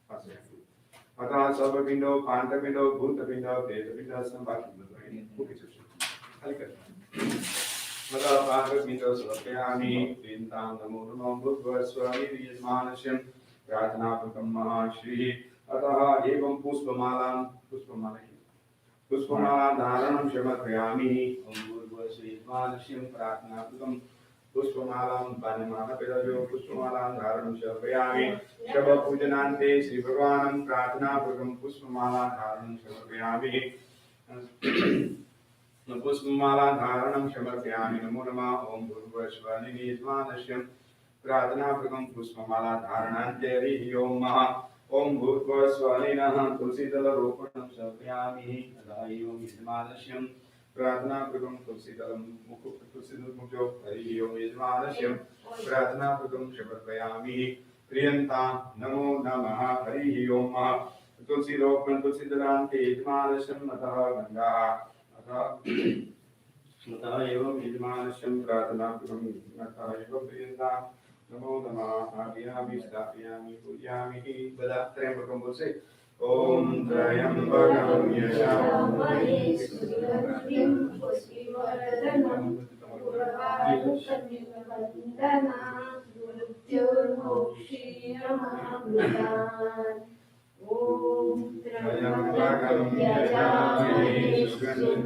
पास रखें अतः सर्वपिण्डो पांचपिण्डो भूतपिण्डो प्रेतपिण्डो संभाषण बताएंगे ओके चलिए खाली कर अतः पांचपिण्डो समर्पयामि प्रियन्तां नमो नमः भूर्भुवः स्वः यजमानस्य प्रार्थनापूर्वकं श्री अतः एवं पुष्पमाला धारणं समर्पयामि ओम भूर्भुवः स्वः यजमानस्य प्रार्थनापूर्वकं पुष्पमालां पाणिमानपेदयो पुष्पमालां धारणं समर्पयामि शवपूजनान्ते श्री भगवान् प्रार्थनापूर्वकं पुष्पमाला धारणं समर्पयामि पुष्पमाला धारणं समर्पयामि नमो नमः ओम भूर्भुवः स्वः यजमानस्य प्रार्थनापूर्वकं पुष्पमाला धारणान्ते हरि ओम ओम भूर्भुवः स्वः तुलसीदलरोपणं समर्पयामि तदा एवं यजमानस्य प्रार्थनापूर्वकं तुलसीदलमुखो हरि ओम यजमानस्य प्रार्थनापूर्वकं समर्पयामि प्रियन्तां नमो नमः हरि ओम तुलसीरोपणं तुलसीदलान्ते यजमानस्य अतः गङ्गा अतः एवं यजमानस्य प्रार्थनापूर्वकं अतः एवं प्रियन्तां नमो नमः आव्यामि स्थापयामि पूजयामि बदा त्र्यंबकं बोलसे ओम त्र्यंबकं यजामहे सुगन्धिं पुष्टिवर्धनं उर्वारुकमिव मृत्युर्मोक्षीयमामृतात् ओम त्र्यंबकं यजामहे सुगन्धिं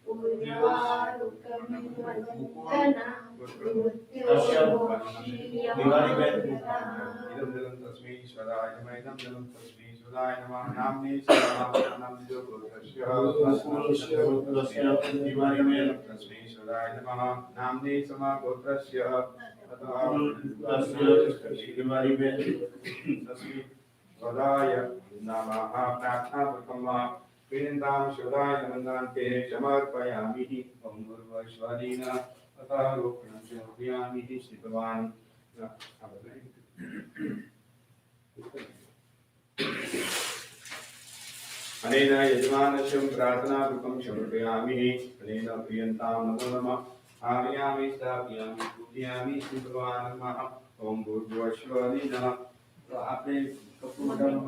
पुष्टिवर्धनम् इदं तस्मै ईश्वराय नमः इदं जलं तस्मै ईश्वराय नमः नाम्ने नाम्निजो गोत्रस्य तस्मै ईश्वराय नमः नाम्ने समा गोत्रस्य तस्मै वदाय नमः प्रार्थनापूर्वकं प्रीयन्तां शिवराय नमन्ते समर्पयामि ॐ भूर्भुवस्वरेण अतः रोपणं समर्पयामि श्रीभगवान् अनेन यजमानस्य प्रार्थनापूर्वकं समर्पयामि अनेन प्रीयन्तां नमो नमः आमयामि स्थापयामि पूजयामि श्रीभगवान् नमः ॐ भूर्भुवस्वरेण तो आपने कपूर डालना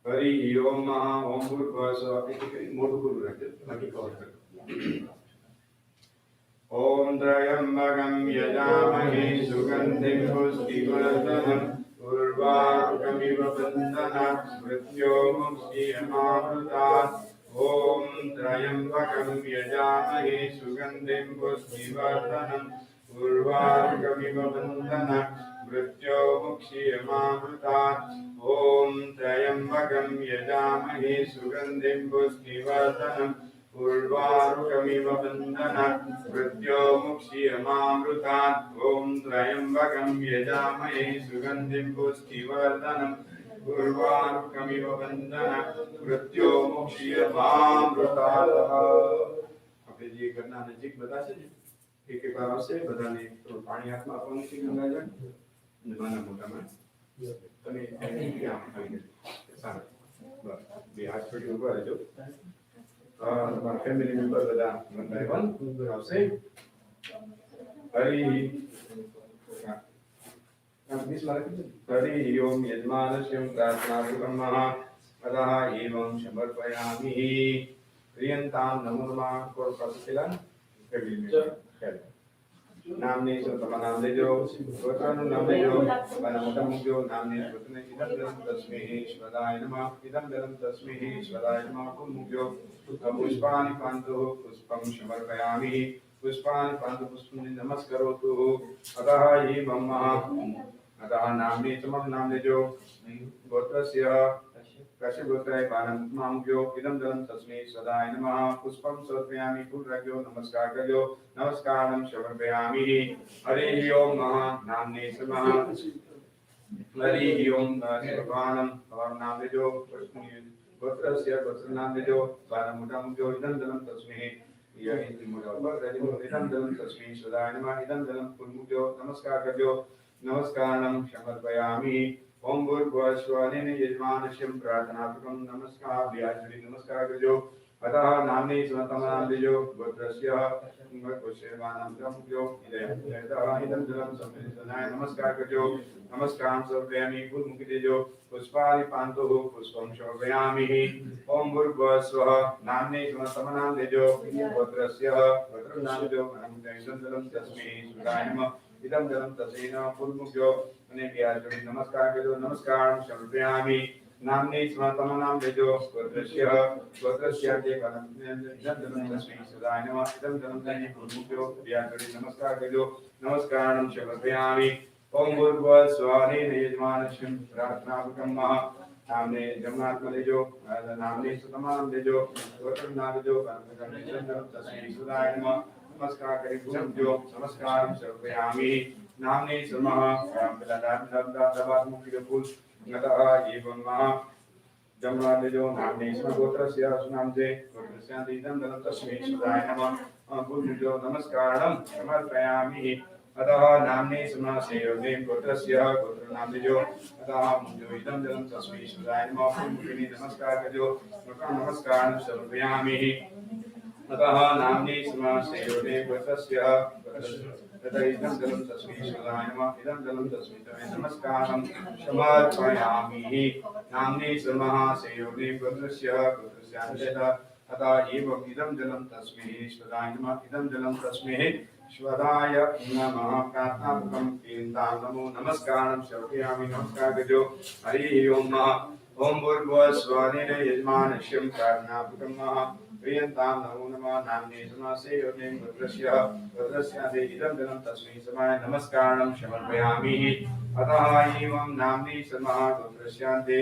हरि ओम महा ओम भूर्भुवस्वः ओम त्र्यंबकं यजामहे सुगन्धिं पुष्टिवर्धनम् उर्वारुकमिव बन्धनात् मृत्योर्मुक्षीयमामृतात् ओम त्र्यंबकं यजामहे सुगन्धिं पुष्टिवर्धनम् उर्वारुकमिव बन्धनात् मृत्योर्मुक्षीयमामृतात् ओम त्र्यंबकं यजामहे सुगन्धिं पुष्टिवर्धनम् उर्वारुकमिव बन्धनात् मृत्योर्मुक्षीयमामृतात् ॐ त्र्यम्बकं यजामहे सुगन्धिं पुष्टिवर्धनम् उर्वारुकमिव बन्धनात् मृत्योर्मुक्षीयमामृतात् આપણે જે ઘરના નજીક બધા છે ને એક એક વાર આવશે બધાને થોડું પાણી હાથમાં આપવાનું છે ગંગા જળ નાના મોટામાં તમે ક્યાં આવી ગયા સારું બસ બે હાથ છોડી ઉભા રહેજો my family member બધા one by one આવશે હરિ ओम यजमानस्य प्रार्थनापूर्वकं अतः एवं समर्पयामि प्रियन्तां नमो नमः और पतिला नामने नाम लेजो गोत्रनु नाम लेजो वनमतम जो नामने गोत्रने इदं जलं तस्मै ईश्वराय नमः इदं जलं तस्मै ईश्वराय नमः कुमुज्यो पुष्पाणि पान्तु पुष्पं समर्पयामि पुष्पाणि पान्तु पुष्पं नमस्करोतु अतः एवं अतः नामने समं नाम लेजो गोत्रस्य कस्य गोत्राय पानं मामुज्यो इदं जलं तस्मै ईश्वराय नमः पुष्पं समर्पयामि फूलरज्यो नमस्कार करजो नमस्कारं समर्पयामि हरि ओम नामने समः हरि ओम भगवानं भगवान् नाम लेजो गोत्रस्य गोत्र नाम लेजो पानं मुटामुज्यो इदं जलं तस्मै इदं जलं तस्मै ईश्वराय नमः इदं जलं फूलमुज्यो नमस्कार करजो नमस्कारं समर्पयामि ओम भूर्भुवस्वरेण यजमानस्य प्रार्थनापूर्वकं नमस्कार व्यासुरी नमस्कार करजो अतः नामने समतमनाम लेजो गोत्रस्य गोत्रसेवानामृतमुज्यो इदं जलं सम्मेलनाय नमस्कार करजो नमस्कारं समर्पयामि फूलमुखी लेजो पुष्पाणि पान्तु पुष्पं समर्पयामि ओम भूर्भुवस्वः नामने समतमनाम लेजो गोत्रस्य गोत्रनाम लेजो इदं जलं तस्मै ईश्वराय नमः इदं जलं तस्मै फूलमुख्यो અને વ્યાસુરી નમસ્કાર કરજો નમસ્કાર સમર્પયામિ નામને સ્મરતમનામ લેજો ગોત્રસ્યાતે ઇદં જલમ તસ્मै ઈશ્વરાય નમઃ ઇદં જલમ તસ્मै ફૂલમુખ્યો વ્યાસુરી નમસ્કાર કરજો નમસ્કારં સમર્પયામિ ઓમ ભૂર્ભુવસ્વરેણ યજમાનस्य प्रार्थनापूर्वकं नामने जमनात्म लेजो नामने सुतमानं लेजो गोत्रनाम लेजो इदं जलं तस्मै ईश्वराय नमः नमस्कार करें जो नमस्कार समर्पयामि नामने समः दबात मुक्ति फूल नतः एवं जमना लेजो नामने स्म गोत्रस्य सुनामजे गोत्रस्यान्ते इदं जलं तस्मै ईश्वराय नमः फूलमुज्यो नमस्कारं समर्पयामि अतः नामने समः सेयोगे गोत्रस्य गोत्रनाम लेजो अतः मुज्यो इदं जलं तस्मै ईश्वराय नमः फूलमुखिने नमस्कार करजो नमस्कारं समर्पयामि अतः नामने समः सेयोगे गोत्रस्य तथा इदं जलं तस्मै ईश्वराय नमः इदं जलं तस्मै तमे नमस्कारं समर्पयामि नामने समः सेयोगे गोत्रस्य गोत्रस्यान्ते अतः एवं इदं जलं तस्मै ईश्वराय नमः इदं जलं तस्मै श्वराय नमः प्रार्थनापूर्वकं क्रीन्तां नमो नमस्कारं समर्पयामि नमस्कारगजो हरिः ओम् ॐ भूर्भुवस्वरेण यजमानस्यं प्रार्थनापूर्वकं क्रियन्तां नमो नमः नाम्ने समासे योनिं भद्रस्य इदं जलं तस्मै समाय नमस्कारं समर्पयामि अतः एवं नाम्नि समः गोत्रस्यान्ते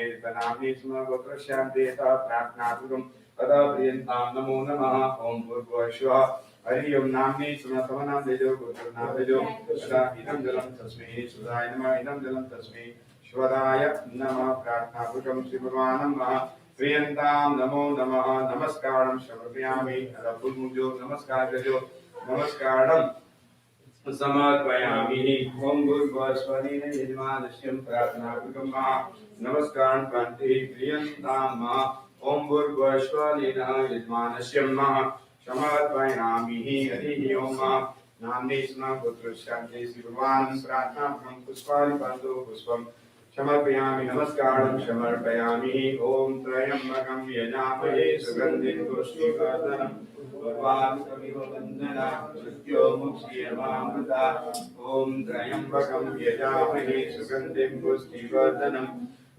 एतनाम्नि समः गोत्रस्यान्ते तथा प्रार्थनापूर्वकं तदा प्रियन्तां नमो नमः ॐ भूर्भुवस्वः हरि ओम नाम्नि सुमतमनां तेजो गोत्रनां तेजो तदा इदं जलं तस्मै सुदाय नमः इदं जलं तस्मै श्वराय नमः प्रार्थनापूर्वकं श्रीभगवानं प्रियन्तां नमो नमः नमस्कारं समर्पयामि रघुमुजो नमस्कारगजो नमस्कारं समर्पयामि ओम भूर्भुवस्वरेण यजमानस्यं प्रार्थनापूर्वकं नमस्कारं कान्ते प्रियन्तां ओम भूर्भुवस्वरेण यजमानस्यं समर्पयामि हरिः ओम नाम्ने स्मः पुत्रस्यान्ते श्रीभगवान् प्रार्थनापूर्वकं पुष्पाणि पुष्पं समर्पयामि नमस्कारं समर्पयामि ॐ त्र्यम्बकं यजामहे सुगन्धिं पुष्टिवर्धनम् उर्वारुकमिव वन्दना मृत्योर्मुक्षीयमामृता ॐ त्र्यम्बकं यजामहे सुगन्धिं पुष्टिवर्धनम्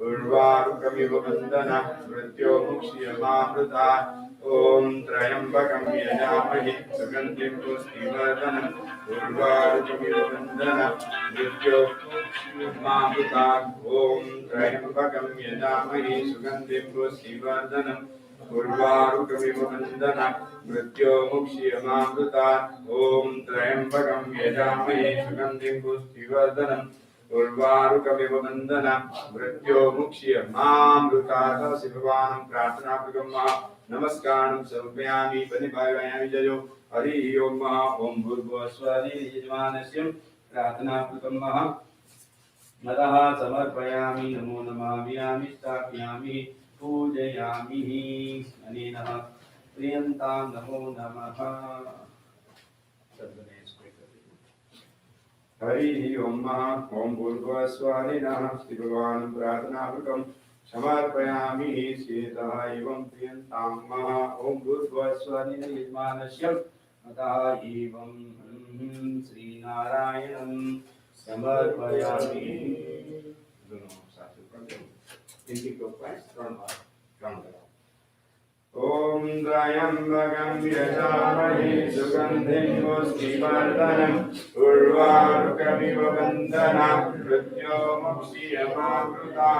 उर्वारुकमिव वन्दना मृत्योर्मुक्षीयमामृता ॐ त्र्यम्बकं यजामहे सुगन्धिं पुष्टिवर्धनम् उर्वारुकमिव वन्दना मृत्योर्मुक्षीयमामृता ॐ त्र्यम्बकं यजामहे सुगन्धिं पुष्टिवर्धनम् उर्वारुकमिव वन्दना मृत्योर्मुक्षीयमामृता ॐ त्र्यम्बकं यजामहे सुगन्धिं पुष्टिवर्धनम् उर्वारुकमिव वन्दना मृत्योर्मुक्षीयमामृता शिववानं प्रार्थनापूर्वकं नमस्कारं समर्पयामि परिभावयामि जयो हरिः ओम् ॐ भूर्भुवस्वरेण यजमानस्य प्रार्थनापूर्वकं नमः समर्पयामि नमो नमः वियामि स्थापयामि पूजयामि अनेन प्रियन्तां नमो नमः हरिः ओम् ॐ भूर्भुवस्वरेण श्रीभगवानं प्रार्थनापूर्वकं समर्पयामि श्रीतः एवं प्रियन्तां ॐ भूर्भुवस्वरेण यजमानस्य अतः एवं श्रीनारायणं समर्पयामि ॐ त्र्यम्बकं यजामहे सुगन्धिं पुष्टिवर्धनम् उर्वारुकमिव वन्दना मृत्योर्मुक्षीयमामृता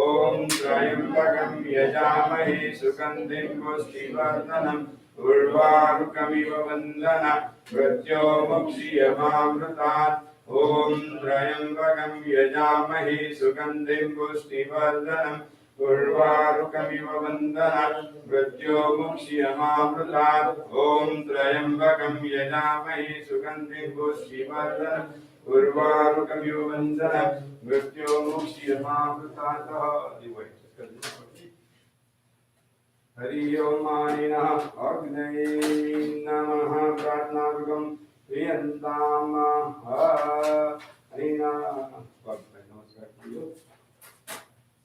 ॐ त्र्यम्बकं यजामहे सुगन्धिं पुष्टिवर्धनम् उर्वारुकमिव वन्दना मृत्योर्मुक्षीयमामृता ॐ त्र्यम्बकं यजामहे सुगन्धिं पुष्टिवर्धनम् उर्वारुकमिव वन्दना मृत्योर्मुक्षीयमामृता ॐ त्र्यम्बकं यजामहे सुगन्धिं पुष्टिवर्धनम् उर्वारुकमिव वन्दना मृत्योर्मुक्षीयमामृता हरि ओम आनिनः अग्नये नमः प्रार्थनापूर्वकं प्रियन्तां हरिना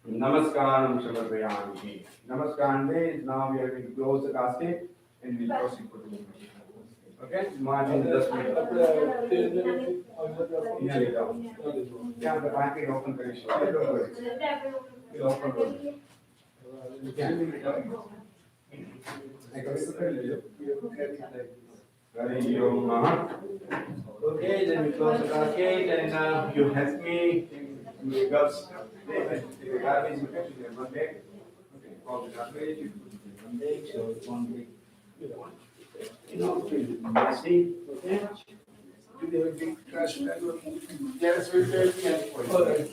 Namaskaram Shabbatayami. Namaskaram day is now we are going to close the casket and we'll proceed for the movement. Okay? Margin 10 minutes. Yeah, the packet open very short. Don't worry. We'll open it. Very okay, then we close the casket and you help me. You girls, the garbage you put in one bag. Okay, all the garbage you put in one bag. So it's one bag. Messy. Okay. You have a big trash bag. Yeah, it's very fair. Yeah, one garbage.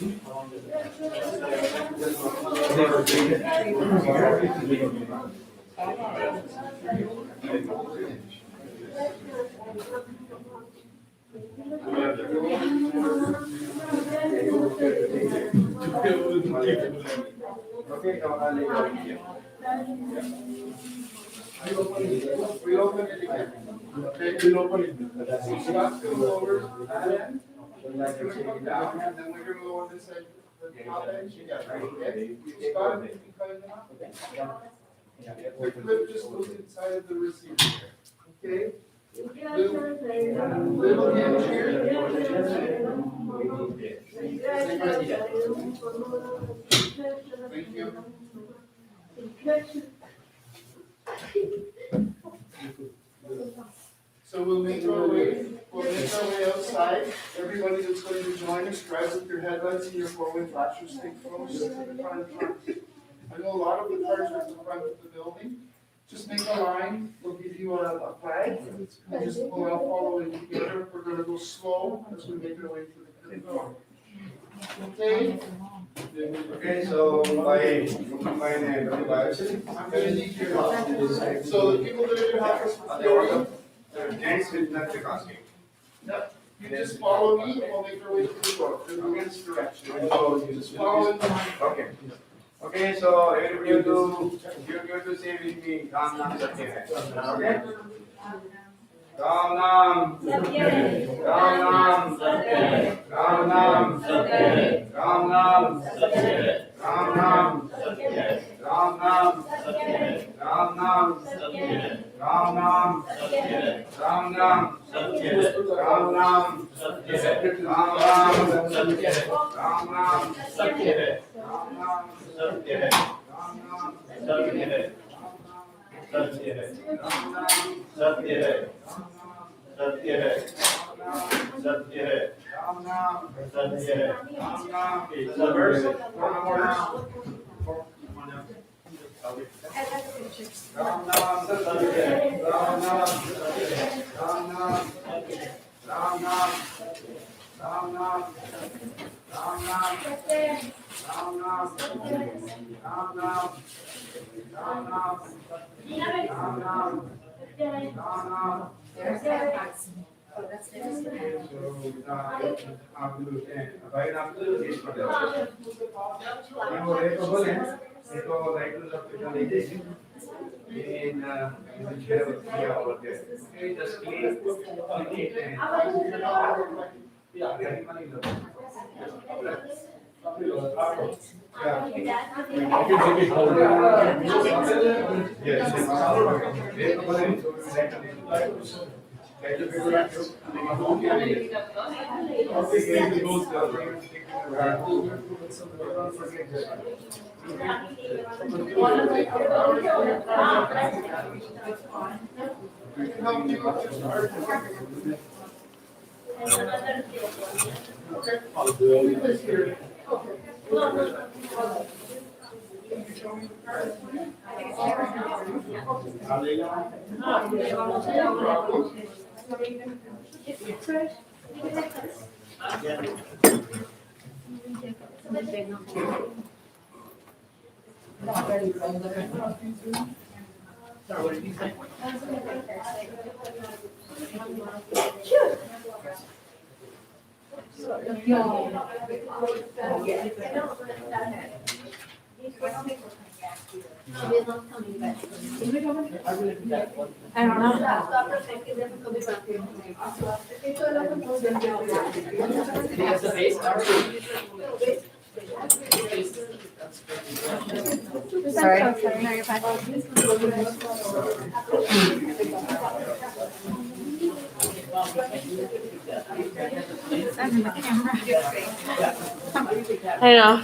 Okay, we open it again. Okay, we'll open it. Stop to lower that end. We're gonna come down, and then we're gonna lower this edge, the top edge together, okay? You start, you can cut it off. The clip just goes inside of the receiver, okay? Little hinge here. Thank you. So we'll make our way outside. Everybody that's going to join us, drive with your headlights and your four-way flashers, stay close to the front. I know a lot of the cars are at the front of the building. Just make a line, we'll give you a flag, and just pull out, follow it together. We're gonna go slow as we make our way through the door. Okay? Okay, so by combine and biopsy, I'm gonna need your help. So the people that are gonna help us with the order, gents with not the costume. yep, you just follow me, and we'll make our way through the door, in this direction. Just follow it behind. Okay. Okay, so everybody you're going to say with me, Ram Nam Satya. Okay? Ram Nam. Ram Nam. Ram Nam. Ram Nam. Ram Nam. Ram Nam. Ram Nam. Ram Nam. Ram Nam. Ram Nam. Ram Nam. Ram Nam. सत्य है सत्य है सत्य है सत्य है सत्य है सत्य है सत्य है It's a verse. Ram Nam Satya है Ram Nam Ram Nam Ram Nam Ram Nam Ram Nam Ram Nam Ram Nam Ram Nam Ram Nam Ram Nam. भाई आप तो देश पर ये वो रेट बोले इसको राइट टू द लीजिए in share with me over there. Okay, just click on it and yeah, very funny look. I don't know. Because the face Sorry. No, you're fine. I know.